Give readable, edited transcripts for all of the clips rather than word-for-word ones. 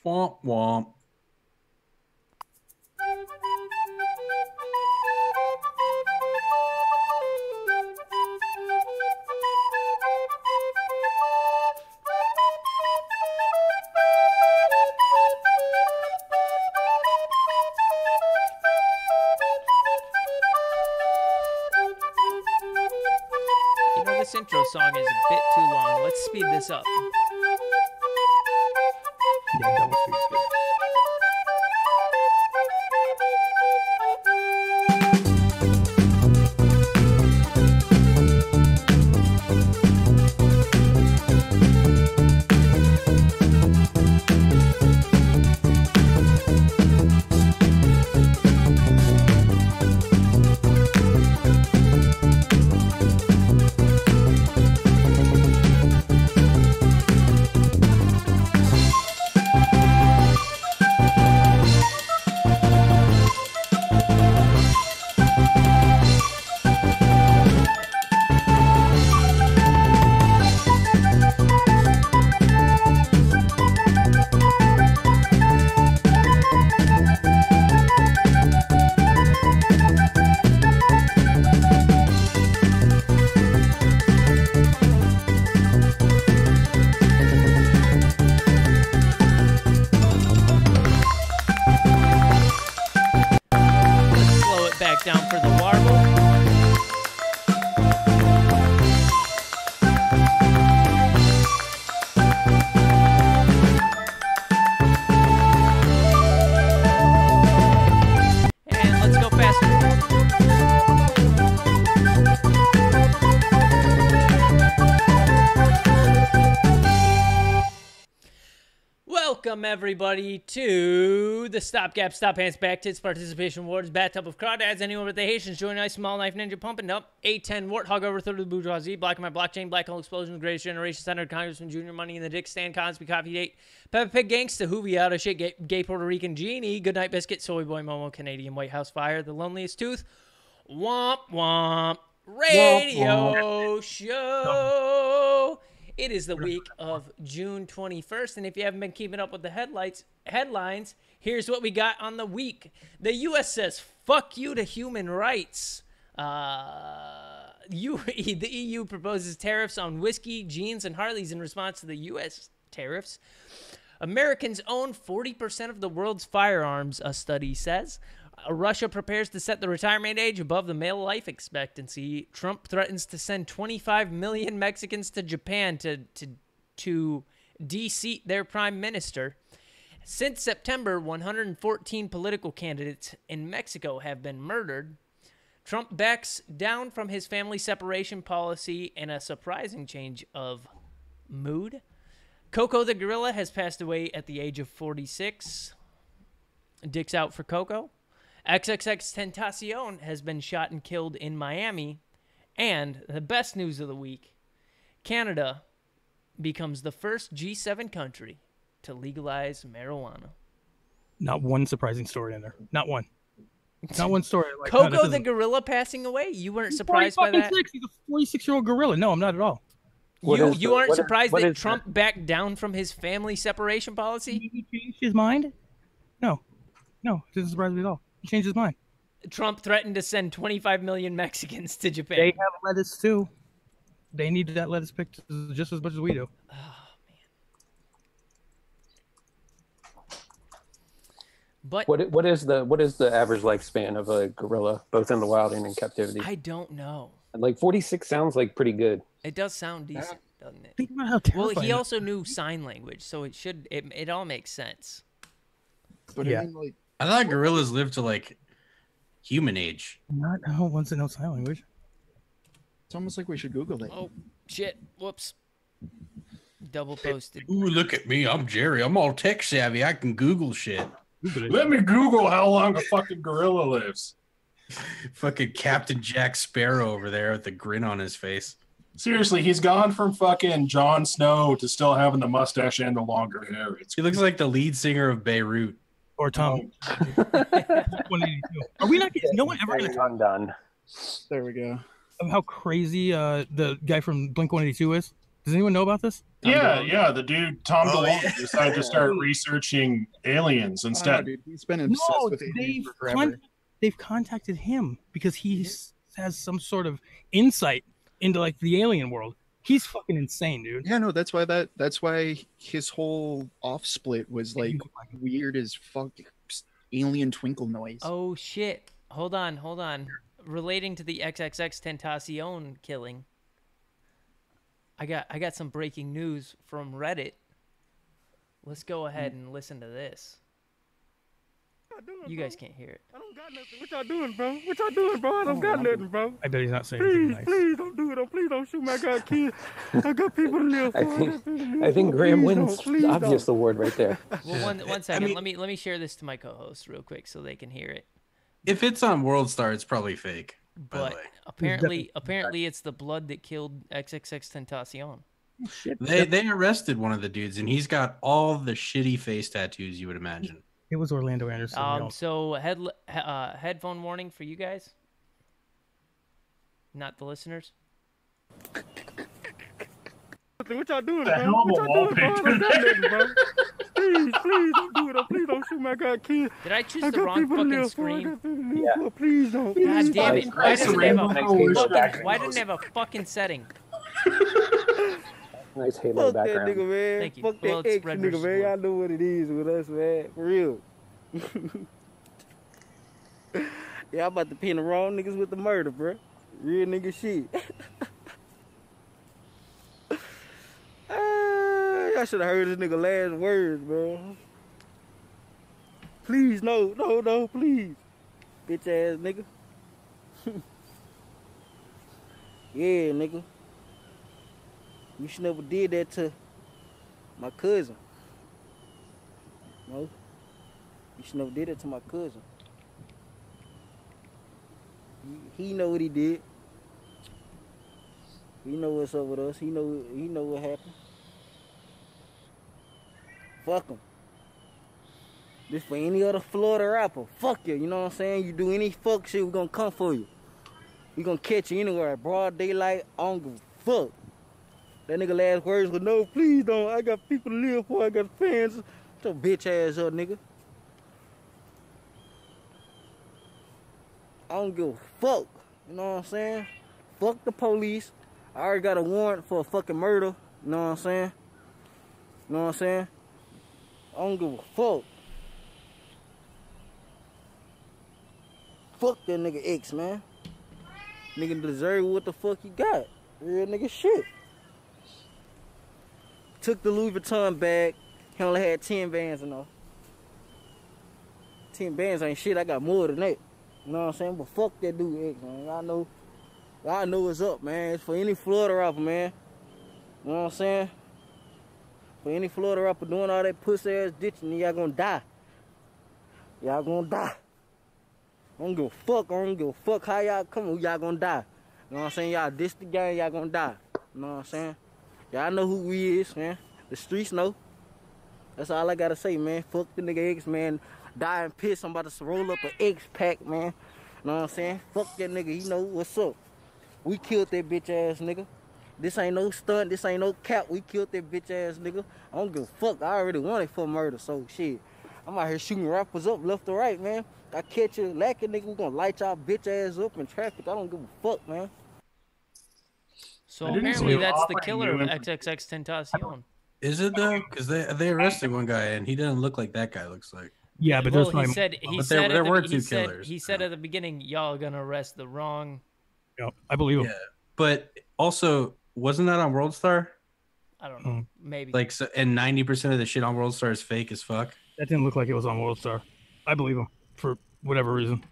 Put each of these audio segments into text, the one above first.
Womp womp. You know, this intro song is a bit too long. Let's speed this up. Yeah, double speed's good. Let's slow it back down for the warble. And let's go faster. Welcome, everybody, to the StopGap, Stop Hands, Back Tits, Participation Awards, Bathtub of Crawdads. Anyone with the Haitians joining Ice Small Knife Ninja pumping up. A10 Warthog over third of the bourgeoisie. Black on my blockchain, Black Hole Explosion, the Greatest Generation, Senator, Congressman, Junior, Money in the Dick, Stan Cosby, Coffee Date, Peppa Pig, Gangsta, Hoovy, Out of Shit, Gay Puerto Rican Genie, Goodnight Biscuit, Soy Boy, Momo, Canadian White House Fire, The Loneliest Tooth, Womp Womp, Radio Show. It is the week of June 21st, and if you haven't been keeping up with the headlines, here's what we got on the week. The U.S. says, fuck you to human rights. The EU proposes tariffs on whiskey, jeans, and Harleys in response to the U.S. tariffs. Americans own 40% of the world's firearms, a study says. Russia prepares to set the retirement age above the male life expectancy. Trump threatens to send 25 million Mexicans to Japan to de-seat their prime minister. Since September, 114 political candidates in Mexico have been murdered. Trump backs down from his family separation policy in a surprising change of mood. Coco the gorilla has passed away at the age of 46. Dick's out for Coco. XXXTentacion has been shot and killed in Miami. And the best news of the week, Canada becomes the first G7 country to legalize marijuana. Not one surprising story in there. Not one. Not one story. Like, Coco the gorilla passing away? You weren't surprised by that? He's a 46-year-old gorilla. No, I'm not at all. You aren't surprised that Trump backed down from his family separation policy? Did he change his mind? No. No, it doesn't surprise me at all. He changed his mind. Trump threatened to send 25 million Mexicans to Japan. They have lettuce too. They need that lettuce picked just as much as we do. Oh, man. But What is the average lifespan of a gorilla, both in the wild and in captivity? I don't know. Like 46 sounds like pretty good. It does sound decent, doesn't it? Think about how Well, terrifying. he also knew sign language, so it all makes sense. But Yeah. I mean, like, I thought gorillas lived to like human age. Not who wants to know sign language. it's almost like we should Google it. Oh, shit. Whoops. Double posted. Ooh, look at me. I'm Jerry. I'm all tech savvy. I can Google shit. Google it. Let me Google how long a fucking gorilla lives. Fucking Captain Jack Sparrow over there with the grin on his face. Seriously, he's gone from fucking Jon Snow to still having the mustache and the longer hair. It's He looks like the lead singer of Beirut. Or Tom. 182. Are we not? Is no one ever going to talk Undone. There we go. about how crazy the guy from Blink 182 is? Does anyone know about this? Yeah. The dude Tom Oh, DeLonge yeah. decided to start researching aliens I don't know, instead. dude. He's been obsessed No, with aliens for forever. they've contacted him because he has some sort of insight into like the alien world. He's fucking insane, dude. Yeah, no, that's why his whole off split was like weird as fuck, alien twinkle noise. Oh shit! Hold on. Relating to the XXX Tentacion killing, I got some breaking news from Reddit. Let's go ahead and listen to this. You guys can't hear it. I don't got nothing. What y'all doing, bro? What y'all doing, bro? I don't got nothing, bro. I bet he's not saying anything nice. Please don't do it. Please don't shoot me. I got kids. I got people to live for. I think Graham wins the obvious award right there. Well, one second. Let me share this to my co-hosts real quick so they can hear it. If it's on World Star, it's probably fake. By the But way. apparently, it's the blood that killed XXX Tentacion. They arrested one of the dudes, and he's got all the shitty face tattoos you would imagine. It was Orlando Anderson. So headphone warning for you guys, not the listeners. What y'all doing, The bro? hell of What a y'all doing, bro? I wallpaper. don't got nothing, bro. Please don't do it. Please don't shoot me. I got kids. Did I choose I the got wrong people to fucking live for. I screen? got people to live for. Please don't. God damn it! Why Nice doesn't it rainbow have a colors. why didn't it have a fucking setting? Nice halo Fuck that background. nigga, man. Thank you. Fuck Well, that it's ex red nigga, versus man. blue. Y'all know what it is with us, man. For real. Yeah, I'm about to pin the wrong niggas with the murder, bro. Real nigga shit. I should have heard this nigga last words, bro. Please, no, please. Bitch ass nigga. Yeah, nigga. You should never did that to my cousin. No. You should never did that to my cousin. He know what he did. He know what's up with us. He know what happened. Fuck him. This for any other Florida rapper. Fuck you, you know what I'm saying? You do any fuck shit, we gonna come for you. We gonna catch you anywhere. Broad daylight, I don't give a fuck. That nigga last words was, no, please don't. I got people to live for. I got fans. Shut your bitch ass up, nigga. I don't give a fuck. You know what I'm saying? Fuck the police. I already got a warrant for a fucking murder. You know what I'm saying? You know what I'm saying? I don't give a fuck. Fuck that nigga X, man. Nigga deserve what the fuck he got. Real nigga shit. Took the Louis Vuitton bag. He only had 10 bands in there. 10 bands ain't shit. I got more than that. You know what I'm saying? But fuck that dude X, man. Y'all know what's up, man. It's for any Florida rapper, man. You know what I'm saying? For any Florida rapper doing all that pussy ass ditching, y'all gonna die. Y'all gonna die. I don't give a fuck. I don't give a fuck how y'all come. Y'all gonna die. You know what I'm saying? Y'all diss the gang, y'all gonna die. You know what I'm saying? Y'all know who we is, man. The streets know. That's all I gotta say, man. Fuck the nigga X, man. Die and piss. I'm about to roll up an X pack, man. You know what I'm saying? Fuck that nigga. He know what's up. We killed that bitch ass nigga. This ain't no stunt. This ain't no cap. We killed that bitch ass nigga. I don't give a fuck. I already wanted for murder, so shit. I'm out here shooting rappers up left or right, man. I catch you lacking, nigga. We gonna light y'all bitch ass up in traffic. I don't give a fuck, man. So I didn't apparently see that's the offering killer of new XXX Tentacion. Is it though? Because they arrested one guy, and he didn't look like that guy looks like. Yeah, but Well, there's he my. said there were two killers. He said at the beginning, y'all gonna arrest the wrong. Yeah, I believe him. Yeah, but also wasn't that on World Star? I don't know. Maybe. Like, so, and 90% of the shit on World Star is fake as fuck. That didn't look like it was on World Star. I believe him for whatever reason.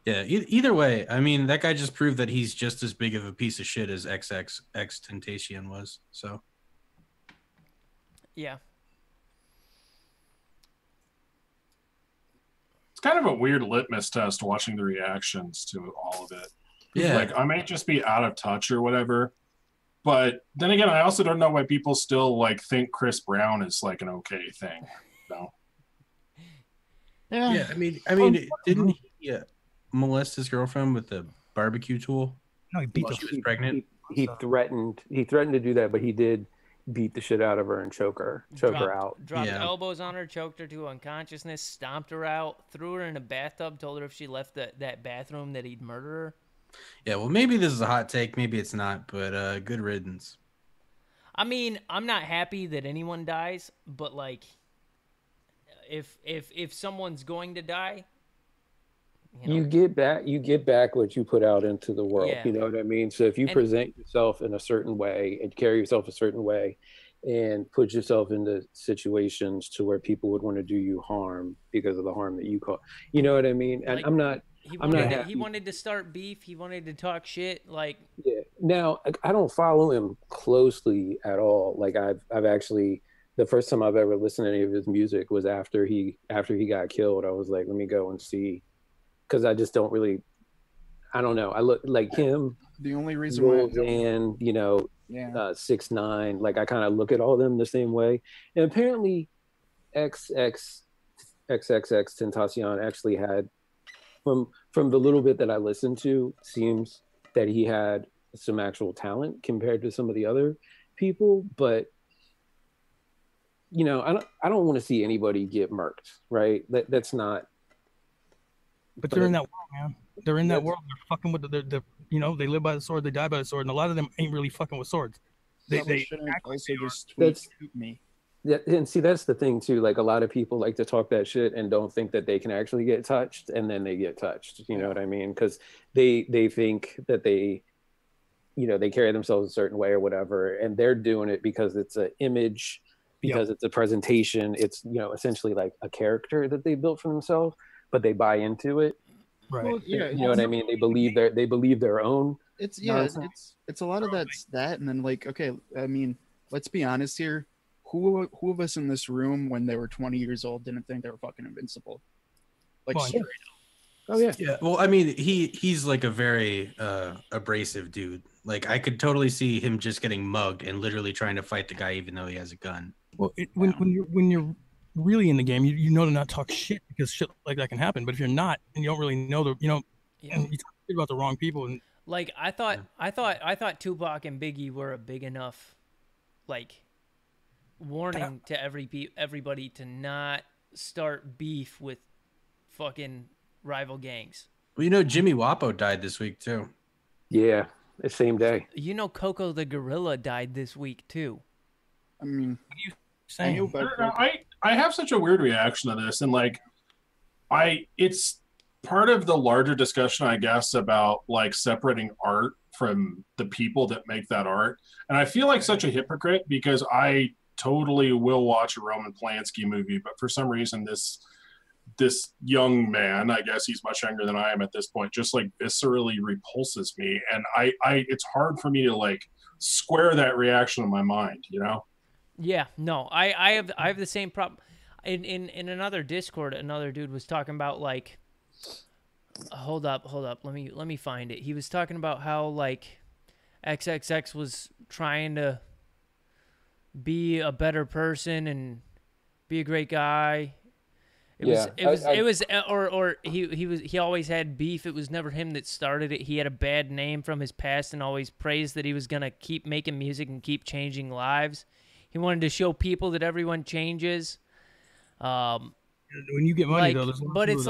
Yeah. Either way, I mean, that guy just proved that he's just as big of a piece of shit as XXX Tentacion was. So. Yeah. It's kind of a weird litmus test watching the reactions to all of it. Yeah. Like, I may just be out of touch or whatever. But then again, I also don't know why people still like think Chris Brown is like an okay thing. No. Yeah. I mean, didn't he molest his girlfriend with a barbecue tool? No, he beat while the she was pregnant? he threatened to do that, but he did beat the shit out of her and choke her out. Dropped elbows on her, choked her to unconsciousness, stomped her out, threw her in a bathtub, told her if she left that bathroom that he'd murder her. Yeah, well, maybe this is a hot take, maybe it's not, but good riddance. I mean, I'm not happy that anyone dies, but like, if someone's going to die, you get back what you put out into the world. Yeah. You know what I mean? So if you present yourself in a certain way and carry yourself a certain way and put yourself into situations to where people would want to do you harm because of the harm that you caused, you know what I mean? And like, I'm not happy. He wanted to start beef. He wanted to talk shit. Like, yeah. Now I don't follow him closely at all. Like I've actually, the first time I've ever listened to any of his music was after he got killed. I was like, let me go and see, because I just don't really, I don't know. I look like him. The only reason why, and 6ix9ine, like I kind of look at all of them the same way. And apparently, XXX Tentacion actually had, from the little bit that I listened to, seems that he had some actual talent compared to some of the other people. But I don't want to see anybody get murked, right? That's not. But they're in that world, man. They're in that world. They're fucking with they live by the sword, they die by the sword, and a lot of them ain't really fucking with swords. They shouldn't also just tweet me. Yeah, and see, that's the thing too. Like a lot of people like to talk that shit and don't think that they can actually get touched, and then they get touched. You know what I mean? Because they think that they carry themselves a certain way or whatever, and they're doing it because it's an image, because it's a presentation. It's essentially like a character that they built for themselves, but they buy into it. Right. Well, yeah, you know what I mean? They believe their own. It's a lot of that, and then like, okay, I mean, let's be honest here. Who of us in this room when they were 20 years old didn't think they were fucking invincible? Like, oh yeah. Yeah. Well, I mean, he's like a very abrasive dude. Like I could totally see him just getting mugged and literally trying to fight the guy even though he has a gun. Well, when you're really in the game, you know to not talk shit, because shit like that can happen. But if you're not and you don't really know and you talk shit about the wrong people, and like I thought Tupac and Biggie were a big enough like warning to everybody to not start beef with fucking rival gangs. Well, Jimmy Wapo died this week too. Yeah, the same day. Coco the Gorilla died this week too. I mean, I have such a weird reaction to this, and like it's part of the larger discussion, I guess, about like separating art from the people that make that art. And I feel like such a hypocrite because I totally will watch a Roman Polanski movie, but for some reason this young man, I guess he's much younger than I am at this point, just like viscerally repulses me, and I it's hard for me to like square that reaction in my mind, Yeah, no, I have the same problem. In another Discord, another dude was talking about like, hold up, let me find it. He was talking about how like XXX was trying to be a better person and be a great guy. He always had beef. It was never him that started it. He had a bad name from his past and always praised that he was gonna keep making music and keep changing lives. He wanted to show people that everyone changes. When you get money, though, but it's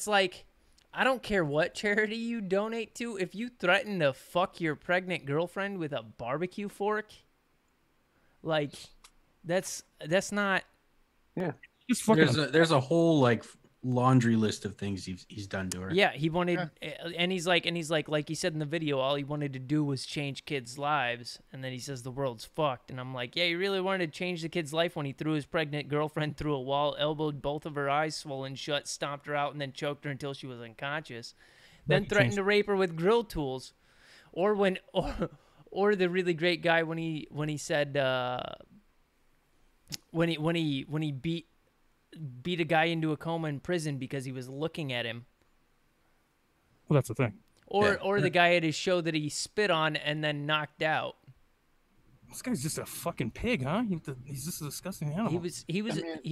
like, I don't care what charity you donate to. If you threaten to fuck your pregnant girlfriend with a barbecue fork, like, that's not. Yeah. There's a whole like laundry list of things he's done to her. Yeah, he wanted, and he's like he said in the video, all he wanted to do was change kids' lives, and then he says the world's fucked, and I'm like, yeah, he really wanted to change the kid's life when he threw his pregnant girlfriend through a wall, elbowed both of her eyes swollen shut, stomped her out, and then choked her until she was unconscious, then threatened to rape her with grill tools, or the really great guy when he said when he beat a guy into a coma in prison because he was looking at him. Well, that's the thing. Or the guy at his show that he spit on and then knocked out. This guy's just a fucking pig, huh? He's just a disgusting animal. He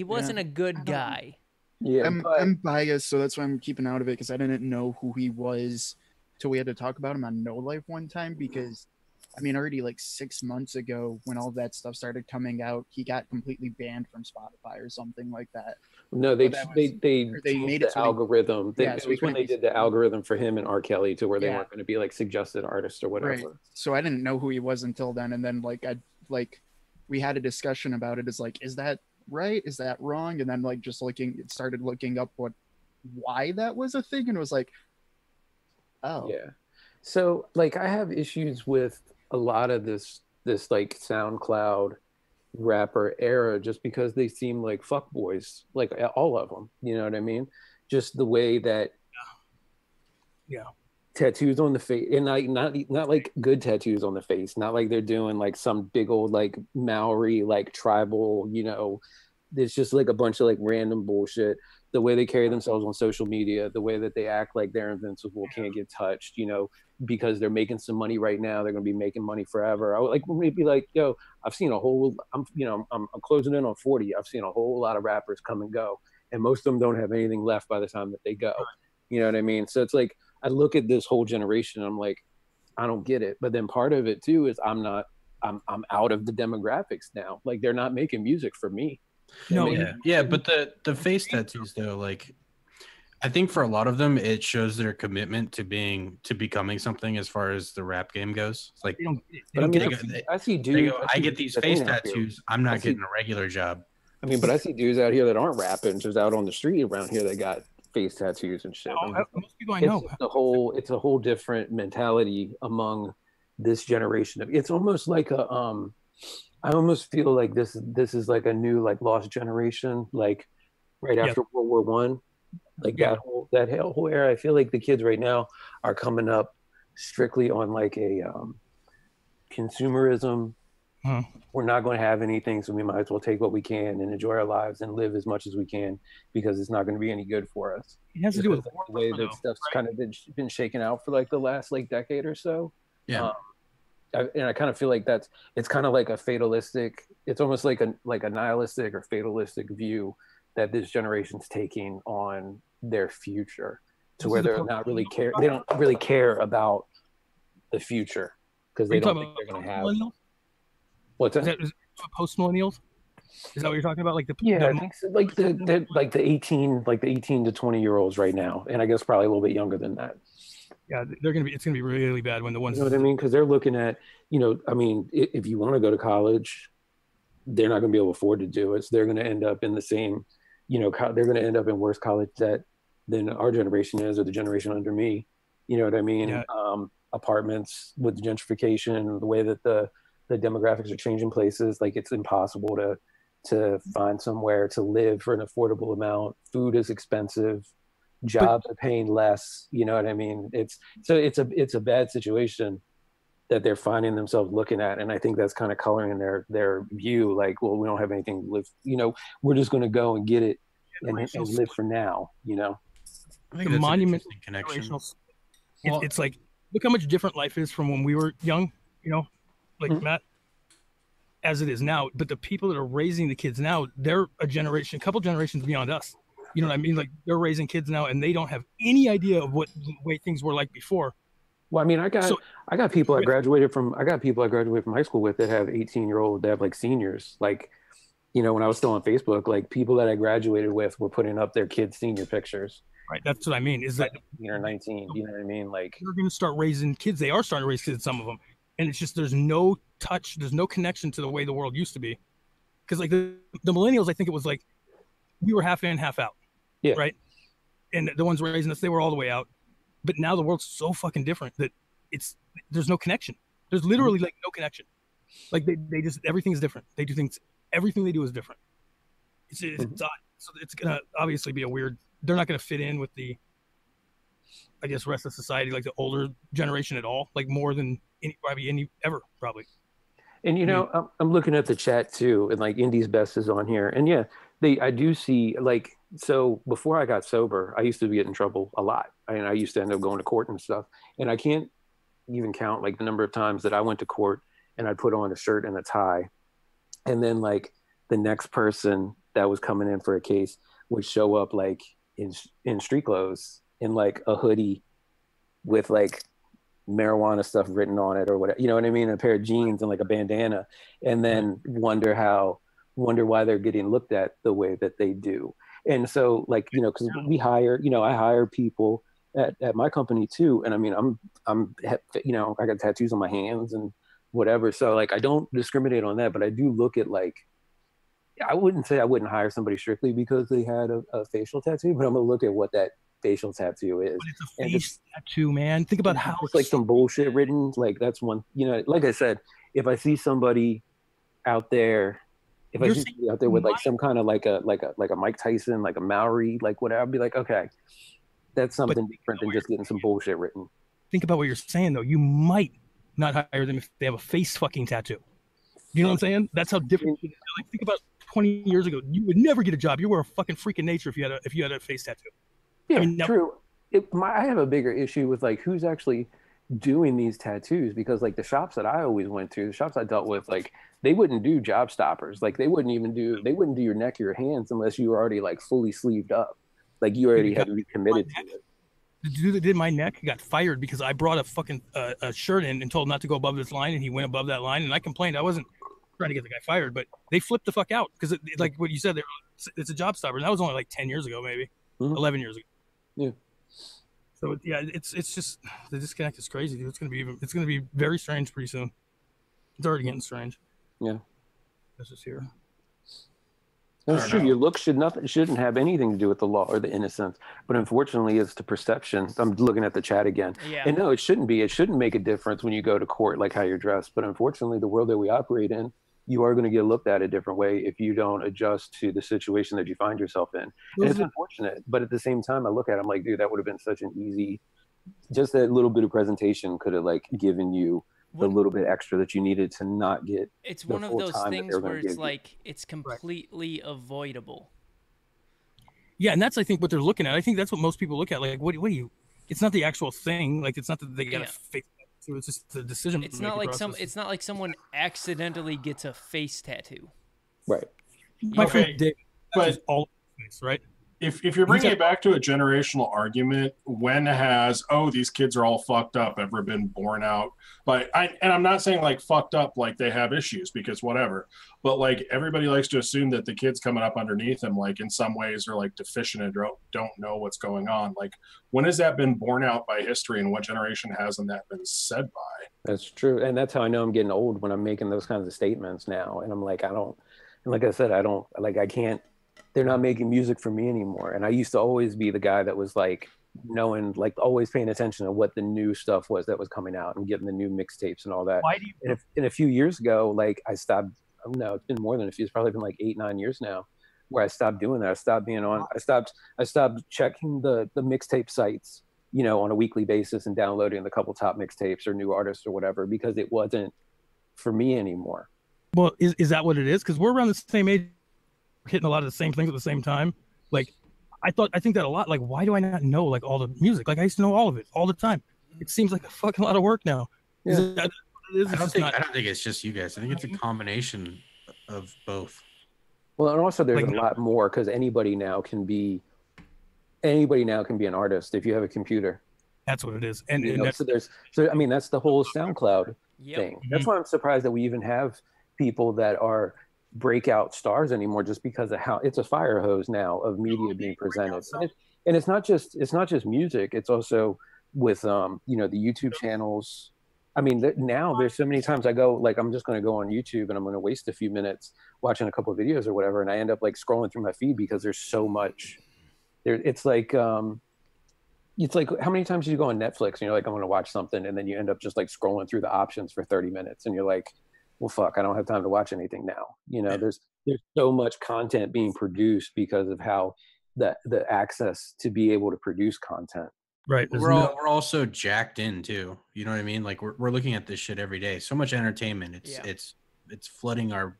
wasn't a good guy. Yeah, I'm biased, so that's why I'm keeping out of it, because I didn't know who he was till we had to talk about him on No Life one time, because I mean, already like 6 months ago when all that stuff started coming out, he got completely banned from Spotify or something like that. No, But that was, they or they changed made it the so algorithm. yeah, It so he was when couldn't they be did the algorithm for him and R. Kelly to where they Yeah. weren't going to be like suggested artists or right. whatever. So I didn't know who he was until then, and then we had a discussion about it. It's like, is that right? Is that wrong? And then like just started looking up why that was a thing, and it was like, oh Yeah. So like I have issues with a lot of this like SoundCloud rapper era just because they seem like fuckboys, like all of them. You know what I mean? Just the way that Yeah. tattoos on the face, and like not like good tattoos on the face, not like they're doing like some big old like Maori like tribal, you know, there's just like a bunch of like random bullshit. The way they carry themselves on social media, the way that they act like they're invincible, can't get touched, you know, because they're making some money right now, they're going to be making money forever. I would like maybe like, yo, I've seen a whole, I'm closing in on 40. I've seen a whole lot of rappers come and go, and most of them don't have anything left by the time that they go. You know what I mean? So it's like I look at this whole generation, I'm like, I don't get it. But then part of it too is I'm out of the demographics now. Like they're not making music for me. No, Yeah, but the face tattoos though, like I think for a lot of them, it shows their commitment to becoming something as far as the rap game goes. It's like, they don't. They But I don't mean, get it. I see they dudes. go, I get these face tattoos. I'm not getting a regular job. I mean, but I see dudes out here that aren't rapping, just out on the street around here that got face tattoos and shit. Most people I know. It's a whole different mentality among this generation. It's almost like a I almost feel like this is like a new like lost generation, like right after World War One, like that whole era. I feel like the kids right now are coming up strictly on like a consumerism. We're not going to have anything, so we might as well take what we can and enjoy our lives and live as much as we can because it's not going to be any good for us. It has to do with the way that stuff's kind of been shaken out for like the last like decade or so. Yeah. And I kind of feel like it's kind of like a fatalistic. It's almost like a nihilistic or fatalistic view that this generation's taking on their future, to where they're not really care. They don't really care about the future because they don't think they're going to have. What's that? Is that post millennials? Is that what you're talking about? Like I think so. Like the 18 to 20-year-olds right now, and I guess probably a little bit younger than that. Yeah, it's gonna be really bad when the ones. You know what I mean? Because they're looking at, I mean, if you want to go to college, they're not going to be able to afford to do it. So they're going to end up in the same, they're going to end up in worse college debt than our generation is, or the generation under me. You know what I mean? Yeah. Apartments with the gentrification, the way that the demographics are changing places, like it's impossible to find somewhere to live for an affordable amount. Food is expensive. Jobs are paying less. You know what I mean? It's a bad situation that they're finding themselves looking at, and I think that's kind of coloring their view. Like, well, we don't have anything to live. We're just going to go and get it and live for now. I think the monument connection. It's like, look how much different life is from when we were young. Like Matt, as it is now. But the people that are raising the kids now, they're a couple generations beyond us. You know what I mean? Like they're raising kids now, and they don't have any idea of what the way things were like before. Well, I mean, I got people I graduated from high school with that have 18-year-old, that have like seniors. Like, when I was still on Facebook, like people that I graduated with were putting up their kids' senior pictures. Right. That's what I mean. Is that 18 or 19? You know what I mean? Like they're going to start raising kids. They are starting to raise kids, some of them, and it's just there's no touch, there's no connection to the way the world used to be. Because like the millennials, I think it was like we were half in, half out. Yeah. Right. And the ones raising us, they were all the way out. But now the world's so fucking different that there's no connection. There's literally like no connection. Like they just, everything's different. They do things, everything they do is different. It's odd. So it's going to obviously be they're not going to fit in with the, I guess, rest of society, like the older generation at all, like more than any ever probably. And I'm looking at the chat too, and like Indy's Best is on here, and yeah, I do see like, so before I got sober, I used to get in trouble a lot. I used to end up going to court and stuff, and I can't even count like the number of times that I went to court and I put on a shirt and a tie, and then like the next person that was coming in for a case would show up like in street clothes, in like a hoodie with like marijuana stuff written on it or whatever, you know what I mean? A pair of jeans and like a bandana, and then wonder why they're getting looked at the way that they do. And so like, you know, because we hire, you know, I hire people at my company too. And I mean, you know, I got tattoos on my hands and whatever. So like, I don't discriminate on that, but I do look at like, I wouldn't say I wouldn't hire somebody strictly because they had a facial tattoo, but I'm gonna look at what that facial tattoo is. But it's a face tattoo, man. Think about how it's like some bullshit written. Like that's one, you know, like I said, if I see somebody out there, if I see somebody out there with like some kind of like a Mike Tyson, like a Maori, like whatever, I'd be like, okay, that's something different than just getting some bullshit written. Think about what you're saying though. You might not hire them if they have a face fucking tattoo. You know what I'm saying? That's how different. Like think about 20 years ago. You would never get a job. You were a fucking freak of nature if you had a face tattoo. Yeah, I mean, true. I have a bigger issue with like who's actually doing these tattoos, because like the shops that I always went to, the shops I dealt with, like they wouldn't do job stoppers. Like they wouldn't do your neck or your hands unless you were already like fully sleeved up. Like you already had recommitted to it. The dude that did my neck got fired because I brought a fucking a shirt in and told him not to go above this line, and he went above that line, and I complained. I wasn't trying to get the guy fired, but they flipped the fuck out because like what you said, it's a job stopper, and that was only like 10 years ago, maybe 11 years ago. Yeah. So yeah, it's just the disconnect is crazy, dude. It's gonna be very strange pretty soon. It's already getting strange. Yeah. This is here. That's true. Your looks shouldn't have anything to do with the law or the innocence, but unfortunately, it's the perception. I'm looking at the chat again, and no, it shouldn't be. It shouldn't make a difference when you go to court, like how you're dressed. But unfortunately, the world that we operate in, you are going to get looked at a different way if you don't adjust to the situation that you find yourself in. And it's unfortunate, but at the same time, I look at it, I'm like, dude, that would have been such an easy. Just that little bit of presentation could have like given you the little bit extra that you needed to not get. It's one of those things where it's like it's completely avoidable. Yeah, and that's I think what they're looking at. I think that's what most people look at. Like, what do you? It's not the actual thing. Like, it's not that they got to fake. So it's just the decision. It's not like It's not like someone accidentally gets a face tattoo. Right. My friend Dave, but all face, right. If you're bringing it back to a generational argument, when has these kids are all fucked up ever been born out? But I'm not saying like fucked up like they have issues, because whatever, but like everybody likes to assume that the kids coming up underneath them like in some ways are like deficient and don't know what's going on. Like when has that been borne out by history, and what generation hasn't that been said by? That's true, and that's how I know I'm getting old, when I'm making those kinds of statements now, and I'm like, like I said, I can't. They're not making music for me anymore. And I used to always be the guy that was like knowing, like always paying attention to what the new stuff was that was coming out and getting the new mixtapes and all that. Why do you? And a few years ago, like I stopped. No, it's been more than a few. It's probably been like 8-9 years now, where I stopped doing that. I stopped being on. I stopped checking the mixtape sites, you know, on a weekly basis and downloading the couple top mixtapes or new artists or whatever, because it wasn't for me anymore. Well, is that what it is? Because we're around the same age. Hitting a lot of the same things at the same time. Like I think that a lot. Like, why do I not know like all the music? Like I used to know all of it all the time. It seems like a fucking lot of work now. Yeah. I don't think it's just you guys. I think it's a combination of both. Well, and also there's a lot more, because anybody now can be an artist if you have a computer. That's what it is. And so I mean, that's the whole SoundCloud thing. That's why I'm surprised that we even have people that are breakout stars anymore, just because of how it's a fire hose now of media being presented. And it's not just music, it's also with the YouTube channels. I mean, now there's so many times I go, like, I'm just going to go on YouTube and I'm going to waste a few minutes watching a couple of videos or whatever, and I end up like scrolling through my feed because there's so much there. It's like how many times do you go on Netflix and you're like, I'm going to watch something, and then you end up just like scrolling through the options for 30 minutes and you're like, well, fuck, I don't have time to watch anything now. You know, there's so much content being produced because of how the access to be able to produce content. Right. We're also jacked in too. You know what I mean? Like we're looking at this shit every day. So much entertainment. It's flooding our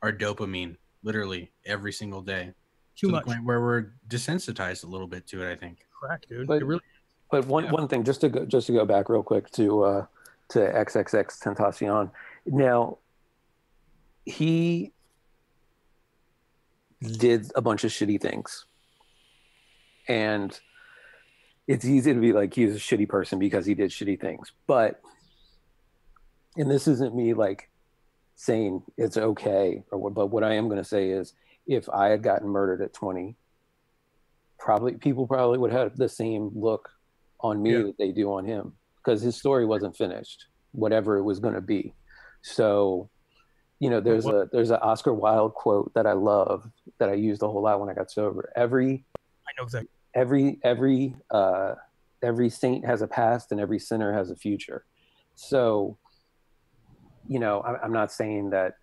dopamine literally every single day. Too to much. The point where we're desensitized a little bit to it, I think. Correct, dude. But one thing, just to go back real quick to XXX Tentacion. Now, he did a bunch of shitty things, and it's easy to be like he's a shitty person because he did shitty things. But, and this isn't me like saying it's okay, or what, but what I am going to say is, if I had gotten murdered at 20, people probably would have the same look on me that they do on him, because his story wasn't finished, whatever it was going to be. So, you know, there's an Oscar Wilde quote that I love that I used a whole lot when I got sober. I know exactly. Every saint has a past and every sinner has a future. So, you know, I'm not saying that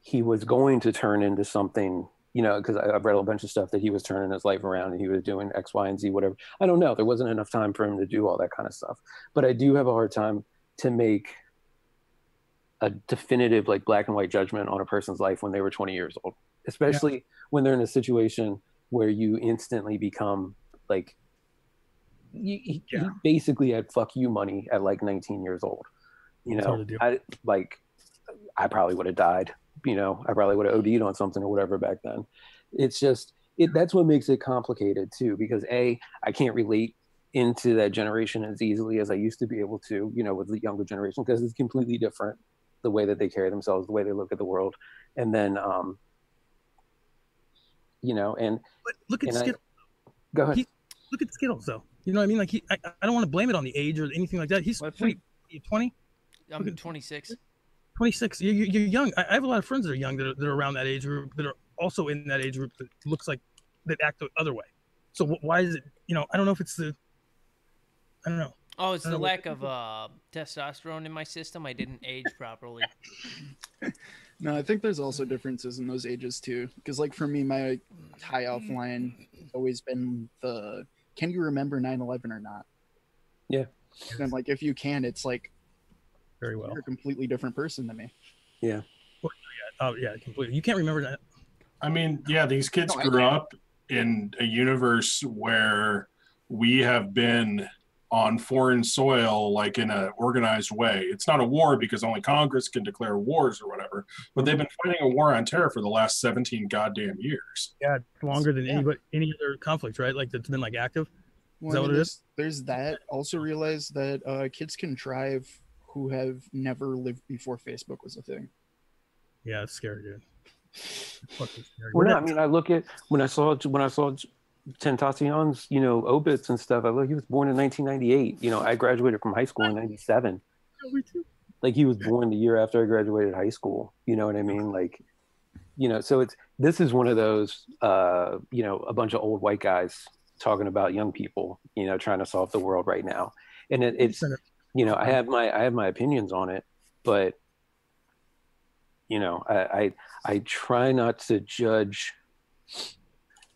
he was going to turn into something, you know, because I've read a bunch of stuff that he was turning his life around and he was doing X, Y, and Z, whatever. I don't know. There wasn't enough time for him to do all that kind of stuff. But I do have a hard time to make a definitive, like, black and white judgment on a person's life when they were 20 years old, especially when they're in a situation where you instantly become like, he basically had fuck you money at like 19 years old. You know, I probably would have died. You know, I probably would have OD'd on something or whatever back then. It's just, that's what makes it complicated too, because I can't relate into that generation as easily as I used to be able to, you know, with the younger generation, because it's completely different, the way that they carry themselves, the way they look at the world. And then, you know, and but look at Skittles. Go ahead. Look at Skittles though. You know what I mean? Like I don't want to blame it on the age or anything like that. He's 20. I'm 26. 26. You're young. I have a lot of friends that are young that are around that age group, that are also in that age group, that looks like that act the other way. So why is it? You know, I don't know if it's I don't know. Oh, it's the lack of testosterone in my system. I didn't age properly. No, I think there's also differences in those ages too. Because like for me, my high off line has always been the, can you remember 9/11 or not? Yeah. And like if you can, it's like very well. You're a completely different person to me. Yeah. Well, oh yeah, completely. You can't remember that. I mean, yeah, these kids grew up in a universe where we have been on foreign soil, like in an organized way. It's not a war because only Congress can declare wars or whatever, but they've been fighting a war on terror for the last 17 goddamn years. Yeah, it's longer than any other conflict, right? Like that's been like active. Well, is that what it is? There's that. Also realize that kids can drive who have never lived before Facebook was a thing. Yeah, it's scary, dude. Fucking scary. Well, I mean, I look at when I saw Tentacion's, you know, obits and stuff. I look, he was born in 1998. You know, I graduated from high school in 97. Like he was born the year after I graduated high school. You know what I mean? Like, you know, so this is one of those, you know, a bunch of old white guys talking about young people, you know, trying to solve the world right now. And it's, you know, I have my opinions on it, but you know, I try not to judge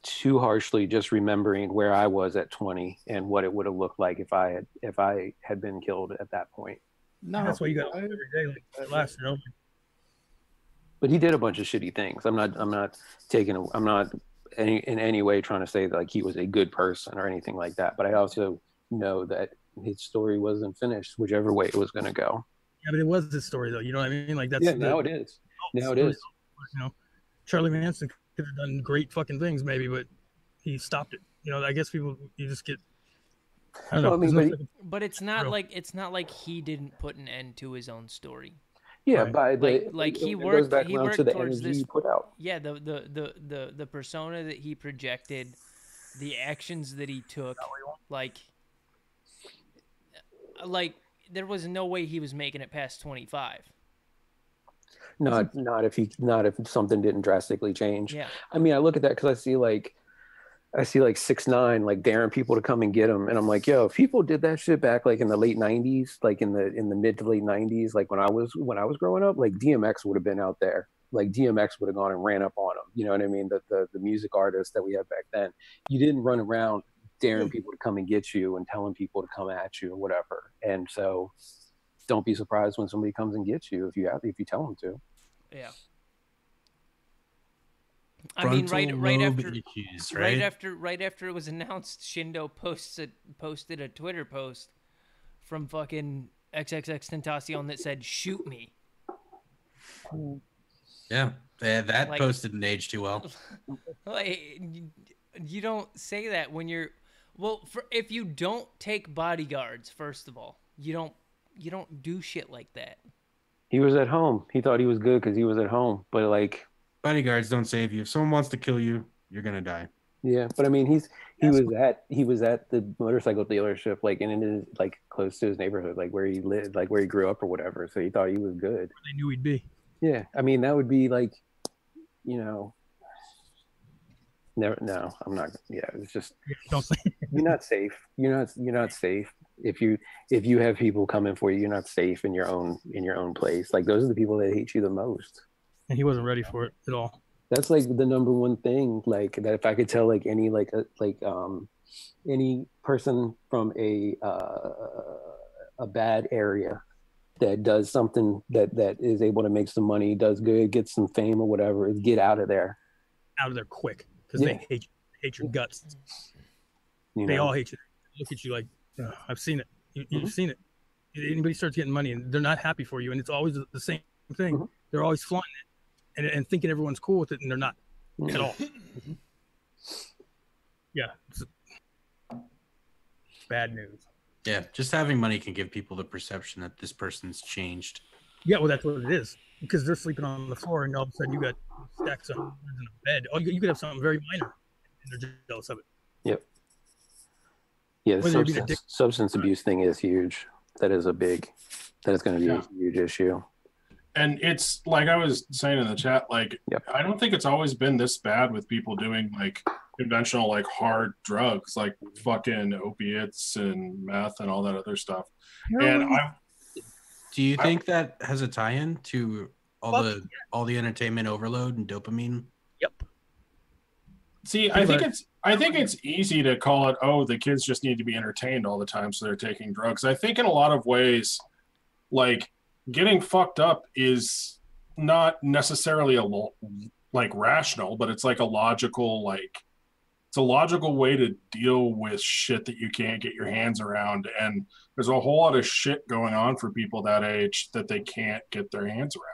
too harshly, just remembering where I was at 20 and what it would have looked like if I had been killed at that point. No, that's why you got every day like last, you know. But he did a bunch of shitty things. I'm not in any way trying to say that like he was a good person or anything like that. But I also know that his story wasn't finished, whichever way it was going to go. Yeah, but it was his story though. You know what I mean? Like that's now it is. Now it is. You know, Charlie Manson could have done great fucking things maybe, but he stopped it. You know, I guess you just get. I don't know. Well, I mean, but it's not like he didn't put an end to his own story. Yeah, right. Like he worked towards this. He put out. Yeah, the persona that he projected, the actions that he took, like there was no way he was making it past 25. Not if something didn't drastically change. Yeah. I mean, I look at that because I see like 6ix9ine like daring people to come and get him, and I'm like, yo, if people did that shit back like in the late 90s, like in the mid to late 90s, like when I was growing up, like DMX would have been out there. Like DMX would have gone and ran up on him. You know what I mean? The music artists that we had back then. You didn't run around daring people to come and get you and telling people to come at you or whatever. And so don't be surprised when somebody comes and gets you if you tell them to. Yeah. I mean, right after it was announced, Shindo posted a Twitter post from fucking XXX Tentacion that said, "Shoot me." Yeah, that post didn't age too well. Like, you don't say that when Well, if you don't take bodyguards, first of all, you don't do shit like that. He was at home. He thought he was good because he was at home. But like, bodyguards don't save you. If someone wants to kill you, you're gonna die. yeah. But I mean, he was at the motorcycle dealership, like, and it is like close to his neighborhood, like where he lived, like where he grew up or whatever. So he thought he was good. They knew he'd be. Yeah, I mean, that would be like, you know, never. No, I'm not. Yeah, it's just Don't say. you're not safe. You're not safe. If you have people coming for you, you're not safe in your own place. Like, those are the people that hate you the most. And he wasn't ready for it at all. That's like the number one thing. Like, that if I could tell like any any person from a bad area that does something that is able to make some money, does good, get some fame or whatever, is get out of there. Out of there quick, because they hate your guts. They all hate you. They look at you like, I've seen it. You've seen it. Anybody starts getting money and they're not happy for you, and it's always the same thing. They're always flaunting it and thinking everyone's cool with it, and they're not at all. Yeah, it's bad news. Yeah, just having money can give people the perception that this person's changed. Yeah, well, that's what it is, because they're sleeping on the floor, and all of a sudden you got stacks of in a bed. Oh, you could have something very minor, and they're jealous of it. Yep. Yeah, the substance abuse thing is huge. That is going to be a huge issue. And it's like I was saying in the chat, like, I don't think it's always been this bad with people doing like conventional, like hard drugs, like fucking opiates and meth and all that other stuff. And do you think that has a tie-in to all the entertainment overload and dopamine? Yep. See, I think it's easy to call it, oh, the kids just need to be entertained all the time, so they're taking drugs. I think in a lot of ways, like, getting fucked up is not necessarily rational, but it's like a logical, it's a logical way to deal with shit that you can't get your hands around. And there's a whole lot of shit going on for people that age that they can't get their hands around.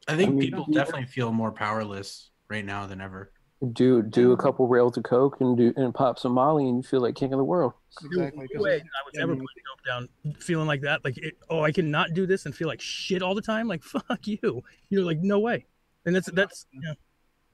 I think people definitely feel more powerless right now than ever. Do a couple rails of coke and pop some Molly, and you feel like king of the world. Exactly. No way I was ever putting dope down, feeling like that. Like, I cannot do this and feel like shit all the time. Like, fuck you. You're like, no way. And that's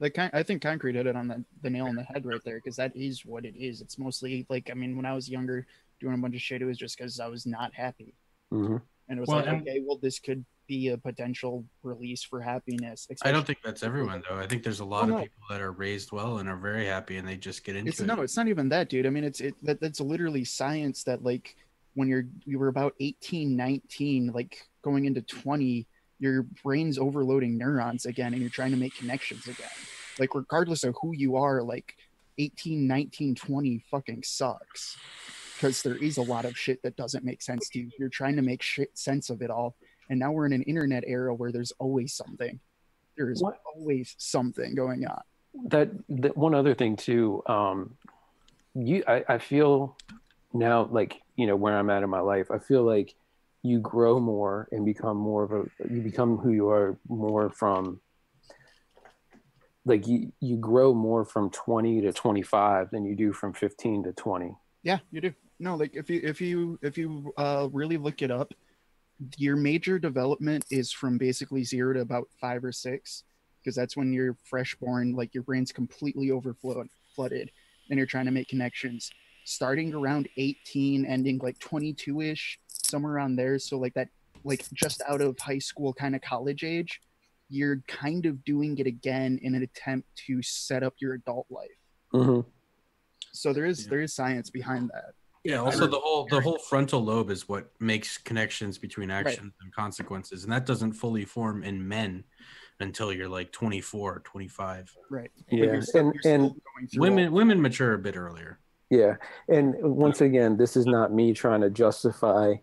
Like, I think Concrete hit it on the nail on the head right there, because that is what it is. It's mostly like, I mean, when I was younger doing a bunch of shit, it was just because I was not happy. Mm-hmm. And it was okay, well, this could be a potential release for happiness. I don't think that's everyone, though. I think there's a lot of people that are raised well and are very happy, and they just get into it. No, it's not even that, dude. I mean, that's literally science that, like, when you were about 18, 19, like going into 20, your brain's overloading neurons again, and you're trying to make connections again. Like, regardless of who you are, like 18, 19, 20 fucking sucks, because there is a lot of shit that doesn't make sense to you. You're trying to make sense of it all. And now we're in an internet era where there's always something. There's always something going on. That one other thing too, I feel now, like, where I'm at in my life, I feel like you grow more and become you become who you are more from, like, you grow more from 20 to 25 than you do from 15 to 20. Yeah, you do. No, like, if you really look it up, your major development is from basically 0 to about 5 or 6, because that's when you're fresh born, like your brain's completely flooded, and you're trying to make connections. Starting around 18, ending like 22-ish, somewhere around there. So like that, like just out of high school, kind of college age, you're kind of doing it again in an attempt to set up your adult life. Mm-hmm. So there is science behind that. Yeah. Also, the whole frontal lobe is what makes connections between actions and consequences, and that doesn't fully form in men until you're like 24 or 25. Right. Yeah. And women mature a bit earlier. Yeah. And once again, this is not me trying to justify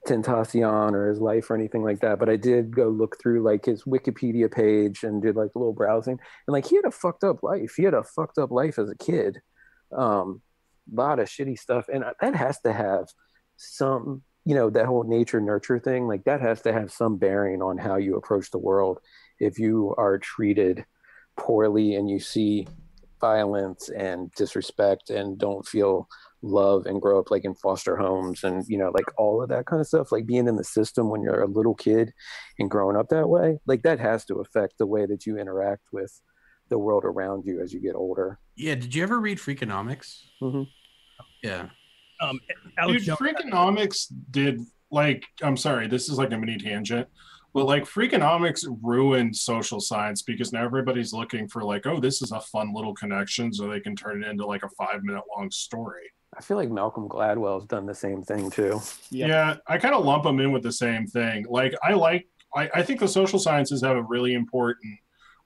Tentacion or his life or anything like that, but I did go look through like his Wikipedia page and did like a little browsing, and like he had a fucked up life. He had a fucked up life as a kid. Lot of shitty stuff, and that has to have some, that whole nature nurture thing, like that has to have some bearing on how you approach the world. If you are treated poorly and you see violence and disrespect and don't feel love and grow up like in foster homes and, you know, like all of that kind of stuff, like being in the system when you're a little kid and growing up that way, like that has to affect the way that you interact with the world around you as you get older. Yeah. Did you ever read Freakonomics? Mm-hmm. Yeah. Dude, Freakonomics did, like, I'm sorry, this is like a mini tangent, but like Freakonomics ruined social science because now everybody's looking for like, oh, this is a fun little connection so they can turn it into like a 5-minute long story. I feel like Malcolm Gladwell's done the same thing too. Yep. Yeah, I kind of lump them in with the same thing. Like, I think the social sciences have a really important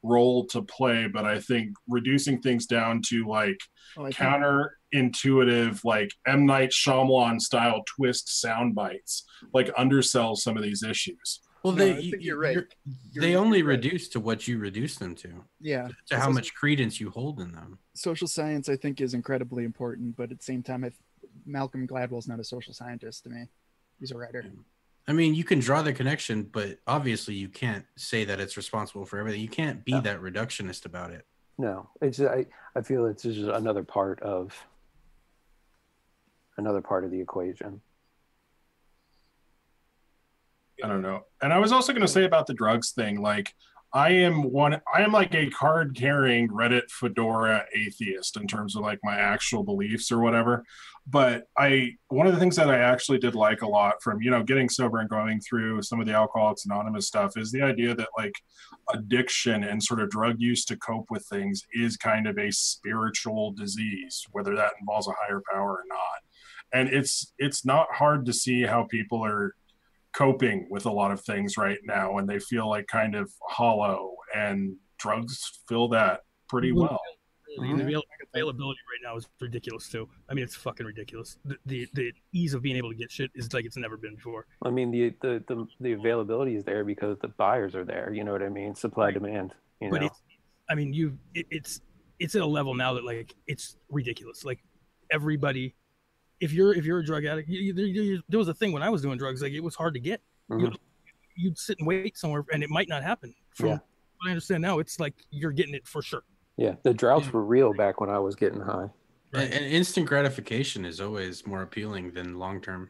role to play, but I think reducing things down to like counterintuitive, like M. Night Shyamalan style twist sound bites, like undersells some of these issues. Well, you're right. They only reduce to what you reduce them to. Yeah. To how much credence you hold in them. Social science, I think, is incredibly important, but at the same time, Malcolm Gladwell's not a social scientist to me. He's a writer. I mean, you can draw the connection, but obviously you can't say that it's responsible for everything. You can't be that reductionist about it. No, it's I feel it's just another part of the equation. I don't know. And I was also going to say about the drugs thing, like I am like a card carrying Reddit fedora atheist in terms of like my actual beliefs or whatever. But one of the things that I actually did like a lot from, you know, getting sober and going through some of the Alcoholics Anonymous stuff is the idea that like addiction and sort of drug use to cope with things is kind of a spiritual disease, whether that involves a higher power or not. And it's not hard to see how people are coping with a lot of things right now and they feel like kind of hollow, and drugs fill that pretty well. The availability right now is ridiculous too. I mean, it's fucking ridiculous. The ease of being able to get shit is like it's never been before. I mean, the availability is there because the buyers are there. You know what I mean? Supply demand. You know? It's at a level now that like it's ridiculous. Like everybody, if you're a drug addict, there was a thing when I was doing drugs, like it was hard to get. Mm-hmm. You'd sit and wait somewhere, and it might not happen. From what I understand now, it's like you're getting it for sure. Yeah, the droughts were real back when I was getting high. Right. And instant gratification is always more appealing than long term.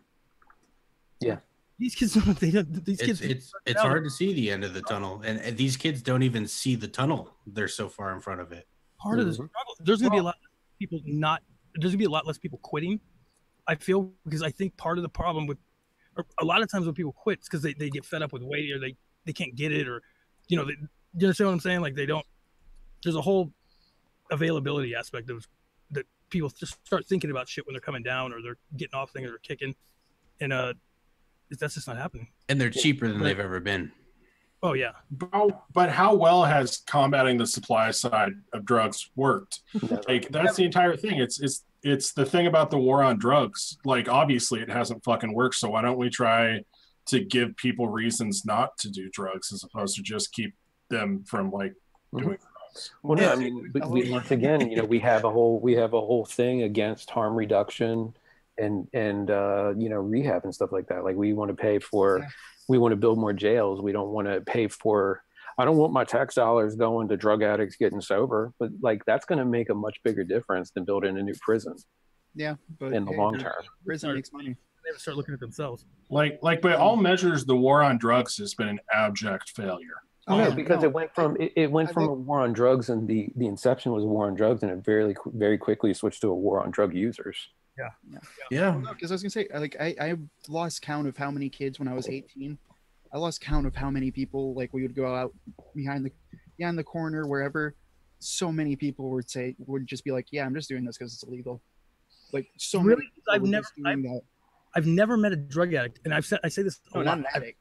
Yeah. These kids don't. It's hard to see the end of the tunnel, and these kids don't even see the tunnel. They're so far in front of it. Part of the struggle. There's going to be a lot of people There's going to be a lot less people quitting. I feel, because I think part of the problem with, or a lot of times when people quit, it's because they get fed up with weight, or they can't get it, or you understand what I'm saying? Like they don't. There's a whole availability aspect of that people just start thinking about shit when they're coming down, or they're getting off things, or they're kicking, and that's just not happening. And they're cheaper than they've ever been. Oh yeah. But how well has combating the supply side of drugs worked? Like that's the entire thing. It's the thing about the war on drugs. Like obviously it hasn't fucking worked. So why don't we try to give people reasons not to do drugs as opposed to just keep them from like doing drugs? Well, no, I mean, once again, we have a whole thing against harm reduction and rehab and stuff like that. Like we want to pay for. We want to build more jails. We don't want to pay for, I don't want my tax dollars going to drug addicts getting sober, but like that's going to make a much bigger difference than building a new prison. Yeah. But in the long term. Prison makes money. They have to start looking at themselves. Like by all measures, the war on drugs has been an abject failure. Because it went from a war on drugs, and the inception was a war on drugs, and it very, very quickly switched to a war on drug users. Yeah. Because I was gonna say, like, I lost count of how many kids when I was 18. I lost count of how many people, like, we would go out behind the corner, wherever. So many people would just be like, yeah, I'm just doing this because it's illegal. Like so really, many. I've never met a drug addict, and I say this. No, not an addict.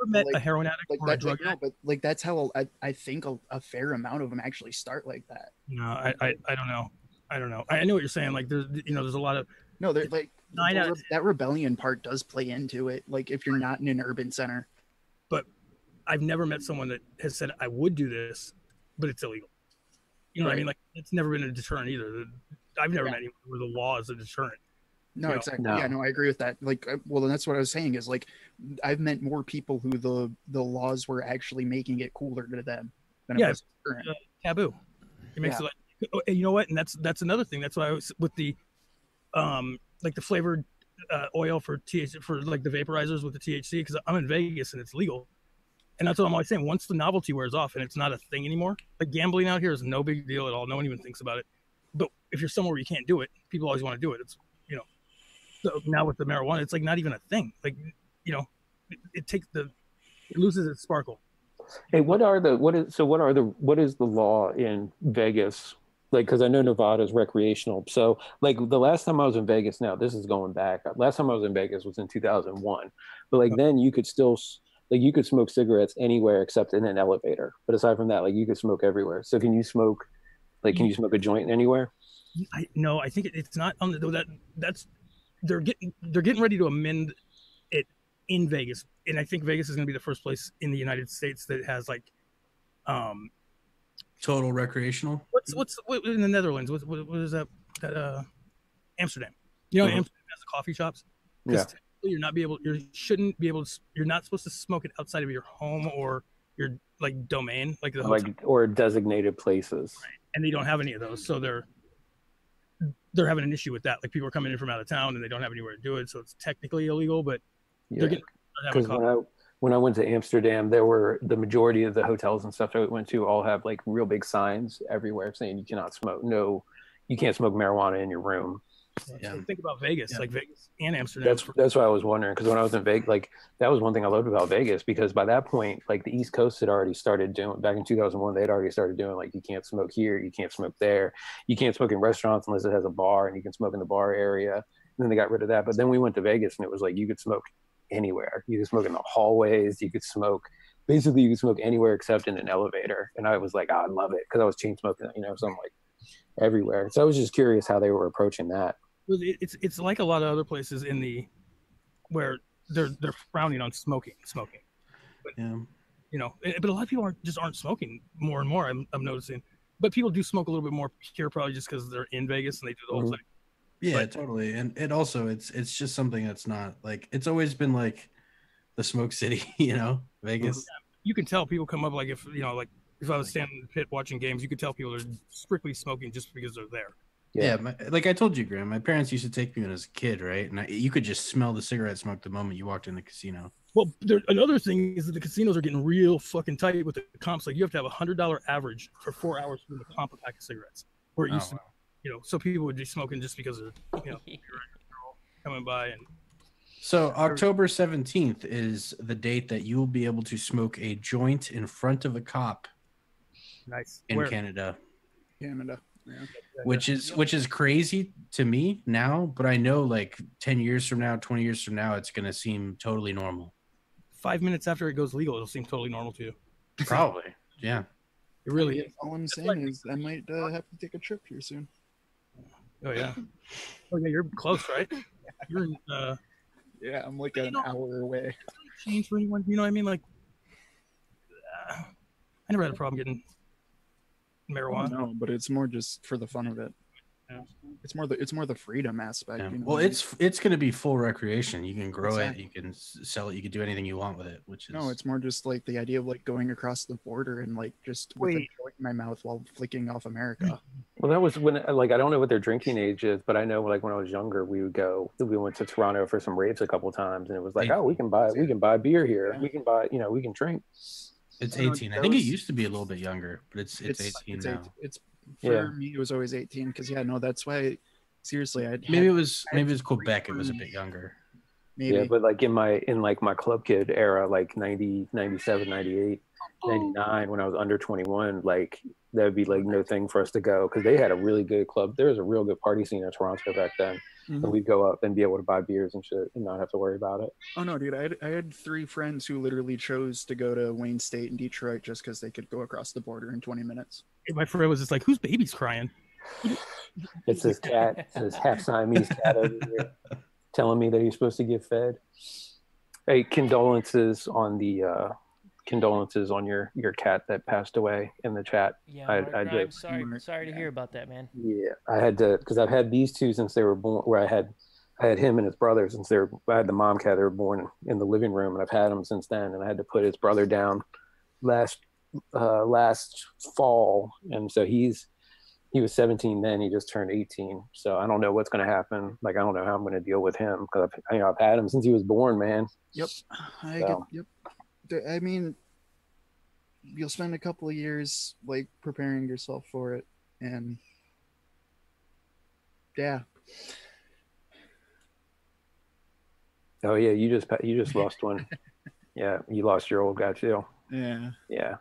I've never met a heroin addict or a drug addict. But like that's how I think a fair amount of them actually start like that. No, I don't know. I don't know. I know what you're saying. Like there's a lot of they're like that rebellion part does play into it. Like if you're not in an urban center. But I've never met someone that has said I would do this, but it's illegal. You know what I mean? Like it's never been a deterrent either. I've never met anyone where the law is a deterrent. No, exactly. No. Yeah, no, I agree with that. Like, well, then that's what I was saying is like, I've met more people who the laws were actually making it cooler to them than it was current. Taboo. It makes it like You know what? And that's another thing. That's why I was with the like the flavored oil for THC, for like the vaporizers with the THC, because I'm in Vegas and it's legal. And that's what I'm always saying. Once the novelty wears off and it's not a thing anymore, like gambling out here is no big deal at all. No one even thinks about it. But if you're somewhere where you can't do it, people always want to do it. It's, you know, so now with the marijuana, it's like not even a thing. Like, you know, it loses its sparkle. Hey, what is the law in Vegas? Like, because I know Nevada is recreational. So, like, the last time I was in Vegas, now this is going back. Last time I was in Vegas was in 2001. But like then you could still like you could smoke cigarettes anywhere except in an elevator. But aside from that, like you could smoke everywhere. So can you smoke a joint anywhere? No, I think it's not on that's they're getting ready to amend it in Vegas, and I think Vegas is going to be the first place in the United States that has like total recreational. What in the Netherlands? What is that Amsterdam? You know, Amsterdam has the coffee shops. Yeah. You're not supposed to smoke it outside of your home or your like domain, like the hotel. Or designated places. Right. And they don't have any of those, so they're having an issue with that. Like people are coming in from out of town and they don't have anywhere to do it, so it's technically illegal. But they're getting when I went to Amsterdam, there were the majority of the hotels and stuff that we went to all have like real big signs everywhere saying you cannot smoke. No, you can't smoke marijuana in your room. Yeah. So think about Vegas, like Vegas and Amsterdam. That's what I was wondering, because when I was in Vegas, like that was one thing I loved about Vegas, because by that point, like the East Coast had already started doing, back in 2001, they had already started doing like you can't smoke here, you can't smoke there, you can't smoke in restaurants unless it has a bar, and you can smoke in the bar area. And then they got rid of that, but then we went to Vegas and it was like you could smoke anywhere. You could smoke in the hallways. You could smoke anywhere except in an elevator. And I was like, oh, I love it, because I was chain smoking, you know, so I'm like everywhere. So I was just curious how they were approaching that. It's like a lot of other places where they're frowning on smoking, but you know, but a lot of people aren't smoking more and more. I'm noticing, but people do smoke a little bit more here, probably just because they're in Vegas and they do the whole thing. Yeah, totally. And it also it's just something that's not like, it's always been like the smoke city, you know, Vegas. You can tell people come up, like if I was standing in the pit watching games, you could tell people are strictly smoking just because they're there. Yeah, like I told you, Graham, my parents used to take me when I was a kid, right? And you could just smell the cigarette smoke the moment you walked in the casino. Well, another thing is that the casinos are getting real fucking tight with the comps. Like you have to have $100 average for 4 hours for the comp a pack of cigarettes. Where it used to, you know, so people would be smoking just because of, you know, coming by. And so October 17th is the date that you will be able to smoke a joint in front of a cop. Nice. In Canada. Yeah. Which is crazy to me now, but I know like 10 years from now, 20 years from now, it's going to seem totally normal. 5 minutes after it goes legal, it'll seem totally normal to you. Probably. Yeah. It really is. All I'm saying is I might have to take a trip here soon. Oh, yeah. Oh, yeah, you're close, right? You're in, yeah, I'm like an hour away. Change for anyone, you know what I mean? Like, I never had a problem getting marijuana. No, but it's more just for the fun of it. Yeah. It's more the freedom aspect. Yeah. You know? Well, it's going to be full recreation. You can grow it, you can sell it, you can do anything you want with it. Which is it's more just like the idea of like going across the border and like just with a joint in my mouth while flicking off America. Well, that was when like I don't know what their drinking age is, but I know like when I was younger, we went to Toronto for some raves a couple times, and it was like, we can buy beer here, we can drink. It's 18. I think it used to be a little bit younger, but it's 18 now. For me, it was always 18 because that's why. Seriously, maybe it was Quebec. It was a bit younger. Maybe. Yeah, but like in my club kid era, like 90, 97, 98, 99, when I was under 21, like that would be like no thing for us to go, because they had a really good club. There was a real good party scene in Toronto back then. Mm-hmm. And we'd go up and be able to buy beers and shit and not have to worry about it. Oh no, dude! I had 3 friends who literally chose to go to Wayne State and Detroit just because they could go across the border in 20 minutes. My friend was just like, "Whose baby's crying?" It's this cat, this half Siamese cat over here, telling me that he's supposed to get fed. Hey, condolences on your cat that passed away in the chat. Yeah, I'm sorry to hear about that, man. Yeah, I had to, because I've had these two since they were born. Where I had him and his brother since I had the mom cat. They were born in the living room, and I've had him since then. And I had to put his brother down last fall, and so he's He was 17 then. He just turned 18. So I don't know what's going to happen. Like, I don't know how I'm going to deal with him because I've had him since he was born, man. Yep. Yep. I mean, you'll spend a couple of years like preparing yourself for it, and yeah. Oh yeah, you just lost one. Yeah, you lost your old guy too. Yeah. Yeah.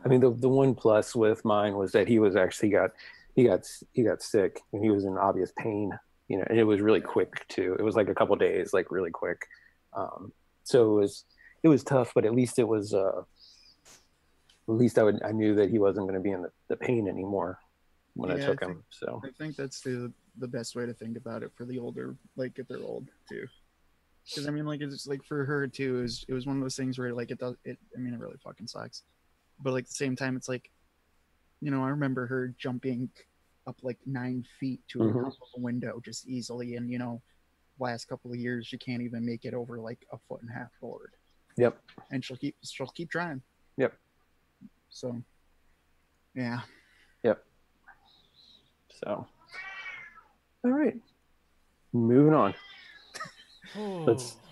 I mean, the one plus with mine was that he was actually he got sick and he was in obvious pain, you know, and it was really quick too. It was like a couple days, like really quick. So it was tough, but at least it was at least I knew that he wasn't going to be in the pain anymore when I took him. So I think that's the best way to think about it for the older, like if they're old too. Because I mean, like it's like for her too, it was one of those things where like it really fucking sucks. But like at the same time, it's like, you know, I remember her jumping up like 9 feet to a window just easily, and you know, last couple of years she can't even make it over like a foot and a half forward. Yep. And she'll keep trying. Yep. So, yeah. Yep. So, all right, moving on.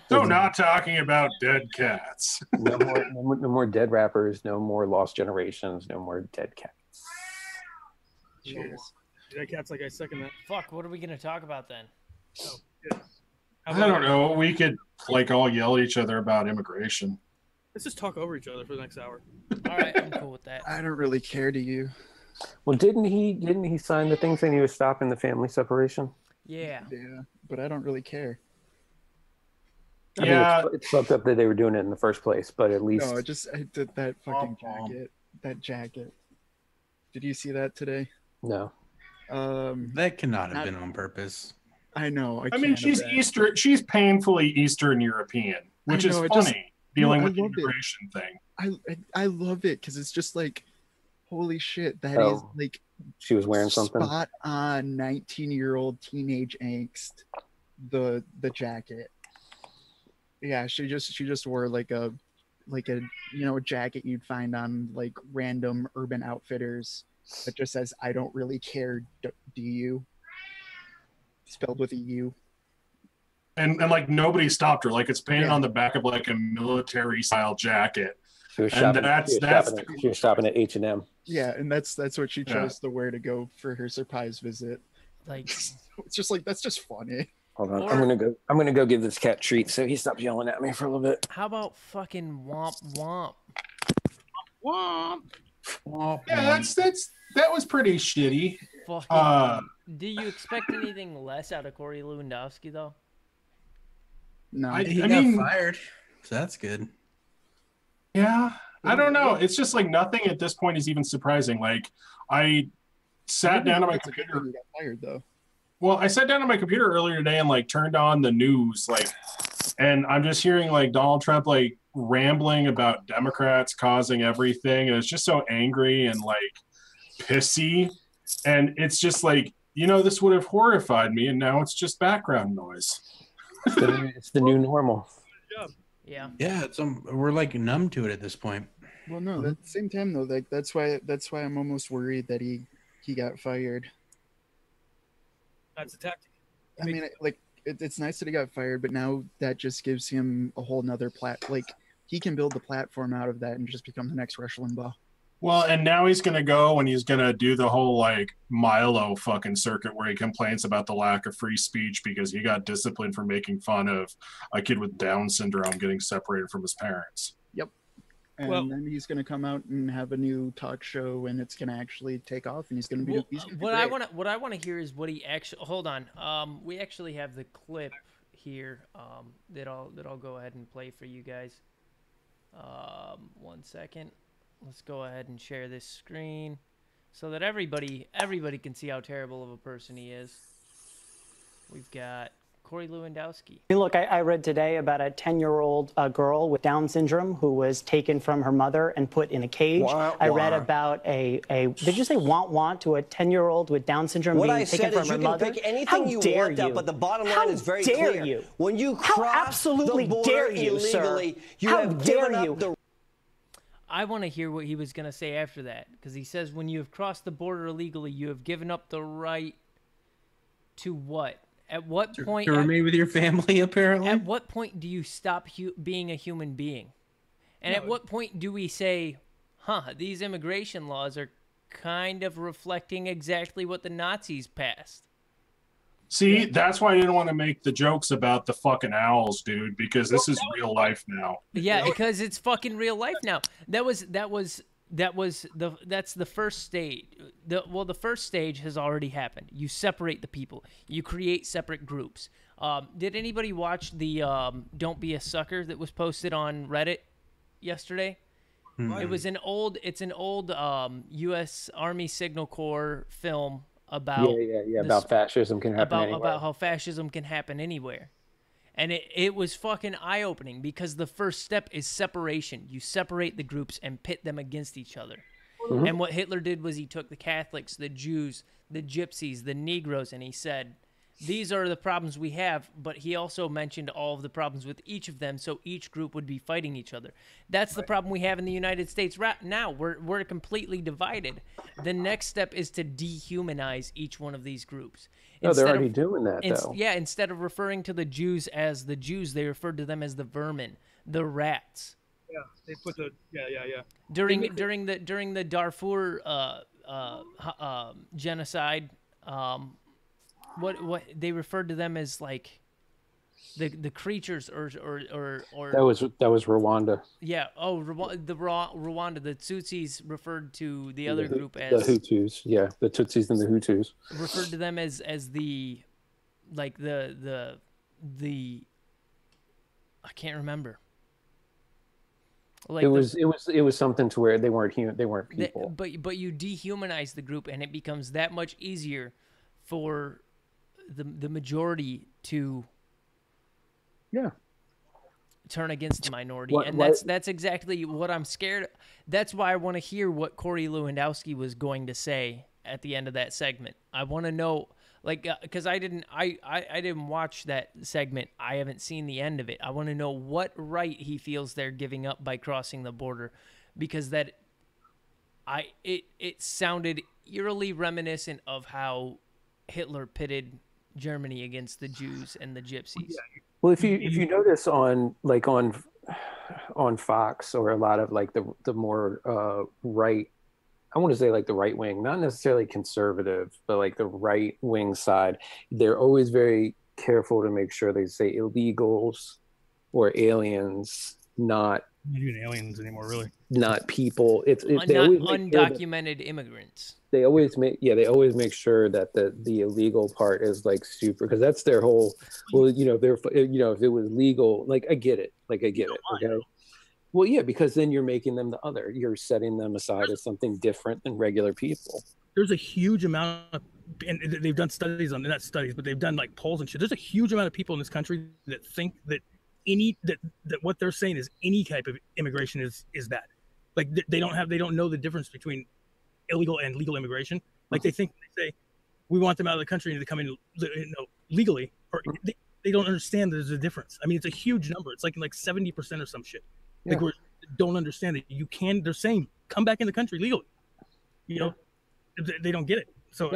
So not talking about dead cats. no more dead rappers. No more lost generations. No more dead cats. Cheers. Dead cats, like I second that. Fuck. What are we gonna talk about then? Oh, yeah. I don't know. We could like all yell at each other about immigration. Let's just talk over each other for the next hour. All right, I'm cool with that. I don't really care, do you? Well, didn't he sign the thing saying he was stopping the family separation? Yeah. Yeah, but I don't really care. I mean, it's fucked up that they were doing it in the first place, but at least I did that fucking jacket. That jacket. Did you see that today? No. That cannot have been on purpose. I know. I mean, she's painfully Eastern European, which is funny dealing with the immigration thing. I love it because it's just like, holy shit, that is like she was wearing something spot on 19-year-old teenage angst. The jacket. Yeah, she just wore like a you know, a jacket you'd find on like random Urban Outfitters that just says "I don't really care, do you?" spelled with a U. And like nobody stopped her. Like it's painted on the back of like a military style jacket. She was shopping at H&M. Yeah, and that's what she chose to wear to go for her surprise visit. Like it's just like that's just funny. Hold on, I'm gonna go give this cat treats so he stops yelling at me for a little bit. How about fucking womp womp? Womp. Womp. Yeah, that was pretty shitty. Fucking, do you expect anything less out of Corey Lewandowski though? No, he got fired, so that's good. Yeah, I don't know. It's just like nothing at this point is even surprising. Like I sat down on my computer. He got fired though. Well, I sat down on my computer earlier today and like turned on the news, like, and I'm just hearing like Donald Trump like rambling about Democrats causing everything, and it's just so angry and like pissy, and it's just like, you know, this would have horrified me, and now it's just background noise. It's the new normal. Yeah. Yeah, we're like numb to it at this point. Well, no, at the same time though, like that's why I'm almost worried that he got fired. That's a tactic. I mean, like it's nice that he got fired, but now that just gives him a whole nother like he can build the platform out of that and just become the next Rush Limbaugh. Well, and now he's going to go and he's going to do the whole like Milo fucking circuit where he complains about the lack of free speech because he got disciplined for making fun of a kid with Down syndrome getting separated from his parents. Yep. And then he's going to come out and have a new talk show, and it's going to actually take off, and he's going to be. What I want to hear is what he actually. Hold on. We actually have the clip here. That I'll go ahead and play for you guys. 1 second. Let's go ahead and share this screen so that everybody can see how terrible of a person he is. We've got Corey Lewandowski. Look, I read today about a 10-year-old girl with Down syndrome who was taken from her mother and put in a cage. I read about did you say want to a 10-year-old with Down syndrome being taken from her mother? You can pick anything you want out, but the bottom line is very clear. How dare you? When you How cross absolutely the border dare you, illegally, sir? you How have dare given you? up the I want to hear what he was going to say after that, because he says when you have crossed the border illegally, you have given up the right to what? At what point? To remain with your family, apparently. At what point do you stop being a human being? And at what point do we say, these immigration laws are kind of reflecting exactly what the Nazis passed? See, that's why I didn't want to make the jokes about the fucking owls, dude, because this is real life now. Yeah, because it's fucking real life now. That's the first stage. The first stage has already happened. You separate the people. You create separate groups. Did anybody watch the "Don't Be a Sucker" that was posted on Reddit yesterday? It was an old U.S. Army Signal Corps film about about fascism can happen anywhere. About how fascism can happen anywhere. And it was fucking eye-opening, because the first step is separation. You separate the groups and pit them against each other. Mm-hmm. And what Hitler did was he took the Catholics, the Jews, the Gypsies, the Negroes, and he said, these are the problems we have, but he also mentioned all of the problems with each of them, so each group would be fighting each other. That's the problem we have in the United States right now. We're completely divided. The next step is to dehumanize each one of these groups. No, they're already doing that, though. Yeah, instead of referring to the Jews as the Jews, they referred to them as the vermin, the rats. Yeah, they put the during the Darfur genocide. What they referred to them as, like, the creatures or that was Rwanda. Yeah. Oh, Rwanda. The Tutsis referred to the other group as the Hutus. Yeah, the Tutsis and the Hutus referred to them as the I can't remember. Like it was something to where they weren't human. They weren't people. But you dehumanize the group, and it becomes that much easier for the majority to turn against the minority. That's exactly what I'm scared of. That's why I want to hear what Corey Lewandowski was going to say at the end of that segment. I want to know, like, because I didn't watch that segment. I haven't seen the end of it. I want to know what right he feels they're giving up by crossing the border, because it sounded eerily reminiscent of how Hitler pitted Germany against the Jews and the Gypsies. Well, if you notice on Fox, or a lot of like the more right, I want to say like the right wing, not necessarily conservative, but like the right wing side, they're always very careful to make sure they say illegals or aliens, not even aliens anymore, really. Not people. It's not undocumented immigrants. They always make sure that the illegal part is like super, because that's their whole. Well, if it was legal, like I get it. Okay. Well, yeah, because then you're making them the other. You're setting them aside as something different than regular people. There's a huge amount of, and they've done studies on, not studies, but they've done like polls and shit. There's a huge amount of people in this country that think that that what they're saying is any type of immigration is bad. Like they don't know the difference between illegal and legal immigration. Like they think, they say we want them out of the country and they come in legally, or they don't understand that there's a difference. I mean, it's a huge number. It's like 70% or some shit. Yeah. Like we don't understand that you can. They're saying come back in the country legally. They don't get it. So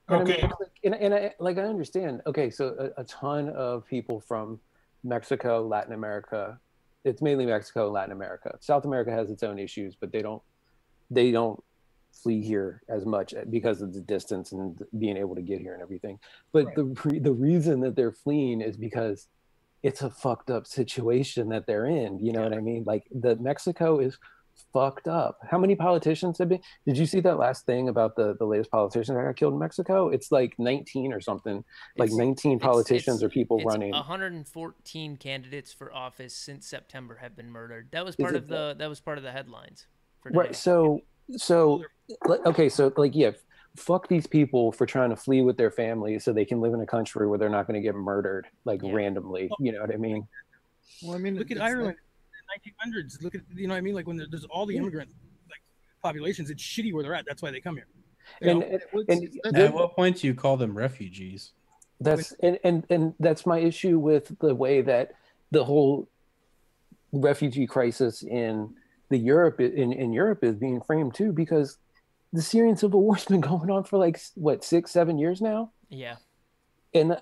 okay. I mean, I understand. Okay, so a ton of people from Mexico, Latin America. It's mainly Mexico, Latin America. South America has its own issues, but they don't flee here as much because of the distance and being able to get here and everything. But right. the reason that they're fleeing is because it's a fucked up situation that they're in. You know what I mean? Like Mexico is fucked up. How many politicians have been? Did you see that last thing about the latest politician that got killed in Mexico? It's like 19 or something. Like 19 politicians or people running. 114 candidates for office since September have been murdered. That was part of the headlines for today. Right. So okay, so like, yeah, fuck these people for trying to flee with their families so they can live in a country where they're not going to get murdered randomly. You know what I mean? Well, I mean, look at Ireland. 1900s. Look at, you know what I mean? Like when there's all the immigrant populations, it's shitty where they're at. That's why they come here. And at what point do you call them refugees? That's and that's my issue with the way that the whole refugee crisis in the Europe in Europe is being framed too, because the Syrian civil war's been going on for like what 6-7 years now. Yeah. And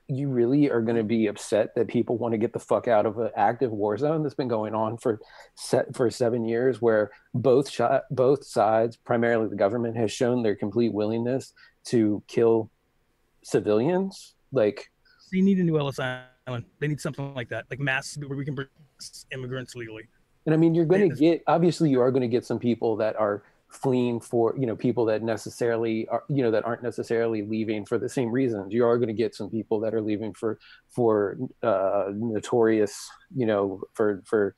you really are going to be upset that people want to get the fuck out of an active war zone that's been going on for 7 years, where both sides, primarily the government, has shown their complete willingness to kill civilians. Like, they need a new Ellis Island. They need something like that, like mass, where we can bring immigrants legally. And I mean, you're going to get, obviously you are going to get some people that are fleeing for, people that necessarily are, that aren't necessarily leaving for the same reasons. You are going to get some people that are leaving for notorious, for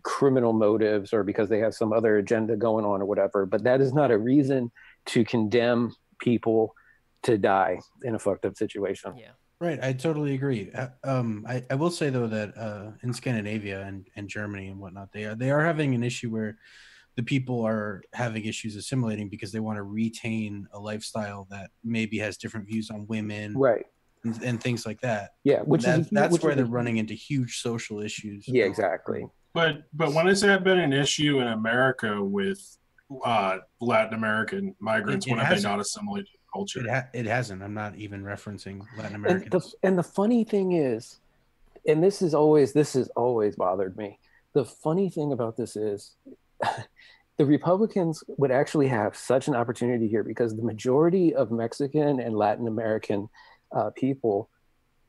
criminal motives, or because they have some other agenda going on or whatever. But that is not a reason to condemn people to die in a fucked up situation. Yeah. Right, I totally agree. I will say though that in Scandinavia and Germany and whatnot, they are having an issue where the people are having issues assimilating because they want to retain a lifestyle that maybe has different views on women, right, and things like that. Yeah, that's where they're running into huge social issues. Yeah, exactly. But when has that been an issue in America with Latin American migrants? When have they not assimilated culture? It hasn't. I'm not even referencing Latin Americans. And the funny thing is, and this has always bothered me. The funny thing about this is the Republicans would actually have such an opportunity here, because the majority of Mexican and Latin American people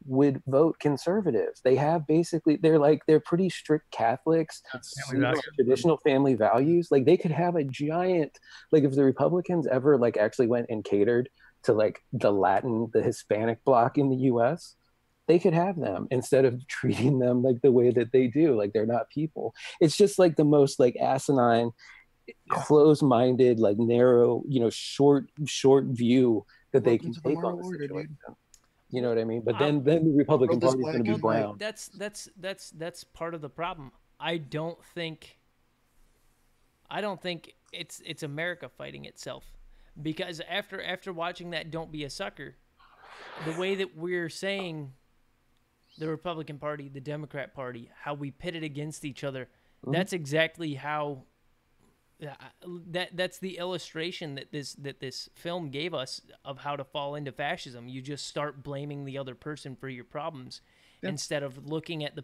would vote conservatives. They have they're pretty strict Catholics, traditional family values. Like, they could have a giant, like, if the Republicans ever actually went and catered to the Hispanic bloc in the US, they could have them instead of treating them like the way that they do. Like, they're not people. It's just the most asinine, closed-minded, narrow, short view that they can take on the situation. You know what I mean? But then the Republican Party is going to be brown. That's part of the problem. I don't think it's America fighting itself, because after watching that Don't Be a Sucker, the way that we're saying the Republican Party, the Democrat Party, how we pit it against each other, that's exactly how that's the illustration that this film gave us of how to fall into fascism. You just start blaming the other person for your problems, instead of looking at the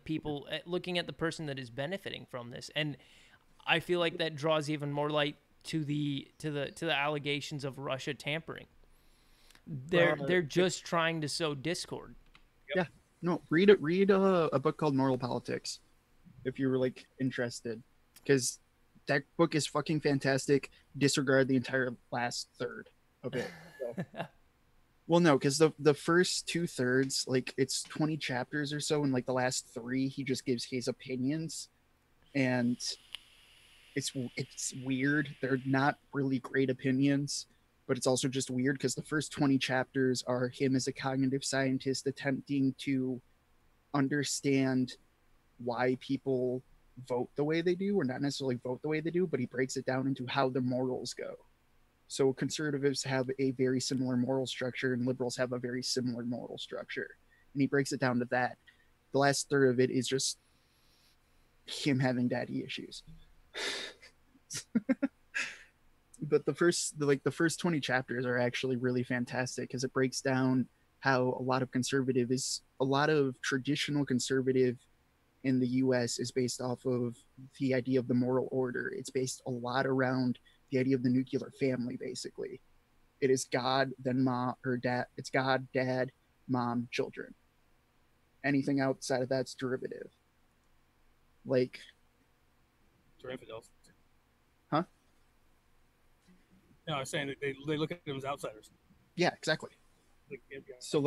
person that is benefiting from this. And I feel like that draws even more light to the allegations of Russia tampering. They're just trying to sow discord. Yeah. No, read a book called Moral Politics if you're interested, because that book is fucking fantastic. Disregard the entire last third of it. So. Well, no, because the first 2/3, it's 20 chapters or so, and the last 3, he just gives his opinions, and it's weird. They're not really great opinions, but it's also just weird because the first 20 chapters are him as a cognitive scientist attempting to understand why people vote the way they do, or not necessarily vote the way they do, but he breaks it down into how the morals go. So conservatives have a very similar moral structure and liberals have a very similar moral structure. And he breaks it down to that. The last third of it is just him having daddy issues. But the first 20 chapters are actually really fantastic, because it breaks down how a lot of traditional conservative in the US is based off of the idea of the moral order. It's based a lot around the idea of the nuclear family, basically. It is God, then mom or dad. It's God, dad, mom, children. Anything outside of that's derivative. Derivative. Huh? No, I was saying that they look at them as outsiders. Yeah, exactly. So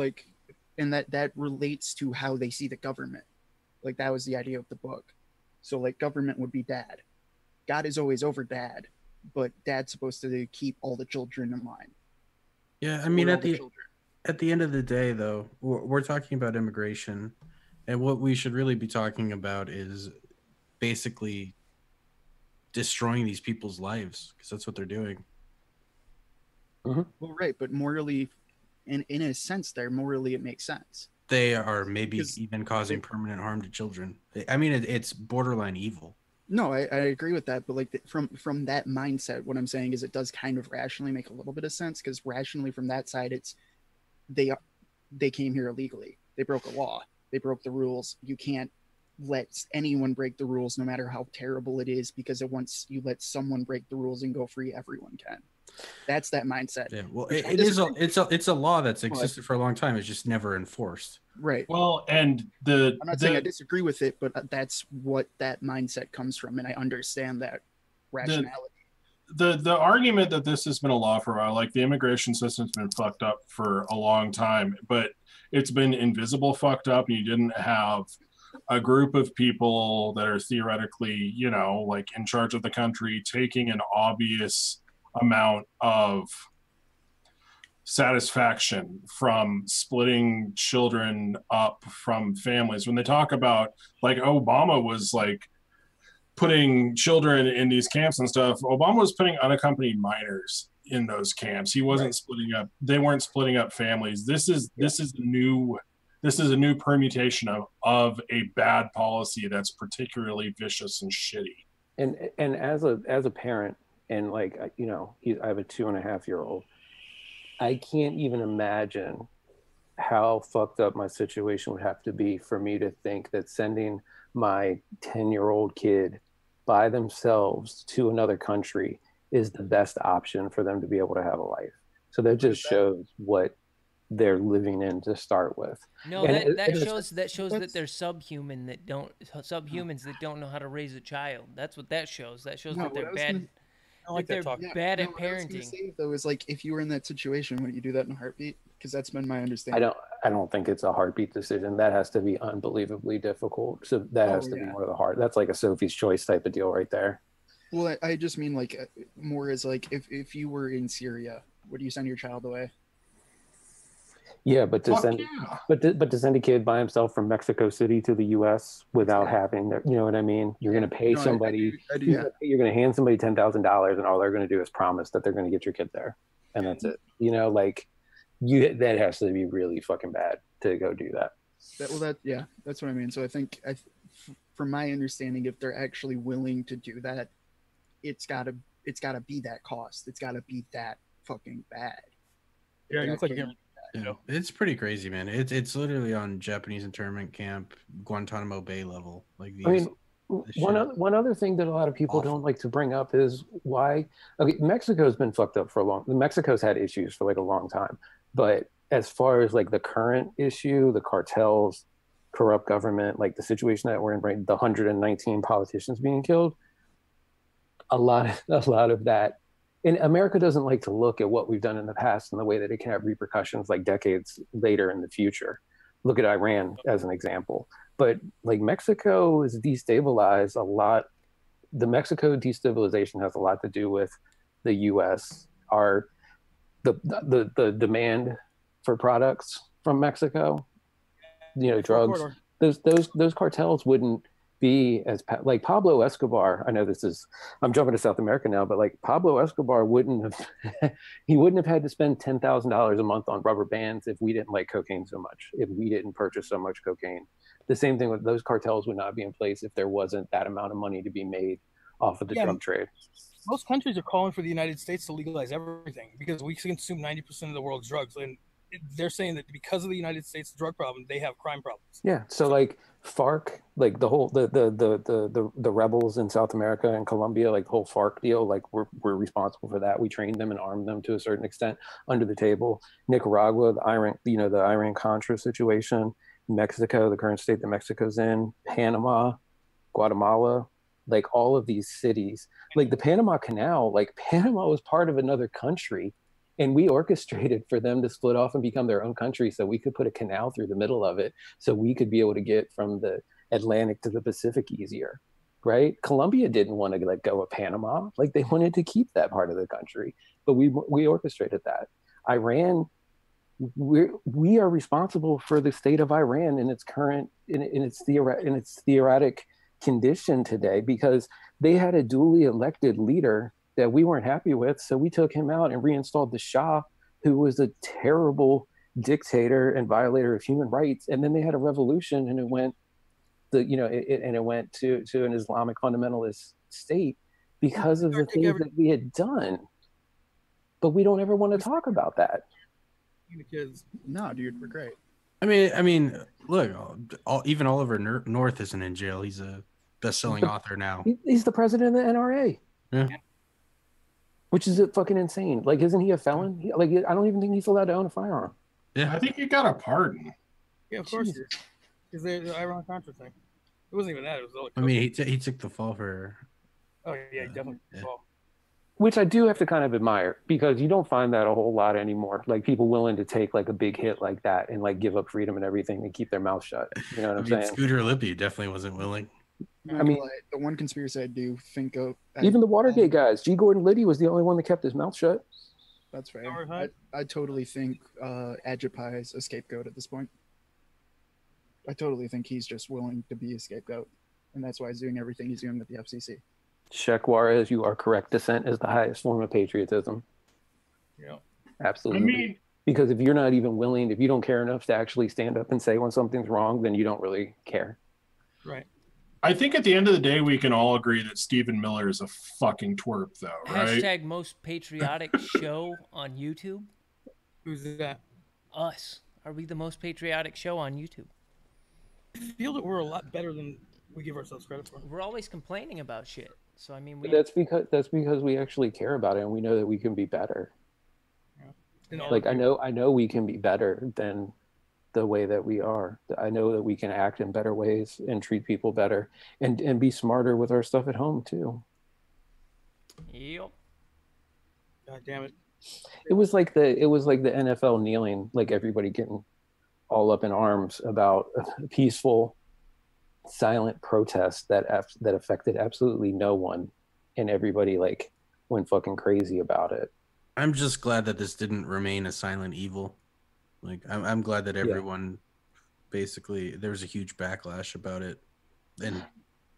and that relates to how they see the government. That was the idea of the book. So government would be dad. God is always over dad, but dad's supposed to keep all the children in line. Yeah, I mean, at the end of the day, though, we're talking about immigration, and what we should really be talking about is basically destroying these people's lives, because that's what they're doing. Mm-hmm. Well, right, but morally, in a sense, morally it makes sense. They are maybe even causing permanent harm to children. I mean, it's borderline evil. No, I agree with that, but like from that mindset, what I'm saying is it does kind of rationally make a little bit of sense, because rationally from that side, it's they they came here illegally. They broke a law. They broke the rules. You can't let anyone break the rules, no matter how terrible it is, because once you let someone break the rules and go free, everyone can. That's that mindset. Yeah, well, it's a law that's existed for a long time. It's just never enforced. Right. Well, and I'm not saying I disagree with it, but that's what that mindset comes from, and I understand that rationality. The argument that this has been a law for a while, like the immigration system's been fucked up for a long time, but it's been invisible fucked up, and you didn't have a group of people that are theoretically, you know, like in charge of the country taking an obvious amount of satisfaction from splitting children up from families. When they talk about, like, Obama was like putting children in these camps and stuff, Obama was putting unaccompanied minors in those camps. He wasn't splitting up, they weren't splitting up families. This is a new permutation of a bad policy that's particularly vicious and shitty. And as a parent, and like, you know, I have a 2.5-year-old. I can't even imagine how fucked up my situation would have to be for me to think that sending my 10-year-old kid by themselves to another country is the best option for them to be able to have a life. So that just shows what they're living in to start with. No, that shows that they're subhumans that don't know how to raise a child. That's what that shows. That shows that they're bad. They're bad at parenting. What I was gonna say, though, is like, if you were in that situation, wouldn't you do that in a heartbeat? Because that's been my understanding. I don't think it's a heartbeat decision. That has to be unbelievably difficult. So that has to be one of the hard. That's like a Sophie's Choice type of deal right there. Well, I just mean like more as like if you were in Syria, would you send your child away? Yeah, but to send a kid by himself from Mexico City to the U.S. without having, you know what I mean? You're going to pay somebody. You're going to hand somebody $10,000, and all they're going to do is promise that they're going to get your kid there, and that's it. You know, like that has to be really fucking bad to go do that. That's what I mean. So I think, from my understanding, if they're actually willing to do that, it's gotta be that cost. It's gotta be that fucking bad. Yeah, you look like you're. You know, it's pretty crazy, man. It's literally on Japanese internment camp, Guantanamo Bay level. Like these. I mean, one other thing that a lot of people don't like to bring up is why. Okay, Mexico's been fucked up for a long. Mexico's had issues for like a long time, but as far as like the current issue, the cartels, corrupt government, like the situation that we're in, right, the 119 politicians being killed, a lot of that. And America doesn't like to look at what we've done in the past and the way that it can have repercussions like decades later in the future. Look at Iran as an example. But like Mexico is destabilized a lot. The Mexico destabilization has a lot to do with the U.S. The demand for products from Mexico, you know, drugs. Those cartels wouldn't be as like Pablo Escobar. I know I'm jumping to South America now, but like Pablo Escobar wouldn't have had to spend $10,000 a month on rubber bands if we didn't like cocaine so much, if we didn't purchase so much cocaine. The same thing with those cartels would not be in place if there wasn't that amount of money to be made off of the drug trade. Most countries are calling for the United States to legalize everything because we consume 90% of the world's drugs, and they're saying that because of the United States drug problem, they have crime problems. Yeah. So like FARC, like the whole the rebels in South America and Colombia, like the whole FARC deal, like we're responsible for that. We trained them and armed them to a certain extent under the table. Nicaragua, the Iran Contra situation, Mexico, the current state that Mexico's in, Panama, Guatemala, like all of these cities, like the Panama Canal, like Panama was part of another country. And we orchestrated for them to split off and become their own country so we could put a canal through the middle of it so we could be able to get from the Atlantic to the Pacific easier, right? Colombia didn't want to let go of Panama. Like they wanted to keep that part of the country, but we orchestrated that. Iran, we are responsible for the state of Iran in its current, in its theoretic condition today because they had a duly elected leader that we weren't happy with. So we took him out and reinstalled the Shah, who was a terrible dictator and violator of human rights. And then they had a revolution and it went and it went to an Islamic fundamentalist state because of the things that we had done. But we don't ever want to talk about that. No, dude, we're great. I mean, look, even Oliver North isn't in jail. He's a best-selling author now. He's the president of the NRA. Yeah. Which is fucking insane. Like, isn't he a felon? I don't even think he's allowed to own a firearm. Yeah. I think he got a pardon. Yeah, of course. Because the Iran-Contra thing. It wasn't even that. It was I mean, he took the fall for... Oh, yeah, definitely took the fall. Which I do have to kind of admire, because you don't find that a whole lot anymore. Like, people willing to take like a big hit like that and like give up freedom and everything and keep their mouth shut. You know what I'm saying? Scooter Libby definitely wasn't willing. I mean, the one conspiracy I do think of, even the Watergate guys, G. Gordon Liddy was the only one that kept his mouth shut. That's fair. I totally think Ajit is a scapegoat at this point. I totally think he's just willing to be a scapegoat, and that's why he's doing everything he's doing with the FCC. Sheikh Juarez, you are correct. Dissent is the highest form of patriotism. Yeah, absolutely. I mean, because if you're not even willing, if you don't care enough to actually stand up and say when something's wrong, then you don't really care. Right. I think at the end of the day, we can all agree that Stephen Miller is a fucking twerp, though, right? Hashtag most patriotic show on YouTube. Who's that? Us. Are we the most patriotic show on YouTube? I feel that we're a lot better than we give ourselves credit for. We're always complaining about shit. So I mean, that's because we actually care about it, and we know that we can be better. Yeah. Like I know we can be better than the way that we are. I know that we can act in better ways and treat people better, and be smarter with our stuff at home too. Yep. God damn it! It was like the NFL kneeling, like everybody getting all up in arms about a peaceful, silent protest that affected absolutely no one, and everybody like went fucking crazy about it. I'm just glad that this didn't remain a silent evil. Like I'm glad that everyone basically there was a huge backlash about it, and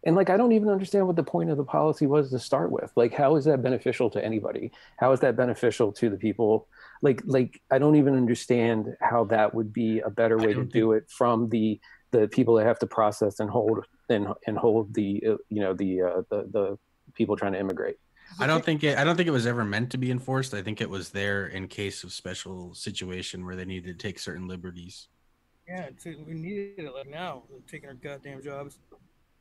like I don't even understand what the point of the policy was to start with. Like, how is that beneficial to anybody? How is that beneficial to the people? Like I don't even understand how that would be a better way to do it from the people that have to process and hold the the people trying to immigrate. I don't think it was ever meant to be enforced. I think it was there in case of special situation where they needed to take certain liberties. Yeah, we needed it like now. They're taking our goddamn jobs.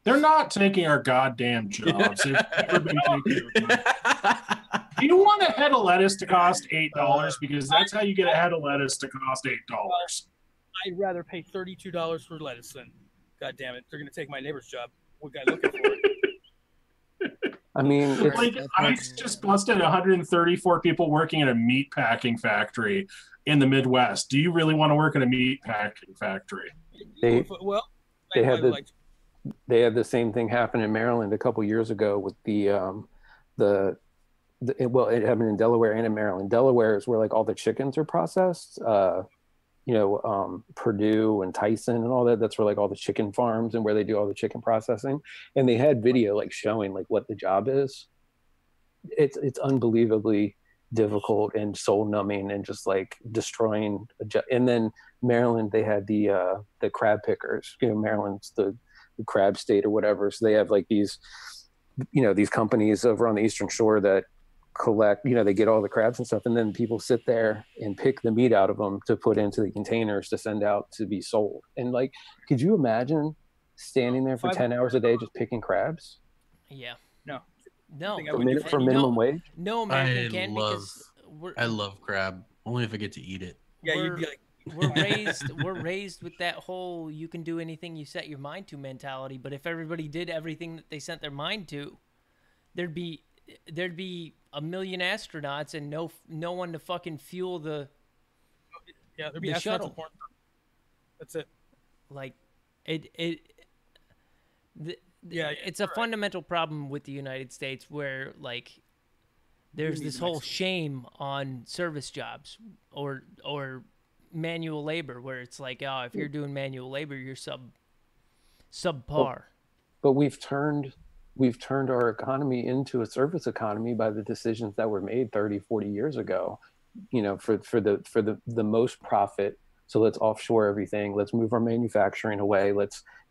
They're not taking our goddamn jobs. They've never been taking our jobs. You want a head of lettuce to cost $8 because that's how you get a head of lettuce to cost $8. I'd rather pay $32 for lettuce than, God damn it, they're gonna take my neighbor's job. What guy looking for it? I mean, like ICE just busted 134 people working in a meat packing factory in the Midwest. Do you really want to work in a meat packing factory? They had the same thing happen in Maryland a couple years ago with it happened in Delaware and in Maryland. Delaware is where like all the chickens are processed. Purdue and Tyson and all that. That's where like all the chicken farms and where they do all the chicken processing. And they had video like showing like what the job is. It's unbelievably difficult and soul numbing and just like destroying. And then Maryland, they had the crab pickers. Maryland's the crab state or whatever. So they have like these companies over on the Eastern Shore that collect, they get all the crabs and stuff, and then people sit there and pick the meat out of them to put into the containers to send out to be sold. And like, could you imagine standing there for 10 hours a day just picking crabs? Yeah. No. For minimum wage? No American can, because I love crab only if I get to eat it. Yeah, you'd be like, we're raised with that whole you can do anything you set your mind to mentality. But if everybody did everything that they set their mind to, there'd be a million astronauts and no one to fucking fuel the there'd be shuttle. That's it. Like it's a fundamental problem with the United States where like there's this whole shame on service jobs or manual labor where it's like, oh, if you're doing manual labor, you're subpar. But we've turned our economy into a service economy by the decisions that were made 30, 40 years ago, for the most profit So let's offshore everything. Let's move our manufacturing away.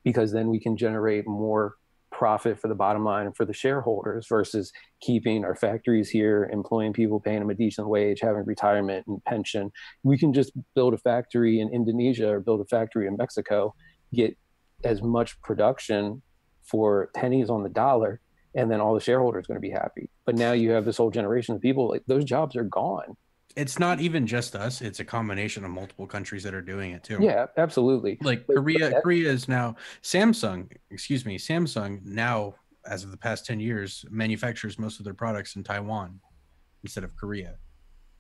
Because then we can generate more profit for the bottom line and for the shareholders versus keeping our factories here, employing people, paying them a decent wage, having retirement and pension. We can just build a factory in Indonesia or build a factory in Mexico, get as much production for pennies on the dollar, and then all the shareholders are going to be happy. But now you have this whole generation of people, like, those jobs are gone. It's not even just us, it's a combination of multiple countries that are doing it too. Yeah, absolutely. Like Korea is now Samsung now, as of the past 10 years, manufactures most of their products in Taiwan instead of Korea.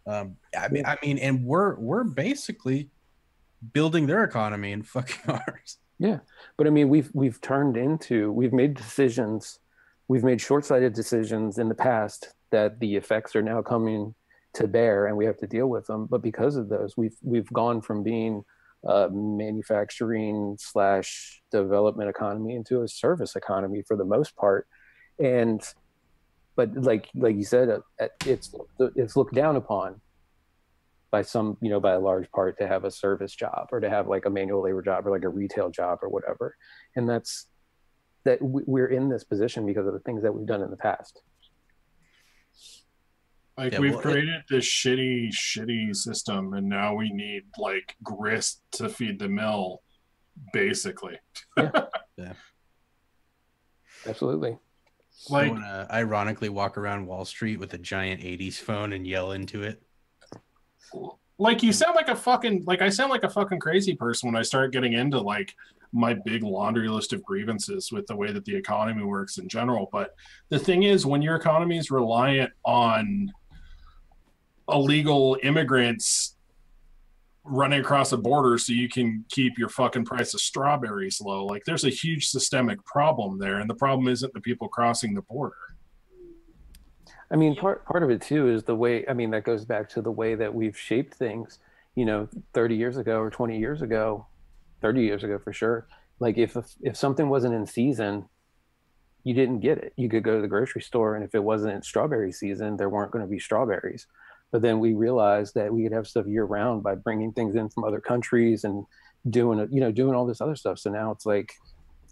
I mean, and we're basically building their economy and fucking ours. Yeah, but I mean, we've made decisions, we've made short-sighted decisions in the past that the effects are now coming to bear, and we have to deal with them. But because of those, we've gone from being a manufacturing / development economy into a service economy for the most part. But like you said, it's looked down upon by some, by a large part, to have a service job or to have like a manual labor job or like a retail job or whatever. And we're in this position because of the things that we've done in the past. Like, we've created this shitty system, and now we need like grist to feed the mill, basically. Yeah. Absolutely. Like, want to ironically walk around Wall Street with a giant 80s phone and yell into it. Like, I sound like a fucking crazy person when I start getting into like my big laundry list of grievances with the way that the economy works in general. But the thing is, when your economy is reliant on illegal immigrants running across the border so you can keep your fucking price of strawberries low, like, there's a huge systemic problem there, and the problem isn't the people crossing the border. I mean, part of it too is the way, I mean, that goes back to the way that we've shaped things, 30 years ago or 20 years ago, 30 years ago for sure. Like, if something wasn't in season, you didn't get it. You could go to the grocery store, and if it wasn't strawberry season, there weren't going to be strawberries. But then we realized that we could have stuff year round by bringing things in from other countries and doing all this other stuff. So now it's like,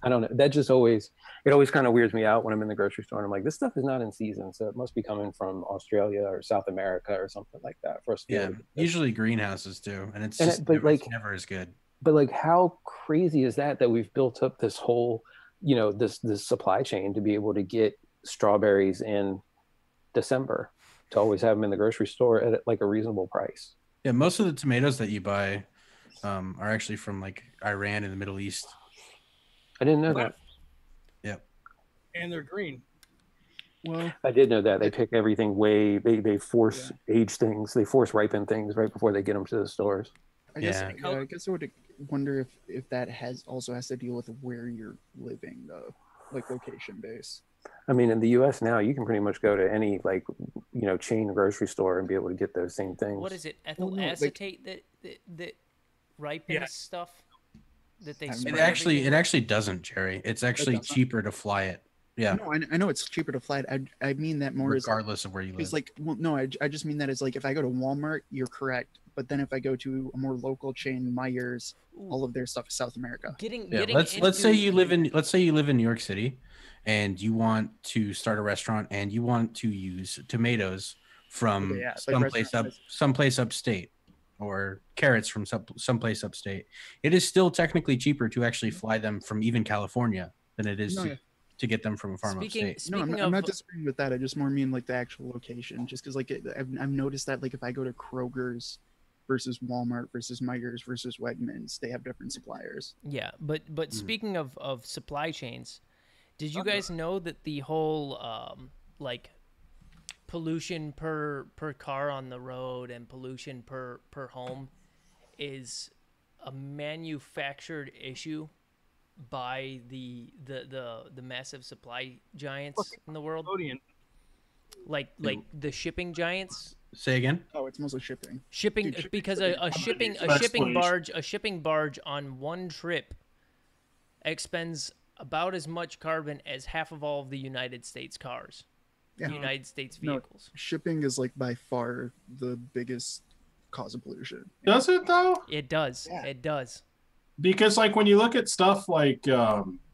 I don't know, it always kind of weirds me out when I'm in the grocery store and I'm like, this stuff is not in season, so it must be coming from Australia or South America or something like that for us. Yeah, usually greenhouses too, and it's never as good. But like, how crazy is that we've built up this whole, this supply chain to be able to get strawberries in December, to always have them in the grocery store at like a reasonable price. Yeah, most of the tomatoes that you buy are actually from like Iran and the Middle East. I didn't know that. Yeah. And they're green. Well, I did know that. They pick everything they force age things, they force ripen things right before they get them to the stores. I guess I would wonder if that also has to deal with where you're living, though, like location base. I mean, in the U.S. now, you can pretty much go to any chain grocery store and be able to get those same things. What is it? Ethyl acetate that ripens stuff that they spray? It actually doesn't, Jerry. It's actually cheaper to fly it. Yeah. No, I know it's cheaper to fly it. I mean that more regardless of where you live. It's like, well, no, I just mean that as like, if I go to Walmart, you're correct. But then if I go to a more local chain, Myers, all of their stuff is South America. Let's say you live in New York City, and you want to start a restaurant, and you want to use tomatoes from someplace upstate, or carrots from someplace upstate. It is still technically cheaper to actually fly them from even California than it is to get them from a farm upstate. No, I'm not disagreeing with that. I just more mean like the actual location, just because like I've noticed that like if I go to Kroger's versus Walmart versus Myers versus Wegmans, they have different suppliers. Yeah, but speaking of supply chains, did you guys know that the whole like pollution per car on the road and pollution per home is a manufactured issue by the massive supply giants in the world? Like the shipping giants? Say again? Oh, it's mostly shipping. Dude, because a shipping barge on one trip expends about as much carbon as half of all of the United States cars. Yeah. United States vehicles. No, shipping is like by far the biggest cause of pollution. Does it though? It does. Yeah. It does. Because like when you look at stuff like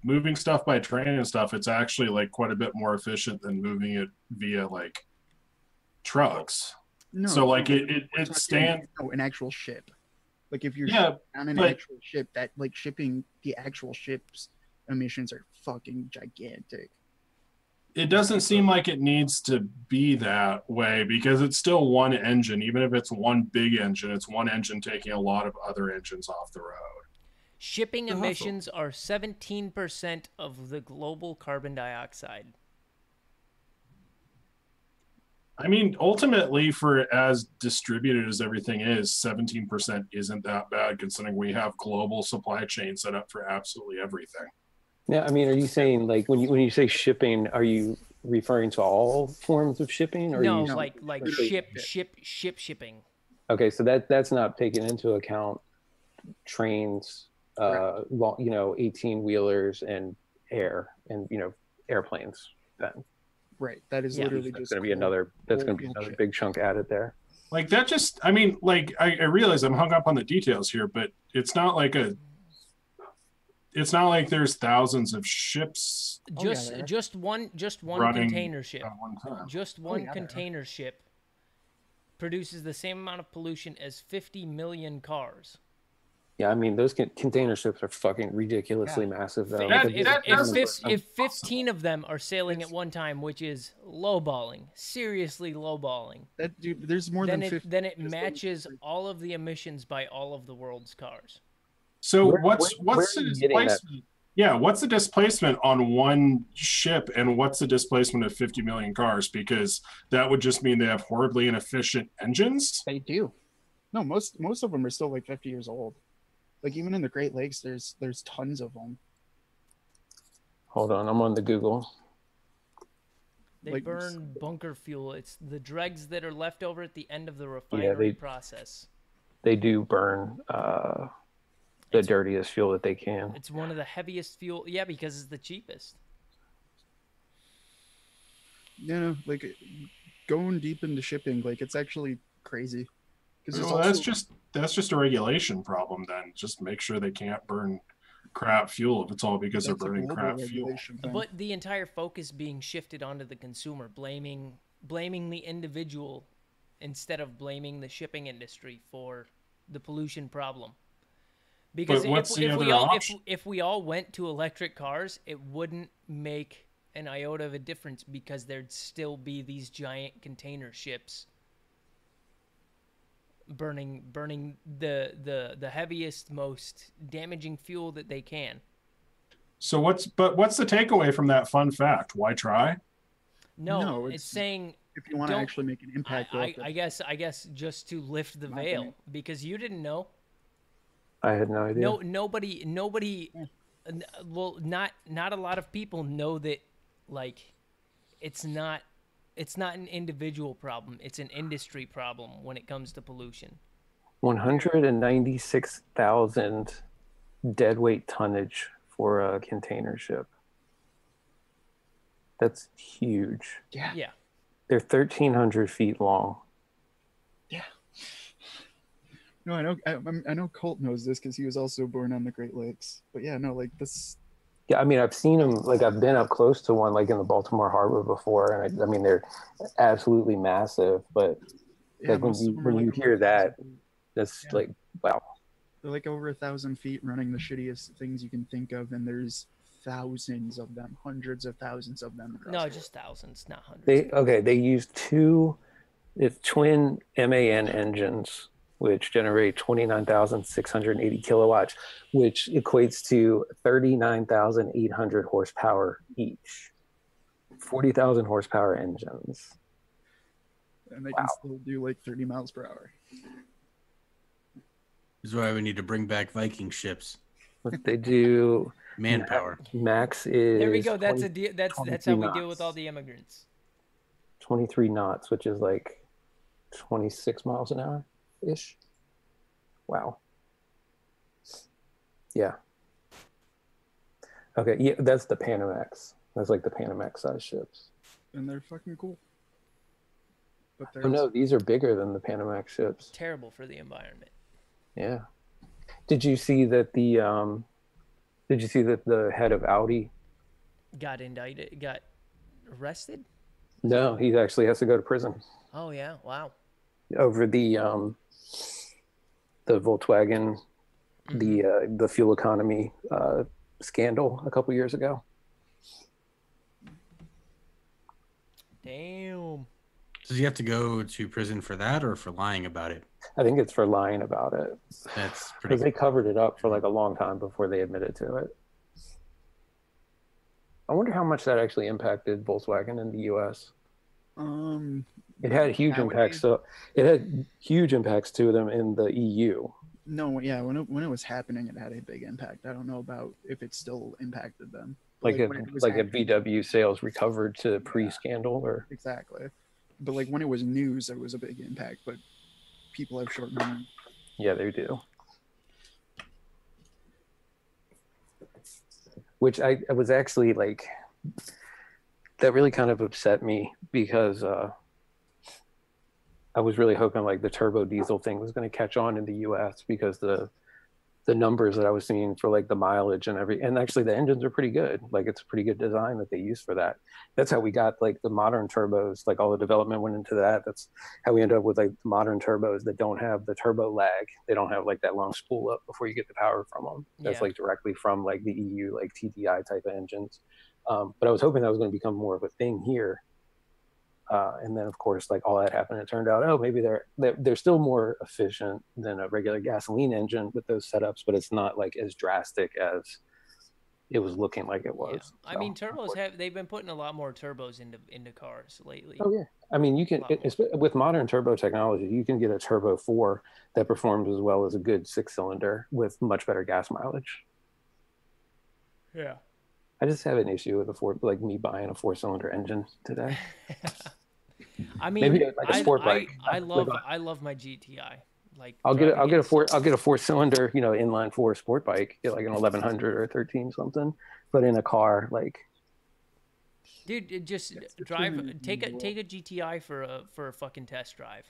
moving stuff by train and stuff, it's actually like quite a bit more efficient than moving it via like trucks. No, so like no, it stands. No, an actual ship. Like if you're on an actual ship, that like shipping the actual ship's emissions are fucking gigantic. It doesn't seem like it needs to be that way because it's still one engine. Even if it's one big engine, it's one engine taking a lot of other engines off the road. Shipping emissions are 17% of the global carbon dioxide. I mean, ultimately, for as distributed as everything is, 17% isn't that bad considering we have global supply chain set up for absolutely everything. Yeah, I mean, are you saying like when you say shipping, are you referring to all forms of shipping? Or No, you like shipping. Okay, so that's not taking into account trains, 18-wheelers and air and airplanes. Then right, that is literally just going to be another. That's going to be another big chunk added there. Like that just, I mean, like I realize I'm hung up on the details here, but it's not like there's thousands of ships. Just one container ship. Just one container ship produces the same amount of pollution as 50 million cars. Yeah, I mean those container ships are fucking ridiculously massive though. If 15 of them are sailing at one time, which is lowballing, seriously lowballing. That dude, there's more than 50. Then it matches all of the emissions by all of the world's cars. So what's the displacement? Yeah, what's the displacement on one ship and what's the displacement of 50 million cars? Because that would just mean they have horribly inefficient engines. They do. No, most of them are still like 50 years old. Like even in the Great Lakes, there's tons of them. Hold on, I'm on the Google. They burn bunker fuel. It's the dregs that are left over at the end of the refinery process. They do burn the dirtiest fuel that they can. It's one of the heaviest fuel. Yeah, because it's the cheapest. Yeah, like going deep into shipping, like it's actually crazy. Well, that's just a regulation problem then. Just make sure they can't burn crap fuel if it's all because they're burning crap fuel. But the entire focus being shifted onto the consumer, blaming the individual instead of blaming the shipping industry for the pollution problem. Because if we all went to electric cars, it wouldn't make an iota of a difference because there'd still be these giant container ships burning the heaviest, most damaging fuel that they can. So what's the takeaway from that fun fact? Why try? No, it's saying if you want to actually make an impact. I guess just to lift the veil, because you didn't know. I had no idea. Nobody. Well, not a lot of people know that. Like, it's not an individual problem. It's an industry problem when it comes to pollution. 196,000 deadweight tonnage for a container ship. That's huge. Yeah. They're 1,300 feet long. Yeah. No, I know Colt knows this because he was also born on the Great Lakes. But yeah, no, like this. Yeah, I mean, I've seen them, like I've been up close to one, like in the Baltimore Harbor before, and I mean, they're absolutely massive. But yeah, like when you hear that, that's like, wow. They're like over 1,000 feet running the shittiest things you can think of, and there's thousands of them, hundreds of thousands of them. No, just thousands, not hundreds. They use twin MAN engines, which generate 29,680 kilowatts, which equates to 39,800 horsepower each. 40,000 horsepower engines. And they can still do like 30 miles per hour. This is why we need to bring back Viking ships. What they do, manpower. Max is. There we go. That's how we deal with all the immigrants. 23 knots, which is like 26 miles an hour ish. Wow. Yeah. Okay. Yeah, that's the Panamax. That's like the Panamax size ships. And they're fucking cool. But Oh no, these are bigger than the Panamax ships. Terrible for the environment. Yeah. Did you see that the head of Audi got indicted? Got arrested? No, he actually has to go to prison. Oh yeah! Wow. Over the Volkswagen, the fuel economy scandal a couple years ago. Damn. Does he have to go to prison for that or for lying about it? I think it's for lying about it. That's pretty. Because they covered it up for like a long time before they admitted to it. I wonder how much that actually impacted Volkswagen in the U.S. It had huge impacts. So it had huge impacts to them in the EU. No, yeah, when it was happening, it had a big impact. I don't know about if it still impacted them. Like if VW sales recovered to pre-scandal, or exactly. But like when it was news, there was a big impact. But people have short memory. Yeah, they do. Which I was actually like, that really kind of upset me because I was really hoping like the turbo diesel thing was going to catch on in the US because the numbers that I was seeing for like the mileage and actually the engines are pretty good. Like it's a pretty good design that they use for that. That's how we got like the modern turbos, like all the development went into that. That's how we end up with like the modern turbos that don't have the turbo lag. They don't have like that long spool up before you get the power from them. That's like directly from like the EU, like TDI type of engines. But I was hoping that was going to become more of a thing here. And then, of course, like all that happened. It turned out, oh, maybe they're still more efficient than a regular gasoline engine with those setups, but it's not like as drastic as it was looking like it was. Yeah. I mean, they've been putting a lot more turbos into cars lately. Oh yeah, I mean, you can with modern turbo technology, you can get a turbo 4 that performs as well as a good 6-cylinder with much better gas mileage. Yeah. I just have an issue with like me buying a 4-cylinder engine today. I mean, maybe like a sport bike. I love my GTI. Like I'll get a 4-cylinder, inline 4 sport bike, get like an 1100 or 13 something, but in a car, like. Dude, just take a GTI for a fucking test drive.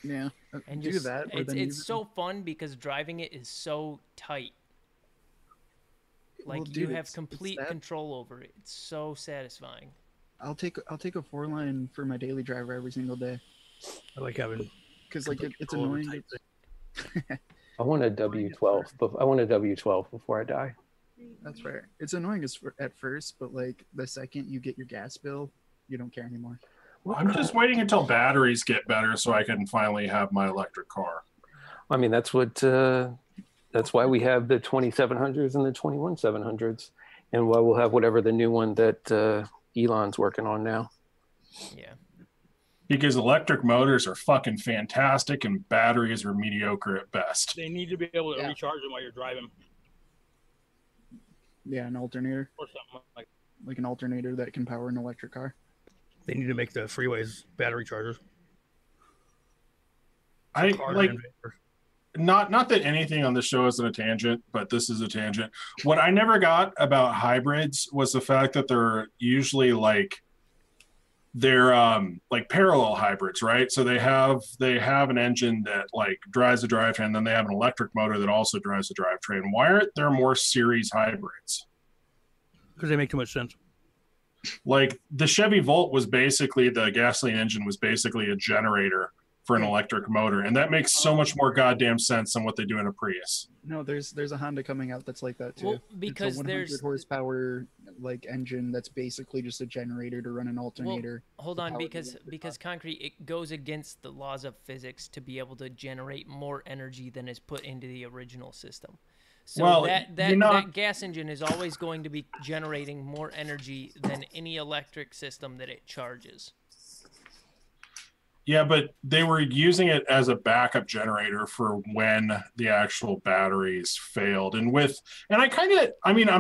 Yeah, and do that. It's so fun because driving it is so tight. Like you have complete control over it. It's so satisfying. I'll take a 4-line for my daily driver every single day. I like having because like it's annoying. I want a W12, but I want a W12 before I die. That's fair. It's annoying at first, but like the second you get your gas bill, you don't care anymore. I'm just waiting until batteries get better so I can finally have my electric car. I mean, that's why we have the 2700s and the 21700s, and why we'll have whatever the new one that Elon's working on now. Yeah. Because electric motors are fucking fantastic and batteries are mediocre at best. They need to be able to recharge them while you're driving. Yeah, an alternator. Or something like an alternator that can power an electric car. They need to make the freeways battery chargers. Not that anything on the show isn't a tangent, but this is a tangent. What I never got about hybrids was the fact that they're usually like parallel hybrids, right? So they have an engine that like drives the drivetrain, then they have an electric motor that also drives the drivetrain. Why aren't there more series hybrids? Because they make too much sense. Like the Chevy Volt was basically, the gasoline engine was basically a generator for an electric motor, and that makes so much more goddamn sense than what they do in a Prius. No, there's a Honda coming out that's like that too. Well, because it's a 100 horsepower like engine that's basically just a generator to run an alternator. Well, hold on, because concrete, it goes against the laws of physics to be able to generate more energy than is put into the original system. So that gas engine is always going to be generating more energy than any electric system that it charges. Yeah, but they were using it as a backup generator for when the actual batteries failed. I'm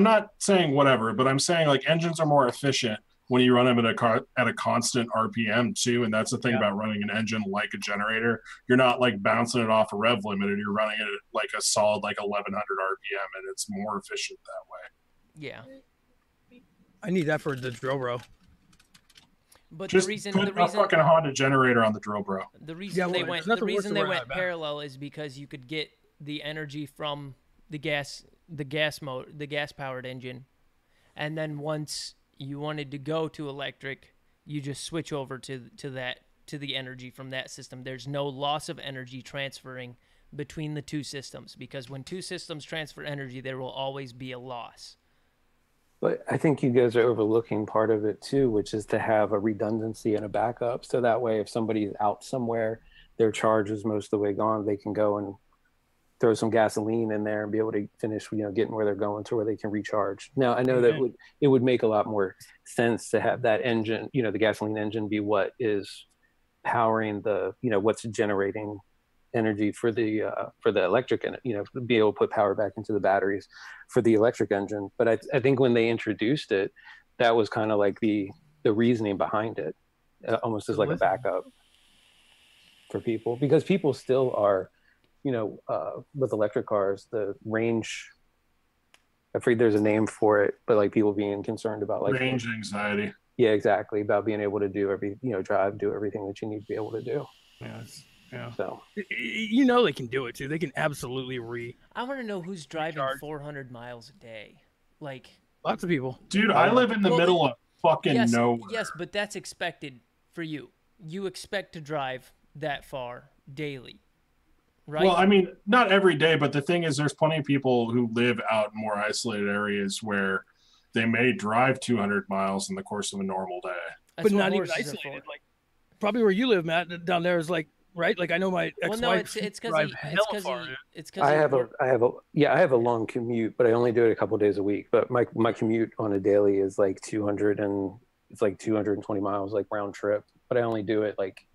not saying whatever, but I'm saying like engines are more efficient when you run them at a constant RPM too. And that's the thing about running an engine like a generator. You're not like bouncing it off a rev limiter. You're running it at like a solid like 1100 RPM, and it's more efficient that way. Yeah. I need that for the drill, bro. But Just the reason put a fucking Honda generator on the drill, bro. The reason they went parallel is because you could get the energy from the gas powered engine, and then once you wanted to go to electric, you just switch over to the energy from that system. There's no loss of energy transferring between the two systems, because when two systems transfer energy, there will always be a loss. But I think you guys are overlooking part of it too, which is to have a redundancy and a backup. So that way, if somebody's out somewhere, their charge is most of the way gone, they can go and throw some gasoline in there and be able to finish, getting where they're going to where they can recharge. Now, I know that it would make a lot more sense to have that engine, the gasoline engine, be what is powering the, what's generating energy for the electric, and be able to put power back into the batteries for the electric engine. But I think when they introduced it, that was kind of like the reasoning behind it, almost as like a backup for people, because people still are, with electric cars, the range, I forget there's a name for it, but like people being concerned about like range anxiety. Yeah, exactly, about being able to do do everything that you need to be able to do. Yeah. So they can do it too. They can absolutely I want to know who's driving 400 miles a day. Like lots of people. Dude, I live in the middle of fucking nowhere. Yes, but that's expected for you. You expect to drive that far daily, right? Well, I mean, not every day, but the thing is, there's plenty of people who live out in more isolated areas where they may drive 200 miles in the course of a normal day. But not even isolated. Like probably where you live, Matt, down there is like. Right, like I know my ex-wife. Well, no, it's because I have a long commute, but I only do it a couple of days a week. But my commute on a daily is like 220 miles, like round trip. But I only do it like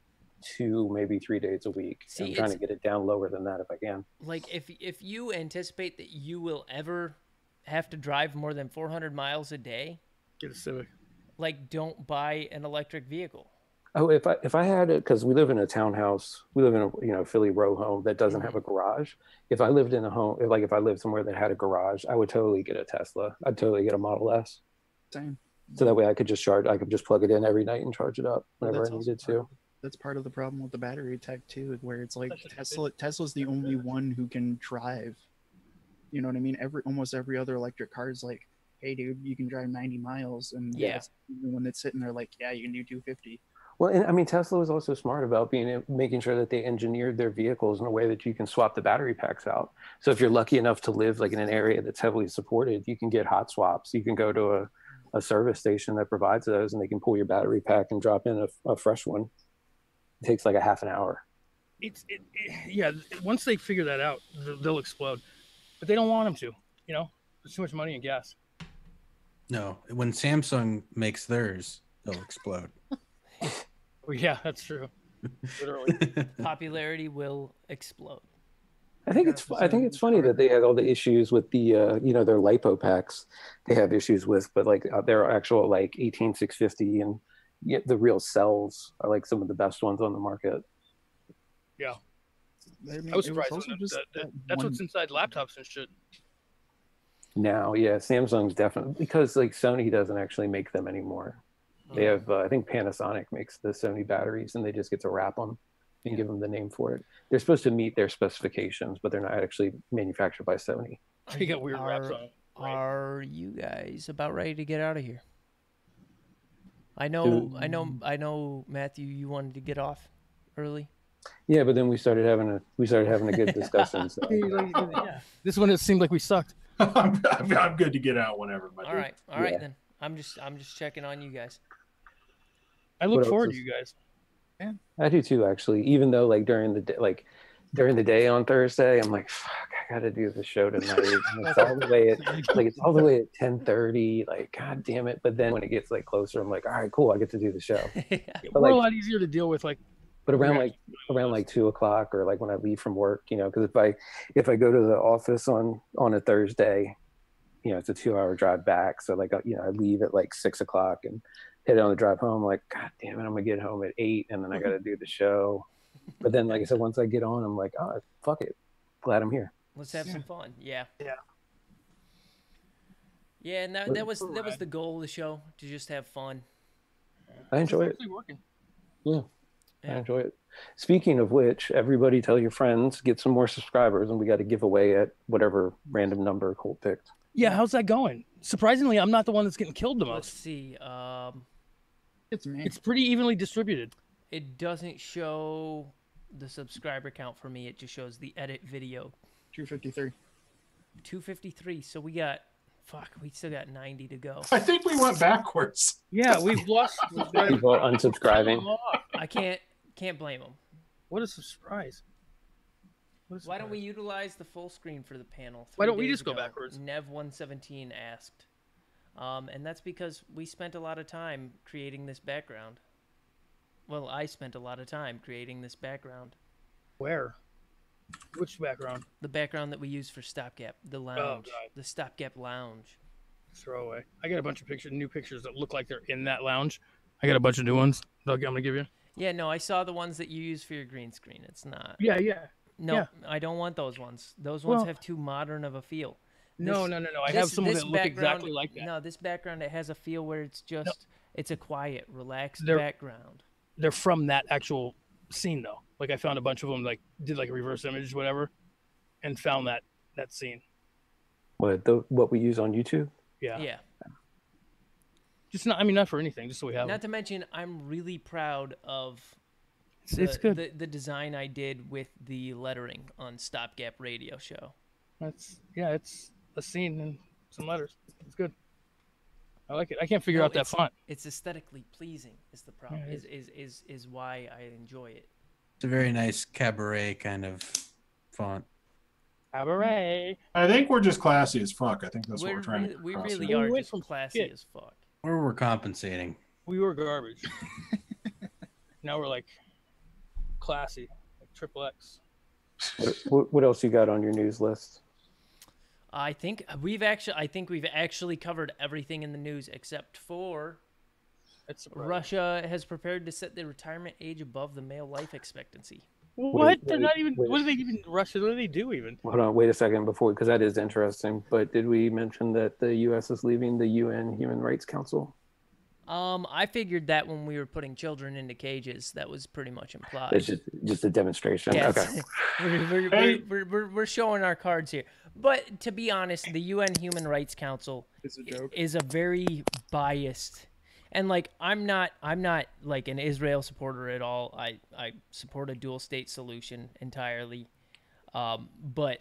2, maybe 3 days a week. I'm trying to get it down lower than that if I can. Like if you anticipate that you will ever have to drive more than 400 miles a day, get a Civic. Like, don't buy an electric vehicle. Oh, if I had it, because we live in a townhouse, we live in a Philly row home that doesn't have a garage. If I lived in a home, if I lived somewhere that had a garage, I would totally get a Tesla. I'd totally get a Model S. Same. So that way I could just plug it in every night and charge it up whenever I needed to. That's part of the problem with the battery tech too, where it's like Tesla's the only one who can drive. You know what I mean? Almost every other electric car is like, hey dude, you can drive 90 miles, and that's the one that's sitting there like, yeah, you can do 250. Well, and I mean, Tesla was also smart about making sure that they engineered their vehicles in a way that you can swap the battery packs out. So if you're lucky enough to live like in an area that's heavily supported, you can get hot swaps. You can go to a service station that provides those, and they can pull your battery pack and drop in a fresh one. It takes like a half an hour. Once they figure that out, they'll explode. But they don't want them to. There's too much money in gas. No, when Samsung makes theirs, they'll explode. Well, yeah, that's true. Literally, popularity will explode. I think it's funny that they had all the issues with the their lipo packs. They have issues with, but like their actual like 18650 and the real cells are like some of the best ones on the market. Yeah, I was surprised. That's what's inside laptops and shit. Now, yeah, Samsung's definitely, because like Sony doesn't actually make them anymore. They have, I think Panasonic makes the Sony batteries, and they just get to wrap them and give them the name for it. They're supposed to meet their specifications, but they're not actually manufactured by Sony. You got weird wraps on it. Right? Are you guys about ready to get out of here? I know, Matthew, you wanted to get off early. Yeah, but then we started having a good discussion. So. This one, it seemed like we sucked. I'm good to get out whenever. All right, then. I'm just checking on you guys. I look forward to you guys. Yeah, I do too. Actually, even though like during the day on Thursday, I'm like, fuck, I got to do the show tonight. And it's all the way at 10:30. Like, god damn it! But then when it gets like closer, I'm like, all right, cool, I get to do the show. We're a lot easier to deal with, like. But around 2:00, or like when I leave from work, because if I go to the office on a Thursday, it's a 2-hour drive back. So like, I leave at like 6:00 and head on the drive home. Like, god damn it, I'm gonna get home at 8, and then I got to do the show. But then, like I said, once I get on, I'm like, oh, fuck it, glad I'm here. Let's have some fun. Yeah. And that was the goal of the show, to just have fun. I enjoy it. Working. Yeah, I enjoy it. Speaking of which, everybody tell your friends, get some more subscribers, and we got to give away at whatever random number Colt picked. Yeah, how's that going? Surprisingly, I'm not the one that's getting killed the most. Let's see. It's me. It's pretty evenly distributed. It doesn't show the subscriber count for me. It just shows the edit video. 253. 253. So we got, we still got 90 to go. I think we went backwards. Yeah, we've lost. People unsubscribing. I can't blame them. What a surprise. Why don't we utilize the full screen for the panel? Why don't we just go backwards? Nev117 asked. And that's because we spent a lot of time creating this background. Well, I spent a lot of time creating this background. Where? Which background? The background that we use for StopGap, the lounge, the StopGap lounge. Throw away. I got a bunch of new pictures that look like they're in that lounge. I got a bunch of new ones that I'm gonna give you. Yeah, no, I saw the ones that you use for your green screen. It's not. Yeah. No, I don't want those ones. Those ones have too modern of a feel. No. I have someone that look exactly like that. No, this background, it has a feel where it's just, it's a quiet, relaxed background. They're from that actual scene, though. Like, I found a bunch of them, like, did like a reverse image, whatever, and found that scene. What we use on YouTube? Yeah. Just not for anything, just so we have Not them. to mention, I'm really proud of it's good. The design I did with the lettering on StopGap radio show. It's a scene and some letters. It's good. I like it. I can't figure out that font. It's aesthetically pleasing is the problem. Is why I enjoy it. It's a very nice cabaret kind of font. Cabaret. I think we're just classy as fuck. I think that's what we're trying to. We really are just classy as fuck. Or we're compensating. We were garbage. Now we're like classy, like triple X. What else you got on your news list? I think we've actually covered everything in the news except for Russia has prepared to set the retirement age above the male life expectancy. What? They're not even. What do they even? Russia? What do they do even? Hold on, wait a second because that is interesting. But did we mention that the U.S. is leaving the UN Human Rights Council? I figured that when we were putting children into cages, that was pretty much implied. It's just a demonstration. Yeah, okay. We're showing our cards here. But to be honest, the UN Human Rights Council is a very biased, and like I'm not like an Israel supporter at all. I support a dual state solution entirely. But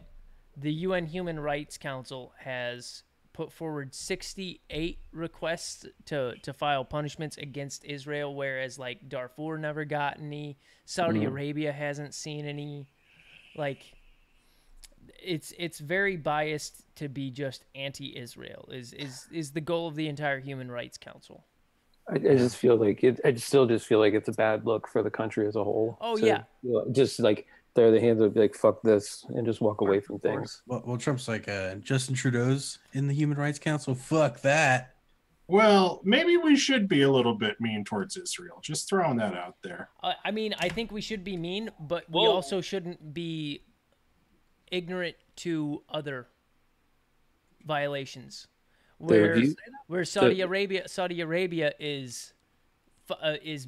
the UN Human Rights Council has put forward 68 requests to file punishments against Israel, whereas like Darfur never got any, Saudi Arabia hasn't seen any. Like it's very biased to be just anti-Israel is the goal of the entire Human Rights Council. I just feel like I still feel like it's a bad look for the country as a whole. Oh yeah, just like throw the hands up, be like fuck this, and just walk away from things. Well, Trump's like Justin Trudeau's in the Human Rights Council. Fuck that. Well, maybe we should be a little bit mean towards Israel. Just throwing that out there. I mean, I think we should be mean, but we also shouldn't be ignorant to other violations. Where Saudi Arabia is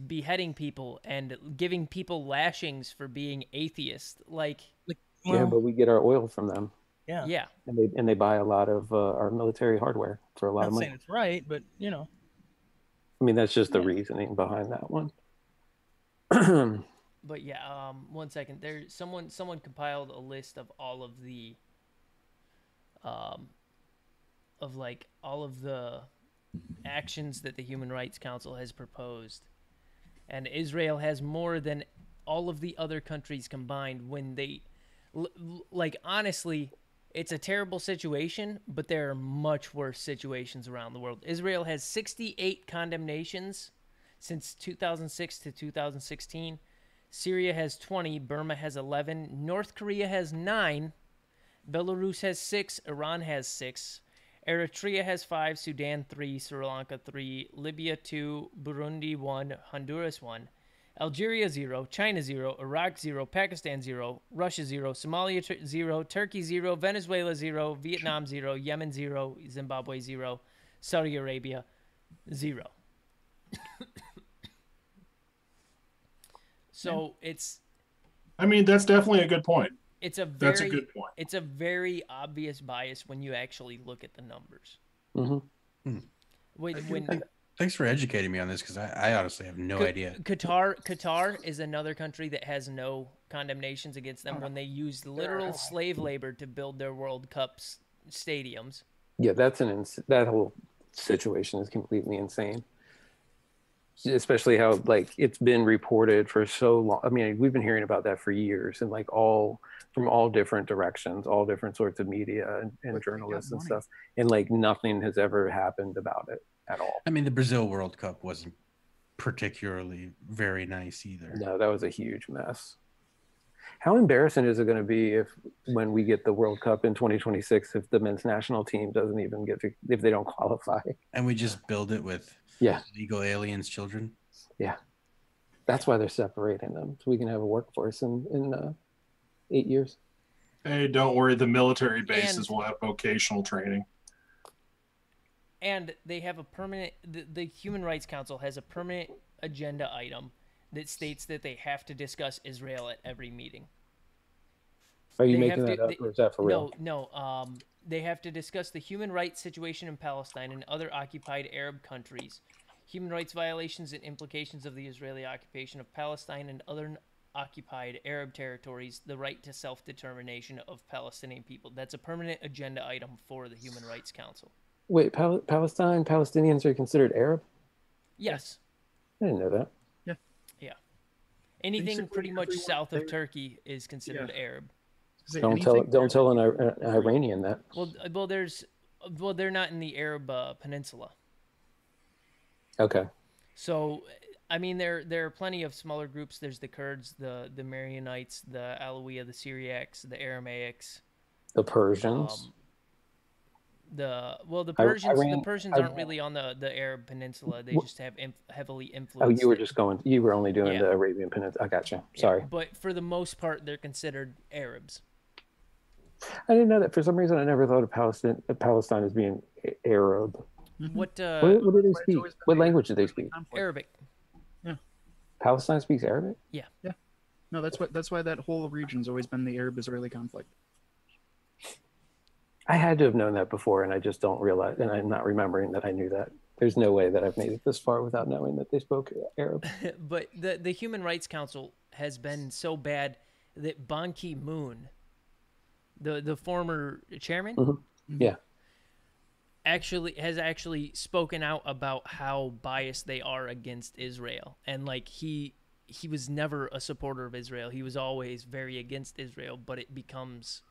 beheading people and giving people lashings for being atheist. Yeah, but we get our oil from them. Yeah. And they buy a lot of our military hardware for a lot of money. I'm not saying it's right, but I mean, that's just the reasoning behind that one. But yeah, 1 second. There, someone compiled a list of all of the, all of the actions that the Human Rights Council has proposed, and Israel has more than all of the other countries combined. When they, honestly, it's a terrible situation, but there are much worse situations around the world. Israel has 68 condemnations since 2006 to 2016. Syria has 20, Burma has 11, North Korea has 9, Belarus has 6, Iran has 6, Eritrea has 5, Sudan 3, Sri Lanka 3, Libya 2, Burundi 1, Honduras 1, Algeria 0, China 0, Iraq 0, Pakistan 0, Russia 0, Somalia 0, Turkey 0, Venezuela 0, Vietnam 0, Yemen 0, Zimbabwe 0, Saudi Arabia 0. So it's. I mean, that's definitely a good point. That's a good point. It's a very obvious bias when you actually look at the numbers. Mm-hmm. Thanks for educating me on this, because I honestly have no idea. Qatar is another country that has no condemnations against them when they used literal slave labor to build their World Cup stadiums. Yeah, that whole situation is completely insane. Especially how like it's been reported for so long. I mean, we've been hearing about that for years, and like from all different directions, all different sorts of media and journalists and stuff, and like nothing has ever happened about it at all. I mean, the Brazil World Cup wasn't particularly very nice either. No, that was a huge mess. How embarrassing is it going to be when we get the World Cup in 2026 if the men's national team doesn't even if they don't qualify? And we just build it with illegal aliens' children. Yeah, that's why they're separating them, so we can have a workforce in 8 years. Hey, don't worry, the military bases will have vocational training. And they have a permanent. The Human Rights Council has a permanent agenda item that states that they have to discuss Israel at every meeting. Are you making that up, or is that for real? No. They have to discuss the human rights situation in Palestine and other occupied Arab countries, human rights violations and implications of the Israeli occupation of Palestine and other occupied Arab territories, the right to self-determination of Palestinian people. That's a permanent agenda item for the Human Rights Council. Wait, Palestinians are considered Arab? Yes. I didn't know that. Yeah. Anything pretty much south of Turkey is considered Arab. Don't tell an Iranian that. Well, they're not in the Arab Peninsula. Okay. So, I mean, there are plenty of smaller groups. There's the Kurds, the Marianites, the Alawiyah, the Syriacs, the Aramaics, the Persians. The Persians aren't really on the Arab Peninsula. They just have heavily influenced. Oh, you were only doing the Arabian Peninsula. I gotcha. Sorry. Yeah, but for the most part, they're considered Arabs. I didn't know that. For some reason, I never thought of Palestine as being Arab. What do they speak? What language do they speak? Arabic. Yeah. Palestine speaks Arabic? Yeah. Yeah. No, that's why that whole region's always been the Arab-Israeli conflict. I had to have known that before, and I just don't realize, and I'm not remembering that I knew that. There's no way that I've made it this far without knowing that they spoke Arab. But the Human Rights Council has been so bad that Ban Ki-moon, the former chairman, yeah, has actually spoken out about how biased they are against Israel, and like he was never a supporter of Israel. He was always very against Israel, but it becomes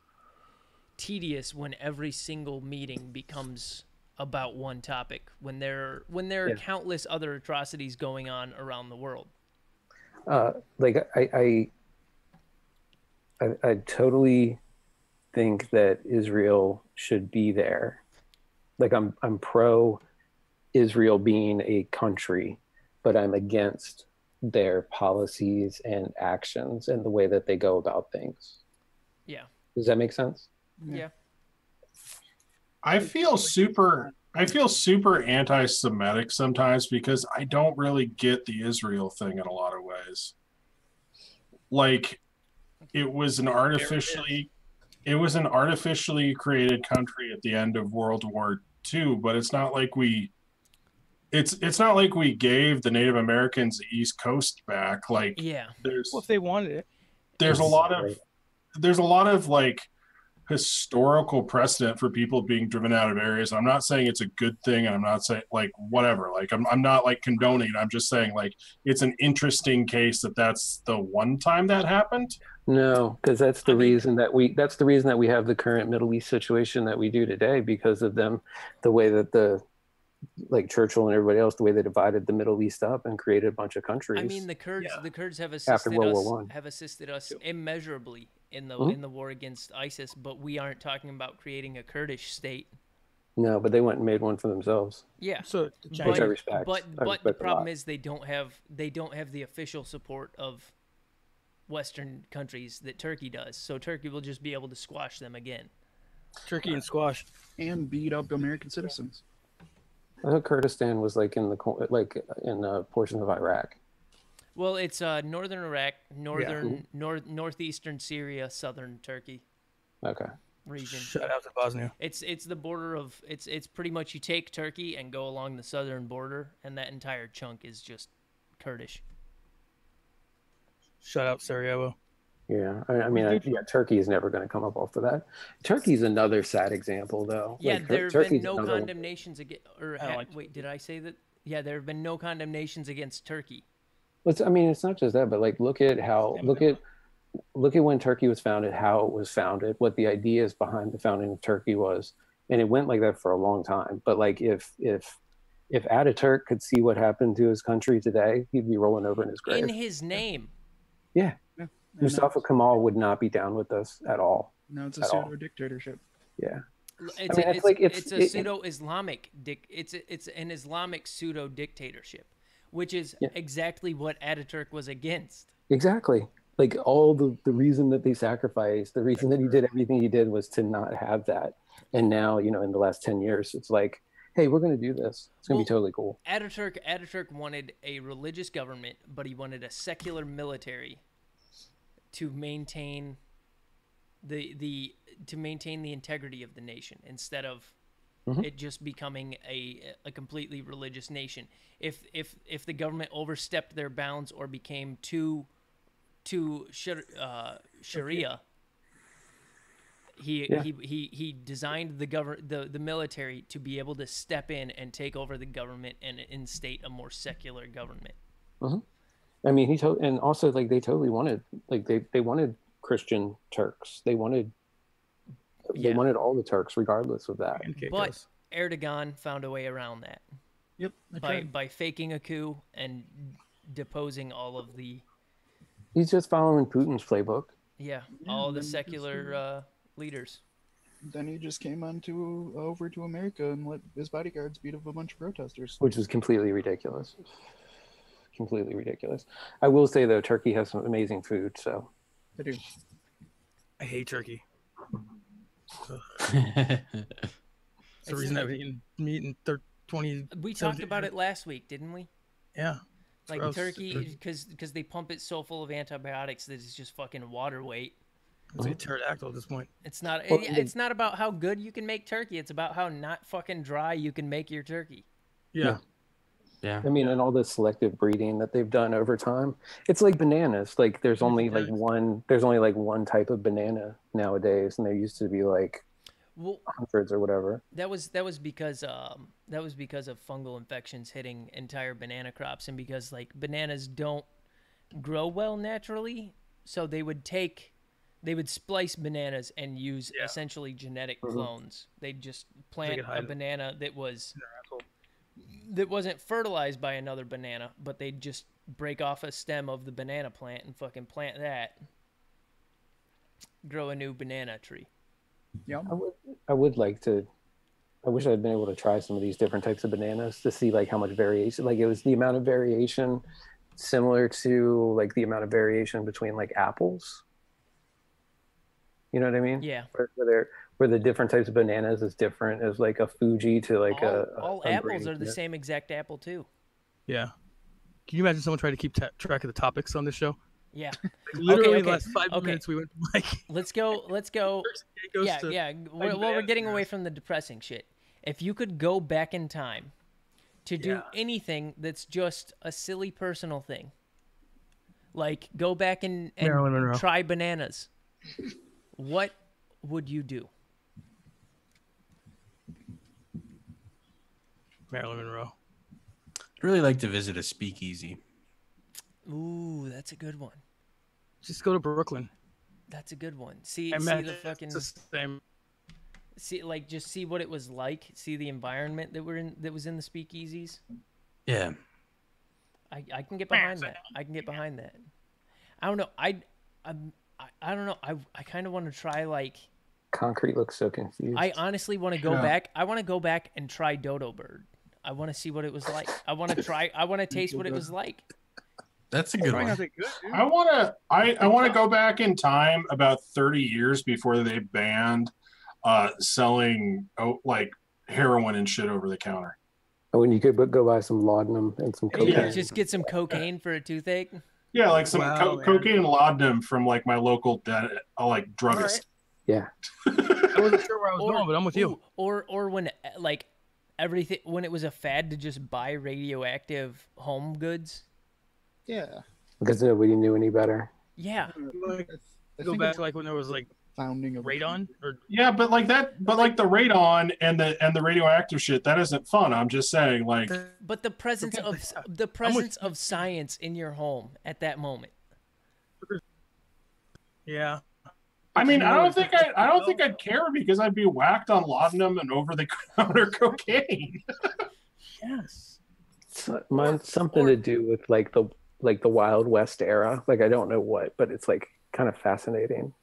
tedious when every single meeting becomes about one topic, when there are countless other atrocities going on around the world. Like I totally think that Israel should be there. Like I'm pro Israel being a country, but I'm against their policies and actions and the way that they go about things. Yeah. Does that make sense? Yeah. I feel super anti-Semitic sometimes because I don't really get the Israel thing in a lot of ways. Like it was an artificially created country at the end of World War II, but it's not like it's not like we gave the Native Americans the East Coast back. Like if they wanted it. There's a lot of like historical precedent for people being driven out of areas. I'm not saying it's a good thing, and I'm not saying like whatever. Like I'm not like condoning it. I'm just saying like it's an interesting case that's the one time that happened. No, because that's the reason that we have the current Middle East situation that we do today, because of them, the way that like Churchill and everybody else, the way they divided the Middle East up and created a bunch of countries. I mean, the Kurds have assisted us immeasurably in the war against ISIS, but we aren't talking about creating a Kurdish state. No, but they went and made one for themselves. Yeah, so which I respect. But the problem is they don't have the official support of Western countries that Turkey does. So Turkey will just be able to squash them again. Turkey and squash and beat up American citizens. I thought Kurdistan was like in a portion of Iraq. Well, it's northern Iraq, northeastern Syria, southern Turkey. Okay. Region. Shout out to Bosnia. It's the border of it's pretty much you take Turkey and go along the southern border, and that entire chunk is just Kurdish. Shout out Sarajevo. Yeah, I mean, Turkey is never going to come up off of that. Turkey's another sad example, though. Yeah, like, there have Turkey's been no another condemnations against. Wait, did I say that? Yeah, there have been no condemnations against Turkey. I mean, it's not just that, but like, look at when Turkey was founded, how it was founded, what the ideas behind the founding of Turkey was, and it went like that for a long time. But like, if Ataturk could see what happened to his country today, he'd be rolling over in his grave. In his name. Yeah. Mustafa Kemal would not be down with us at all. No, it's a pseudo dictatorship. Yeah. It's a pseudo-Islamic it's an Islamic pseudo dictatorship, which is exactly what Ataturk was against. Exactly. Like all the reason that they sacrificed, the reason that he did everything he did was to not have that. And now, in the last 10 years, it's like, hey, we're going to do this. It's going to be totally cool. Ataturk wanted a religious government, but he wanted a secular military to maintain the integrity of the nation instead of it just becoming a completely religious nation. If the government overstepped their bounds or became too Sharia, he designed the military to be able to step in and take over the government and instate a more secular government. I mean, and also like they totally wanted, like they wanted Christian Turks. They wanted all the Turks regardless of that. But Erdogan found a way around that. Yep. By faking a coup and deposing all of the. He's just following Putin's playbook. Yeah, all the secular leaders. Then he just came over to America and let his bodyguards beat up a bunch of protesters, which is completely ridiculous. Completely ridiculous. I will say though, Turkey has some amazing food. So I do. I hate turkey. It's the reason I've eaten meat in 20. We talked about it last week, didn't we? Yeah. Like gross. Turkey, because they pump it so full of antibiotics that it's just fucking water weight. It's like a pterodactyl at this point. It's not. It's not about how good you can make turkey. It's about how not fucking dry you can make your turkey. Yeah. I mean, and all the selective breeding that they've done over time. It's like bananas. Like there's only like one type of banana nowadays, and there used to be like hundreds or whatever. That was because of fungal infections hitting entire banana crops, and because like bananas don't grow well naturally, so they would splice bananas and use essentially genetic clones. They'd just plant a banana that wasn't fertilized by another banana, but they'd just break off a stem of the banana plant and fucking plant that, grow a new banana tree. Yeah, I would like to. I wish I'd been able to try some of these different types of bananas to see like how much variation. Like it was the amount of variation similar to like the amount of variation between like apples. You know what I mean? Yeah. Where the different types of bananas is different as like a Fuji to like all apples are the same exact apple too. Yeah. Can you imagine someone trying to keep track of the topics on this show? Yeah. Like, literally the last 5 minutes we went like Let's go. Yeah. We're getting away from the depressing shit. If you could go back in time to do anything that's just a silly personal thing, like go back and try bananas, what would you do? Marilyn Monroe. I'd really like to visit a speakeasy. Ooh, that's a good one. Just go to Brooklyn. That's a good one. See the fucking. It's the same. Just see what it was like. See the environment that was in the speakeasies. Yeah. I can get behind that. I don't know. I don't know. I kind of want to try like. Concrete looks so confused. I honestly want to go back. I want to go back and try Dodo Bird. I want to see what it was like. I want to taste what it was like. That's a good one. I want to go back in time about 30 years before they banned selling like heroin and shit over the counter. When you could go buy some laudanum and some cocaine. Yeah, just get some cocaine for a toothache. Yeah, like some cocaine and laudanum from like my local like druggist. Yeah. I wasn't sure where I was going, but I'm with you. Or when like everything, when it was a fad to just buy radioactive home goods. Yeah. Because nobody knew any better. Yeah. Go back to like when there was like founding of radon or yeah, but like the radon and the radioactive shit, that isn't fun. I'm just saying, like, but the presence of science in your home at that moment. Yeah. I mean, I don't think I'd care because I'd be whacked on laudanum and over the counter cocaine. Yes. Mine's something to do with like the Wild West era. Like I don't know what, but it's like kind of fascinating.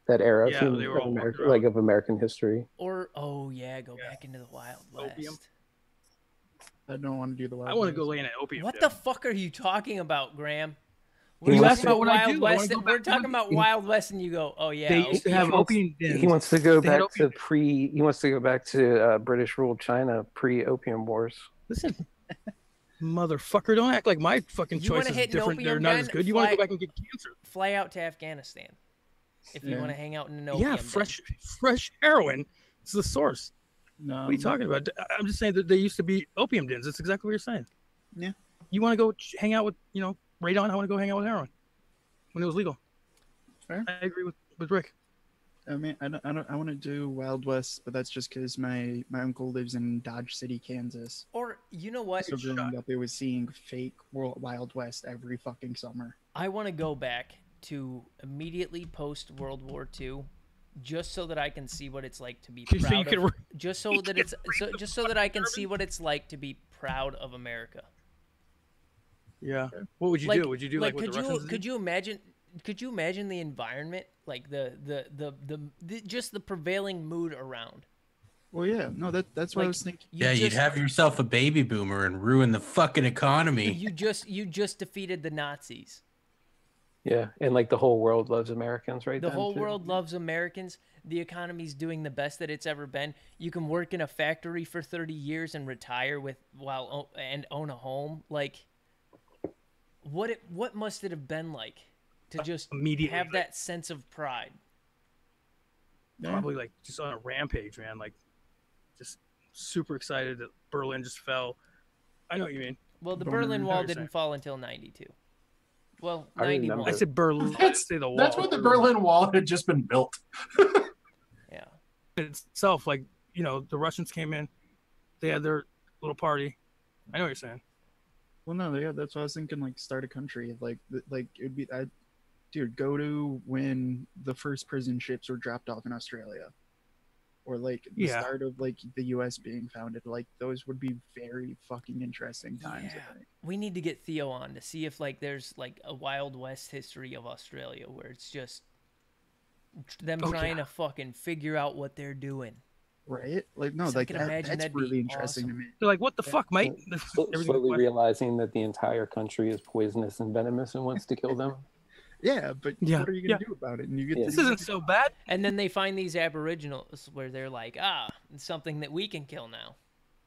That era of American history. Or go back into the Wild West. Opium. I don't want to do the Wild West. I want to go lay in an opium. What the fuck are you talking about, Graham? We're talking about Wild West. We're talking about Wild West, and you go, "Oh yeah." They used to have opium dens. He wants to go back to He wants to go back to British ruled China pre-opium wars. Listen, motherfucker, don't act like my fucking choice is different. They're not as good. You want to go back and get cancer? Fly out to Afghanistan if you want to hang out in an opium. Yeah, fresh heroin. It's the source. No, what are you talking about? I'm just saying that there used to be opium dens. That's exactly what you're saying. Yeah. You want to go hang out with radon? I want to go hang out with heroin when it was legal. Fair. I agree with Rick. I mean, I want to do Wild West, but that's just because my uncle lives in Dodge City, Kansas. Or you know what? So growing up, it was seeing fake Wild West every fucking summer. I want to go back to immediately post World War II, just so that I can see what it's like to be proud of. Just so that I can see what it's like to be proud of America. Yeah. What would you do? Would you do like what the Russians did? Could you imagine the environment, like the just the prevailing mood around? Well, yeah, no, that's what I was thinking. You'd have yourself a baby boomer and ruin the fucking economy. You just defeated the Nazis. Yeah, and like the whole world loves Americans, right? The whole world loves Americans. The economy's doing the best that it's ever been. You can work in a factory for 30 years and retire and own a home. Like, what must it have been like to just have that sense of pride? Probably like just on a rampage, man. Like, just super excited that Berlin just fell. I know what you mean. Well, the Berlin Wall didn't fall until 92. Well, 91. I said Berlin. That's when the Berlin Wall had just been built. Yeah. Itself, like, the Russians came in. They had their little party. I know what you're saying. Well, no, yeah, that's what I was thinking. Like, start a country. Like it would be, dude, go to when the first prison ships were dropped off in Australia, or like the start of like the U.S. being founded. Like those would be very fucking interesting times. Yeah. We need to get Theo on to see if like there's like a Wild West history of Australia where it's just them trying to fucking figure out what they're doing. Right? Like, no, like that's really interesting to me. They're like, what the fuck, mate? Slowly realizing that the entire country is poisonous and venomous and wants to kill them. Yeah, but what are you going to do about it? And you get this isn't so bad. And then they find these aboriginals where they're like, it's something that we can kill now.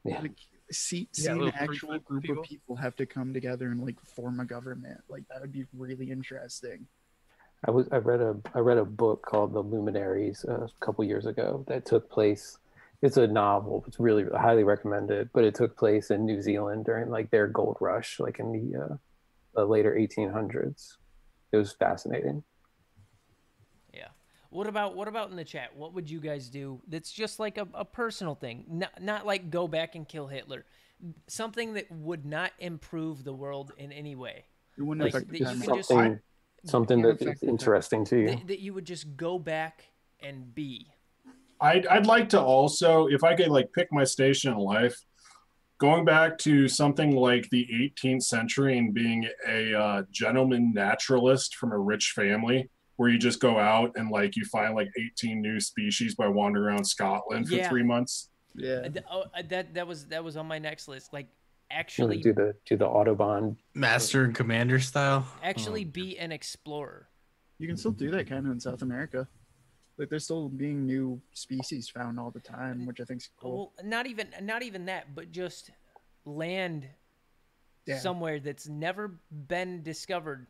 Yeah. Like, seeing an actual group of people have to come together and like form a government. Like, that would be really interesting. I read a book called The Luminaries a couple years ago that took place. It's a novel. It's really highly recommended, but it took place in New Zealand during like their gold rush, like in the later 1800s. It was fascinating. Yeah. What about in the chat? What would you guys do? That's just like a personal thing, not like go back and kill Hitler. Something that would not improve the world in any way. It wouldn't affect something that's interesting to you. That you would just go back and be. I'd like to also, if I could like pick my station in life, going back to something like the 18th century and being a gentleman naturalist from a rich family, where you just go out and like you find like 18 new species by wandering around Scotland for 3 months. Yeah, that was on my next list. Like, actually do the Autobahn Master and Commander style. Actually, be an explorer. You can still do that kind of in South America. Like, there's still being new species found all the time, which I think is cool. Well, not even that, but just land somewhere that's never been discovered.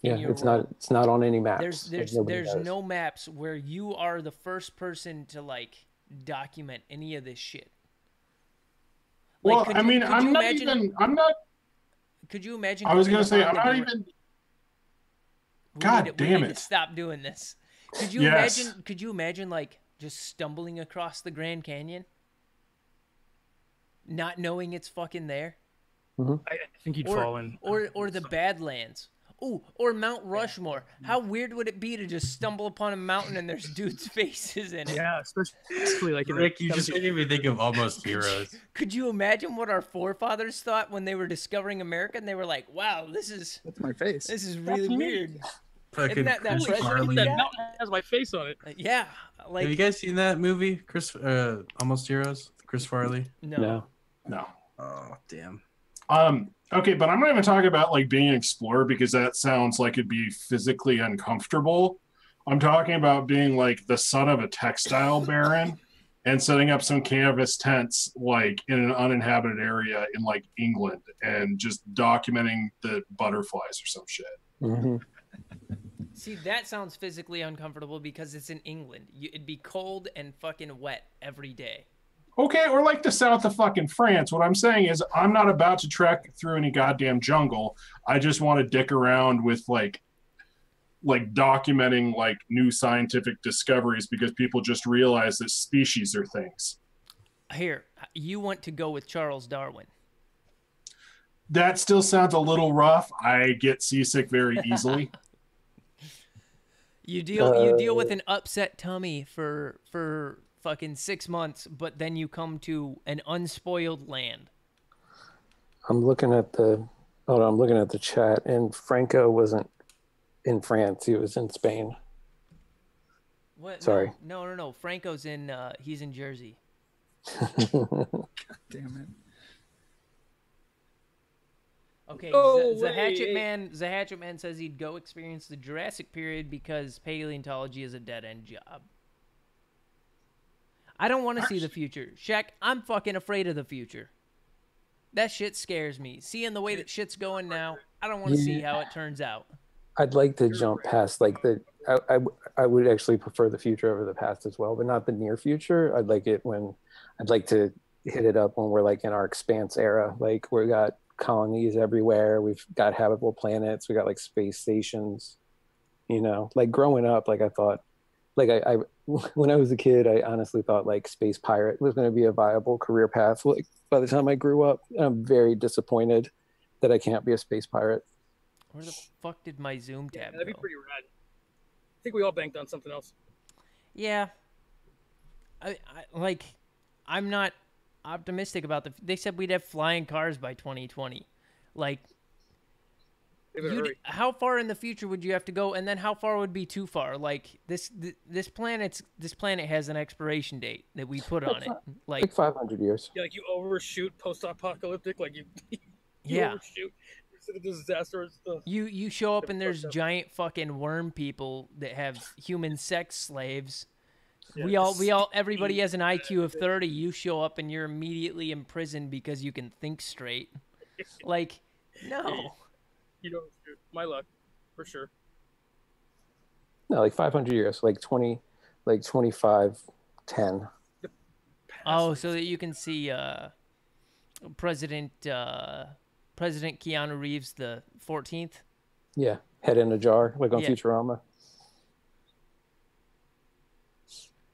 Yeah, it's not on any maps. There's no maps where you are the first person to like document any of this shit. Like, well, I'm not. Could you imagine? I was gonna say I'm not even. God damn it! We need to stop doing this. Could you imagine? Could you imagine like just stumbling across the Grand Canyon, not knowing it's fucking there? Mm-hmm. I think you'd fall in. Or the Badlands. Ooh, or Mount Rushmore. How weird would it be to just stumble upon a mountain and there's dudes' faces in it? Yeah, especially like Rick, you just made me think of Almost Heroes. Could you imagine what our forefathers thought when they were discovering America? And they were like, "Wow, that's my face. This is really weird." Fucking that Chris Farley. That mountain has my face on it. Yeah, like. Have you guys seen that movie, Almost Heroes? Chris Farley. No. Oh damn. Okay, but I'm not even talking about like being an explorer because that sounds like it'd be physically uncomfortable. I'm talking about being like the son of a textile baron and setting up some canvas tents like in an uninhabited area in like England and just documenting the butterflies or some shit. Mm-hmm. See, that sounds physically uncomfortable because it's in England. It'd be cold and fucking wet every day. Okay, or like the south of fucking France. What I'm saying is I'm not about to trek through any goddamn jungle. I just want to dick around with like documenting like new scientific discoveries because people just realize that species are things. Here, you want to go with Charles Darwin. That still sounds a little rough. I get seasick very easily. You deal with an upset tummy for fucking 6 months, but then you come to an unspoiled land. I'm looking at the chat, and Franco wasn't in France. He was in Spain. What? Sorry. No. Franco's in. He's in Jersey. God damn it. Okay. The Hatchet Man says he'd go experience the Jurassic period because paleontology is a dead end job. I don't want to see the future. Shaq, I'm fucking afraid of the future. That shit scares me. Seeing the way that shit's going now, I don't want to see how it turns out. I'd like to jump past like I would actually prefer the future over the past as well, but not the near future. I'd like to hit it up when we're like in our expanse era. Like we got colonies everywhere. We've got habitable planets. We got like space stations, you know, like growing up, like I thought, like I when I was a kid, I honestly thought like space pirate was going to be a viable career path. Like by the time I grew up, I'm very disappointed that I can't be a space pirate. Where the fuck did my Zoom tab go? That'd be pretty rad. I think we all banked on something else. Yeah. I'm not optimistic about they said we'd have flying cars by 2020. Like, how far in the future would you have to go, and then how far would be too far? Like this planet has an expiration date that we put on it, like 500 years. Yeah, like you overshoot post-apocalyptic, like you overshoot. The disaster stuff. You show up and there's giant fucking worm people that have human sex slaves. Yeah, everybody has an IQ of 30. You show up and you're immediately imprisoned because you can think straight. Like, no. You don't shoot. My luck, for sure. No, like 500 years, like 25, 10. Oh, so that you can see President Keanu Reeves the 14th. Yeah, head in a jar, like on Futurama.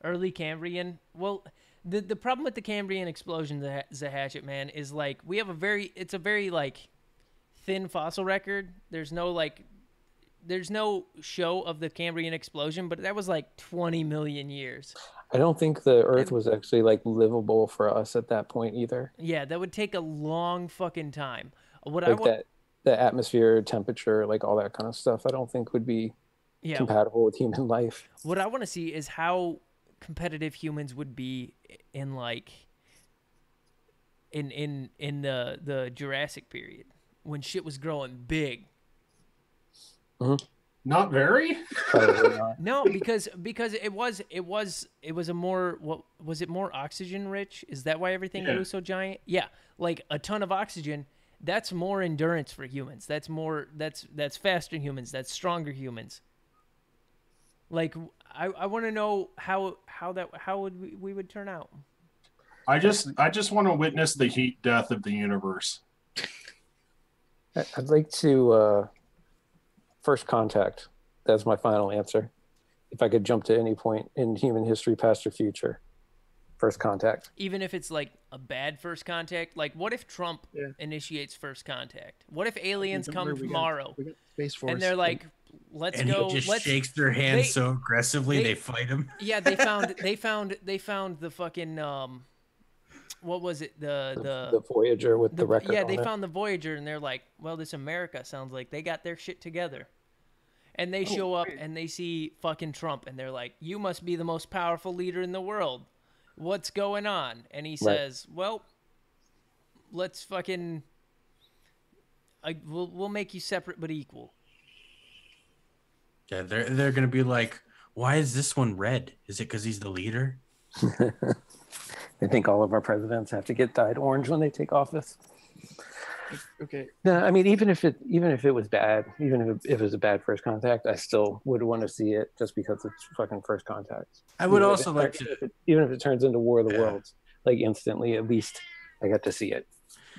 Early Cambrian. Well, the problem with the Cambrian explosion, the Hatchet Man, is like it's a very like thin fossil record. There's no show of the Cambrian explosion, but that was like 20 million years. I don't think the Earth was actually like livable for us at that point either. Yeah, that would take a long fucking time. The atmosphere, temperature, like all that kind of stuff, I don't think would be compatible with human life. What I want to see is how competitive humans would be in like in the Jurassic period when shit was growing big. Mm-hmm. Not very. Probably not. No, because it was a more, what was it, more oxygen rich? Is that why everything grew so giant? Yeah, like a ton of oxygen. That's more endurance for humans. That's more, that's faster humans. That's stronger humans. Like I want to know how we would turn out. I just want to witness the heat death of the universe. I'd like to first contact. That's my final answer. If I could jump to any point in human history, past or future, first contact. Even if it's like a bad first contact, like what if Trump initiates first contact? What if aliens come tomorrow we got Space Force. and they're like, let's and go. he just shakes their hands so aggressively they fight him. Yeah, they found the fucking what was it, the Voyager with the record. Yeah, they found the Voyager, and they're like, well, this America sounds like they got their shit together. And they show up and they see fucking Trump, and they're like, you must be the most powerful leader in the world. What's going on? And he says, well, let's fucking, we'll make you separate but equal. Yeah, they're gonna be like, why is this one red? Is it because he's the leader? They think all of our presidents have to get dyed orange when they take office. Okay. No, I mean, even if it was bad, even if it was a bad first contact, I still would want to see it just because it's fucking first contact. I would also like to, even if it turns into War of the Worlds, like instantly, at least I got to see it.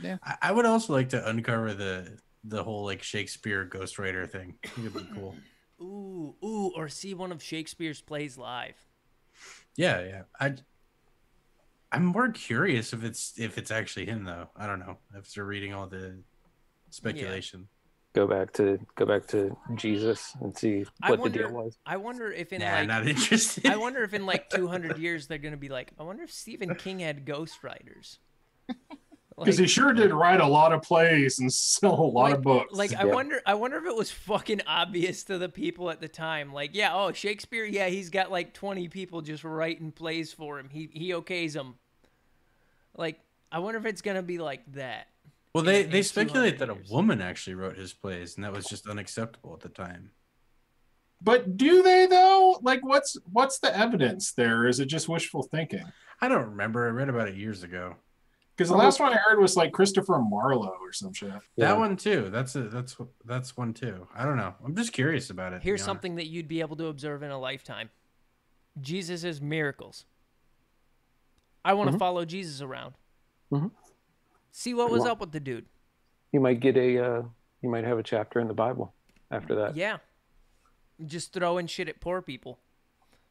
Yeah. I would also like to uncover the whole like Shakespeare ghostwriter thing. I think it'd be cool. Ooh, or see one of Shakespeare's plays live. Yeah. I'm more curious if it's actually him though. I don't know. After reading all the speculation. Go back to Jesus and see what the deal was. I wonder if in not interested. I wonder if in like 200 years they're gonna be like, I wonder if Stephen King had ghostwriters. Because he sure did write a lot of plays and sell a lot of books. Like I wonder if it was fucking obvious to the people at the time. Like, Shakespeare, he's got like 20 people just writing plays for him. He okays them. Like, I wonder if it's gonna be like that. Well, they speculate that a woman actually wrote his plays, and that was just unacceptable at the time. But do they though? Like, what's the evidence there? Is it just wishful thinking? I don't remember. I read about it years ago. Because the last one I heard was like Christopher Marlowe or some shit. That one too. That's one too. I don't know. I'm just curious about it. Here's something that you'd be able to observe in a lifetime. Jesus' miracles. I want to follow Jesus around. See what was up with the dude. You might get you might have a chapter in the Bible after that. Yeah. Just throwing shit at poor people.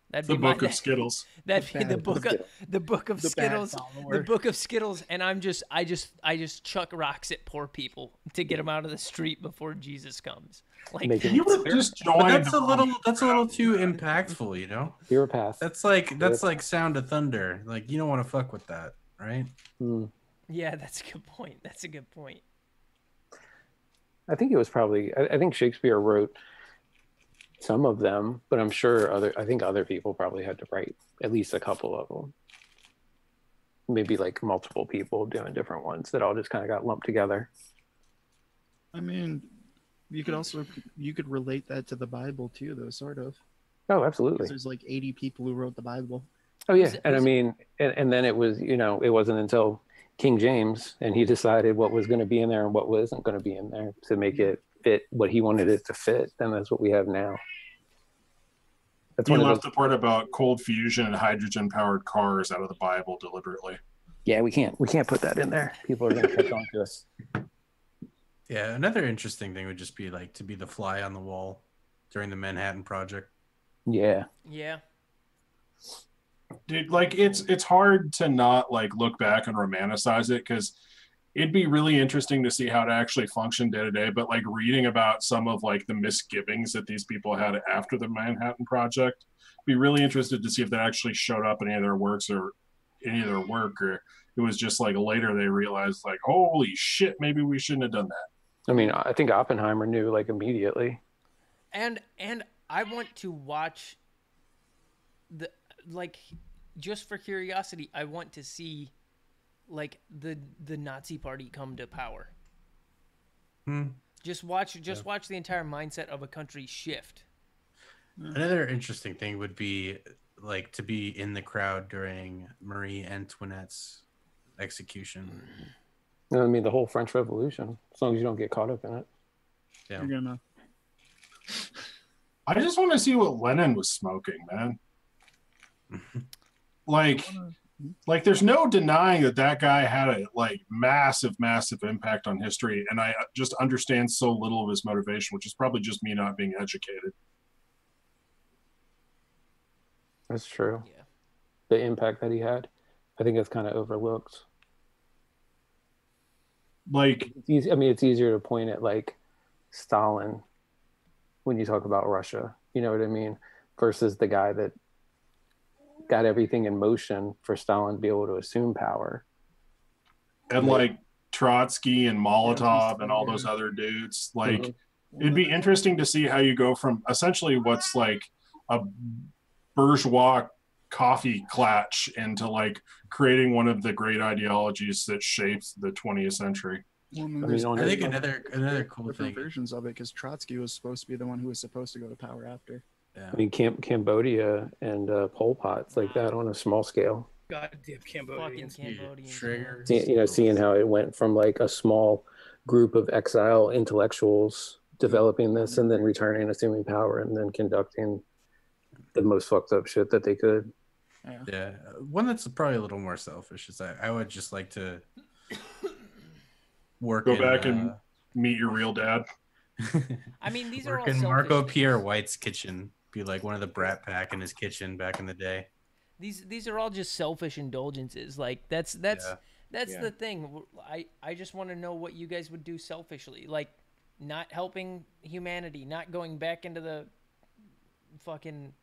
That'd the be book of Skittles. That'd be the book of Skittles. The book of Skittles, and I just chuck rocks at poor people to get them out of the street before Jesus comes. Like you would just join. That's a little too impactful, you know. You're a path. That's like Sound of Thunder. Like you don't want to fuck with that, right? Yeah, that's a good point. That's a good point. I think it was probably. I think Shakespeare wrote some of them, but I'm sure other people probably had to write at least a couple of them. Maybe like multiple people doing different ones that all just kind of got lumped together. I mean, you could relate that to the Bible too, though, sort of. Oh, absolutely. There's like 80 people who wrote the Bible. Oh yeah, and I mean, and then it was, it wasn't until King James and he decided what was going to be in there and what wasn't going to be in there to make it fit what he wanted it to fit. Then that's what we have now. You left the part about cold fusion and hydrogen powered cars out of the Bible deliberately. Yeah, we can't put that in there. People are going to catch on to us. Yeah, another interesting thing would just be like to be the fly on the wall during the Manhattan Project. Yeah. Yeah. Dude, like it's hard to not like look back and romanticize it because it'd be really interesting to see how it actually functioned day to day. But like reading about some of like the misgivings that these people had after the Manhattan Project, be really interested to see if that actually showed up in any of their works or it was just like later they realized like, holy shit, maybe we shouldn't have done that. I mean, I think Oppenheimer knew like immediately. And I want to watch just for curiosity, I want to see like the Nazi party come to power. Just watch the entire mindset of a country shift. Another interesting thing would be like to be in the crowd during Marie Antoinette's execution. I mean, the whole French Revolution, as long as you don't get caught up in it. Yeah. You're gonna. I just want to see what Lenin was smoking, man. like there's no denying that guy had a massive impact on history, and I just understand so little of his motivation, which is probably just me not being educated. That's true. Yeah. The impact that he had, I think it's kind of overlooked. It's easier to point at Stalin when you talk about Russia, you know what I mean, versus the guy that got everything in motion for Stalin to be able to assume power. And Trotsky and Molotov and all those other dudes, it'd be interesting to see how you go from essentially what's a bourgeois coffee clatch into creating one of the great ideologies that shapes the 20th century. Well, I think another cool thing. Versions of it, because Trotsky was supposed to be the one who was supposed to go to power after. Yeah. I mean, Cambodia and Pol Pot's like that on a small scale. Goddamn Cambodians. Fucking Cambodians. Trigger. Seeing how it went from a small group of exile intellectuals developing this and then returning, assuming power, and then conducting the most fucked up shit that they could. Yeah. One that's probably a little more selfish is I would just like to go back and meet your real dad. I mean, these are all in selfish Marco things. Pierre White's kitchen, be like one of the Brat Pack in his kitchen back in the day. These are all just selfish indulgences. That's the thing. I just want to know what you guys would do selfishly, not helping humanity, not going back into the fucking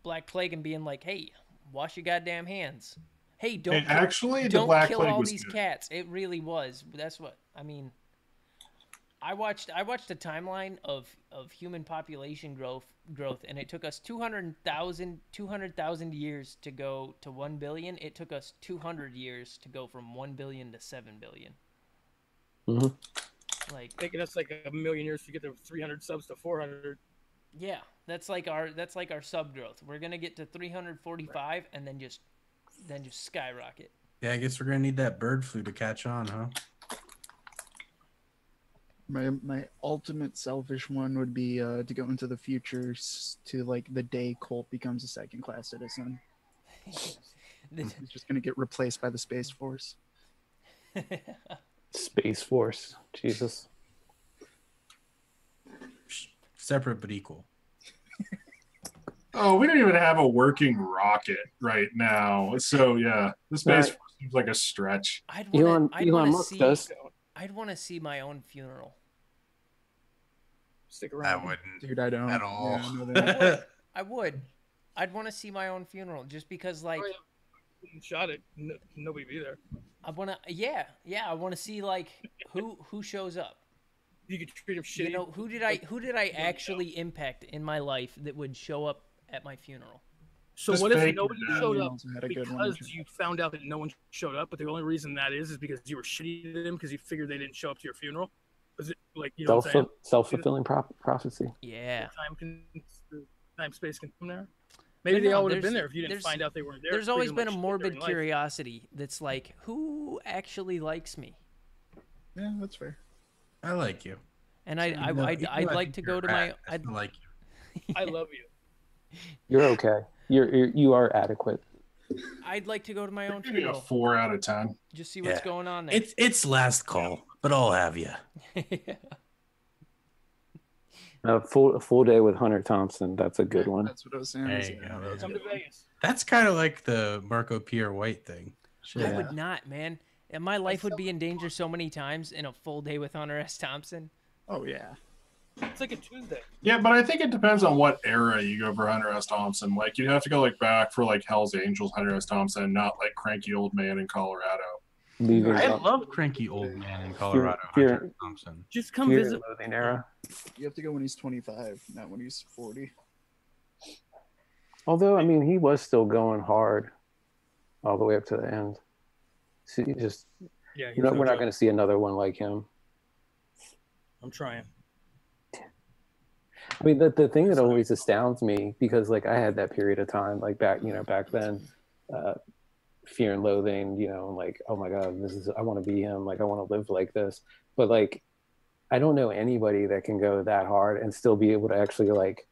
Black Plague and being like, hey, wash your goddamn hands. Hey, don't kill all these cats. It really was. That's what I mean. I watched a timeline of human population growth, and it took us 200,000 years to go to 1 billion. It took us 200 years to go from 1 billion to 7 billion. Mm-hmm. Taking us a million years to get to 300 subs to 400. Yeah, that's our sub growth. We're gonna get to 345 and then just skyrocket. Yeah, I guess we're gonna need that bird flu to catch on, huh? My ultimate selfish one would be to go into the future to the day Colt becomes a second-class citizen. He's just gonna get replaced by the Space Force. Space Force, Jesus. Separate but equal. Oh, we don't even have a working rocket right now. So yeah, the Space Force seems like a stretch. Elon Musk does. I'd want to see my own funeral. Stick around. I wouldn't. Dude, I don't. At all. Yeah, I would. I'd want to see my own funeral just because shot it. Nobody be there. I want to. Yeah. I want to see who shows up. You could treat him shitty. Who did I actually impact in my life that would show up at my funeral? So Just what if fake nobody it. showed up Had a good because one. you found out that no one showed up, but the only reason that is because you were shitty to them because you figured they didn't show up to your funeral? Was it what I'm saying? Self-fulfilling prophecy. Yeah. Time space can come there. Maybe they all would have been there if you didn't find out they weren't there. There's always been a morbid curiosity that's who actually likes me? Yeah, that's fair. I like you. And I'd like to go to my. I'd like you. I love you. You're okay. You are adequate. I'd like to go to my own Maybe a funeral. 4 out of 10. Just see what's going on there. It's last call, but I'll have you. A full day with Hunter Thompson. That's a good one. That's what I was saying. There you go. Come to Vegas. That's kind of like the Marco Pierre White thing. I would not, man. And my life would be in danger so many times in a full day with Hunter S. Thompson. Oh yeah. It's like a Tuesday. Yeah, but I think it depends on what era you go for Hunter S. Thompson. You'd have to go back for Hell's Angels Hunter S. Thompson, not cranky old man in Colorado. I love cranky old man in Colorado. Hunter S. Thompson. Just come visit. Era. You have to go when he's 25, not when he's 40. Although, I mean, he was still going hard all the way up to the end. So we're not going to see another one like him. I'm trying. I mean, the thing that always astounds me, because like I had that period of time, like back then, fear and loathing, like, oh my God, I want to be him. Like, I want to live like this. But like, I don't know anybody that can go that hard and still be able to actually like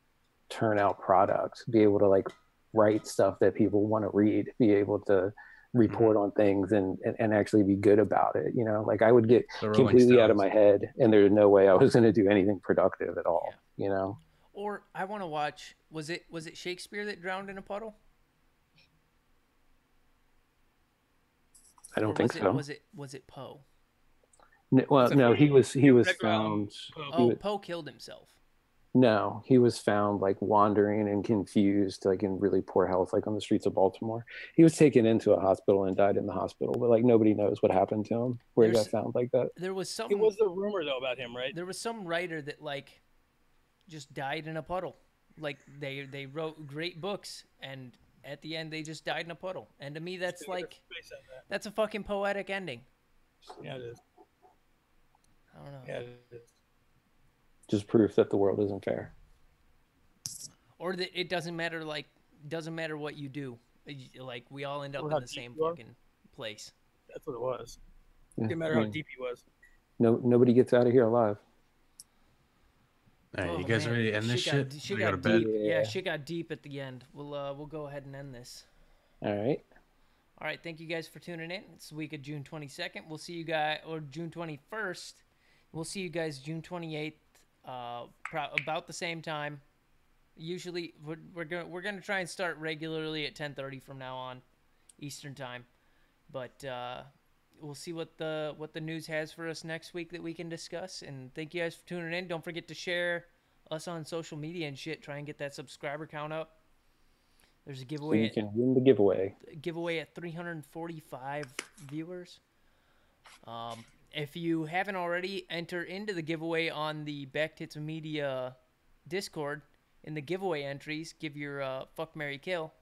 turn out products, be able to like write stuff that people want to read, be able to report on things and actually be good about it. Like I would get completely out of my head and there's no way I was going to do anything productive at all, Or I want to watch, was it Shakespeare that drowned in a puddle? I don't think so. Was it Poe? Well, no, he was found. Poe killed himself. No, he was found like wandering and confused, like in really poor health, like on the streets of Baltimore. He was taken into a hospital and died in the hospital, but like nobody knows what happened to him, where he got found like that. There was some. It was a rumor though about him, right? There was some writer that like just died in a puddle. Like they wrote great books and at the end they just died in a puddle. And to me that's like that's a fucking poetic ending. Yeah, it is. I don't know. Yeah, it is. Just proof that the world isn't fair. Or that it doesn't matter what you do. Like we all end up in the same fucking place. That's what it was. It didn't matter how deep he was. Nobody gets out of here alive. All right, you guys ready to end this shit? She got deep. Yeah, she got deep at the end. We'll go ahead and end this. All right. All right, thank you guys for tuning in. It's the week of June 22nd. We'll see you guys, or June 21st. We'll see you guys June 28th, about the same time. Usually, we're gonna try and start regularly at 10:30 from now on, Eastern time. But we'll see what the news has for us next week that we can discuss. And thank you guys for tuning in. Don't forget to share us on social media and shit. Try and get that subscriber count up. There's a giveaway. So you can win the giveaway. Giveaway at 345 viewers. If you haven't already, enter into the giveaway on the Back Tits Media Discord. In the giveaway entries, give your fuck, marry, kill,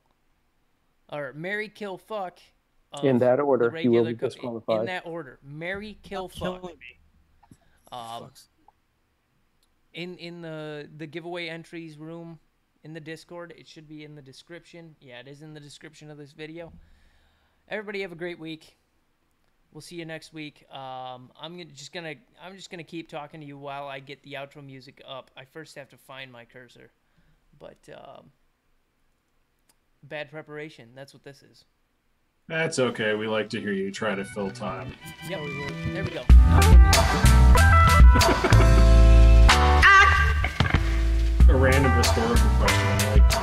or marry, kill, fuck. In that order, you will be disqualified. In that order, marry, kill, fuck. In the giveaway entries room in the Discord, it should be in the description. Yeah, it is in the description of this video. Everybody have a great week. We'll see you next week. I'm just gonna keep talking to you while I get the outro music up. I first have to find my cursor, but bad preparation. That's what this is. That's okay. We like to hear you try to fill time. Yep. There we go. A random historical question. I like that.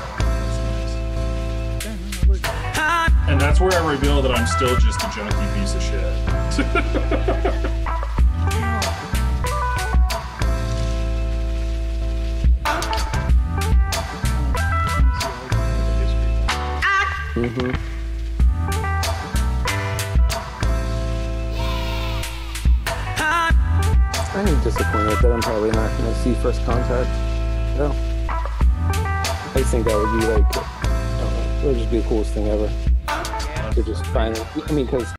And that's where I reveal that I'm still just a junky piece of shit. I am disappointed that I'm probably not going to see First Contact. No. I just think that would be like, it would just be the coolest thing ever. To just finally, because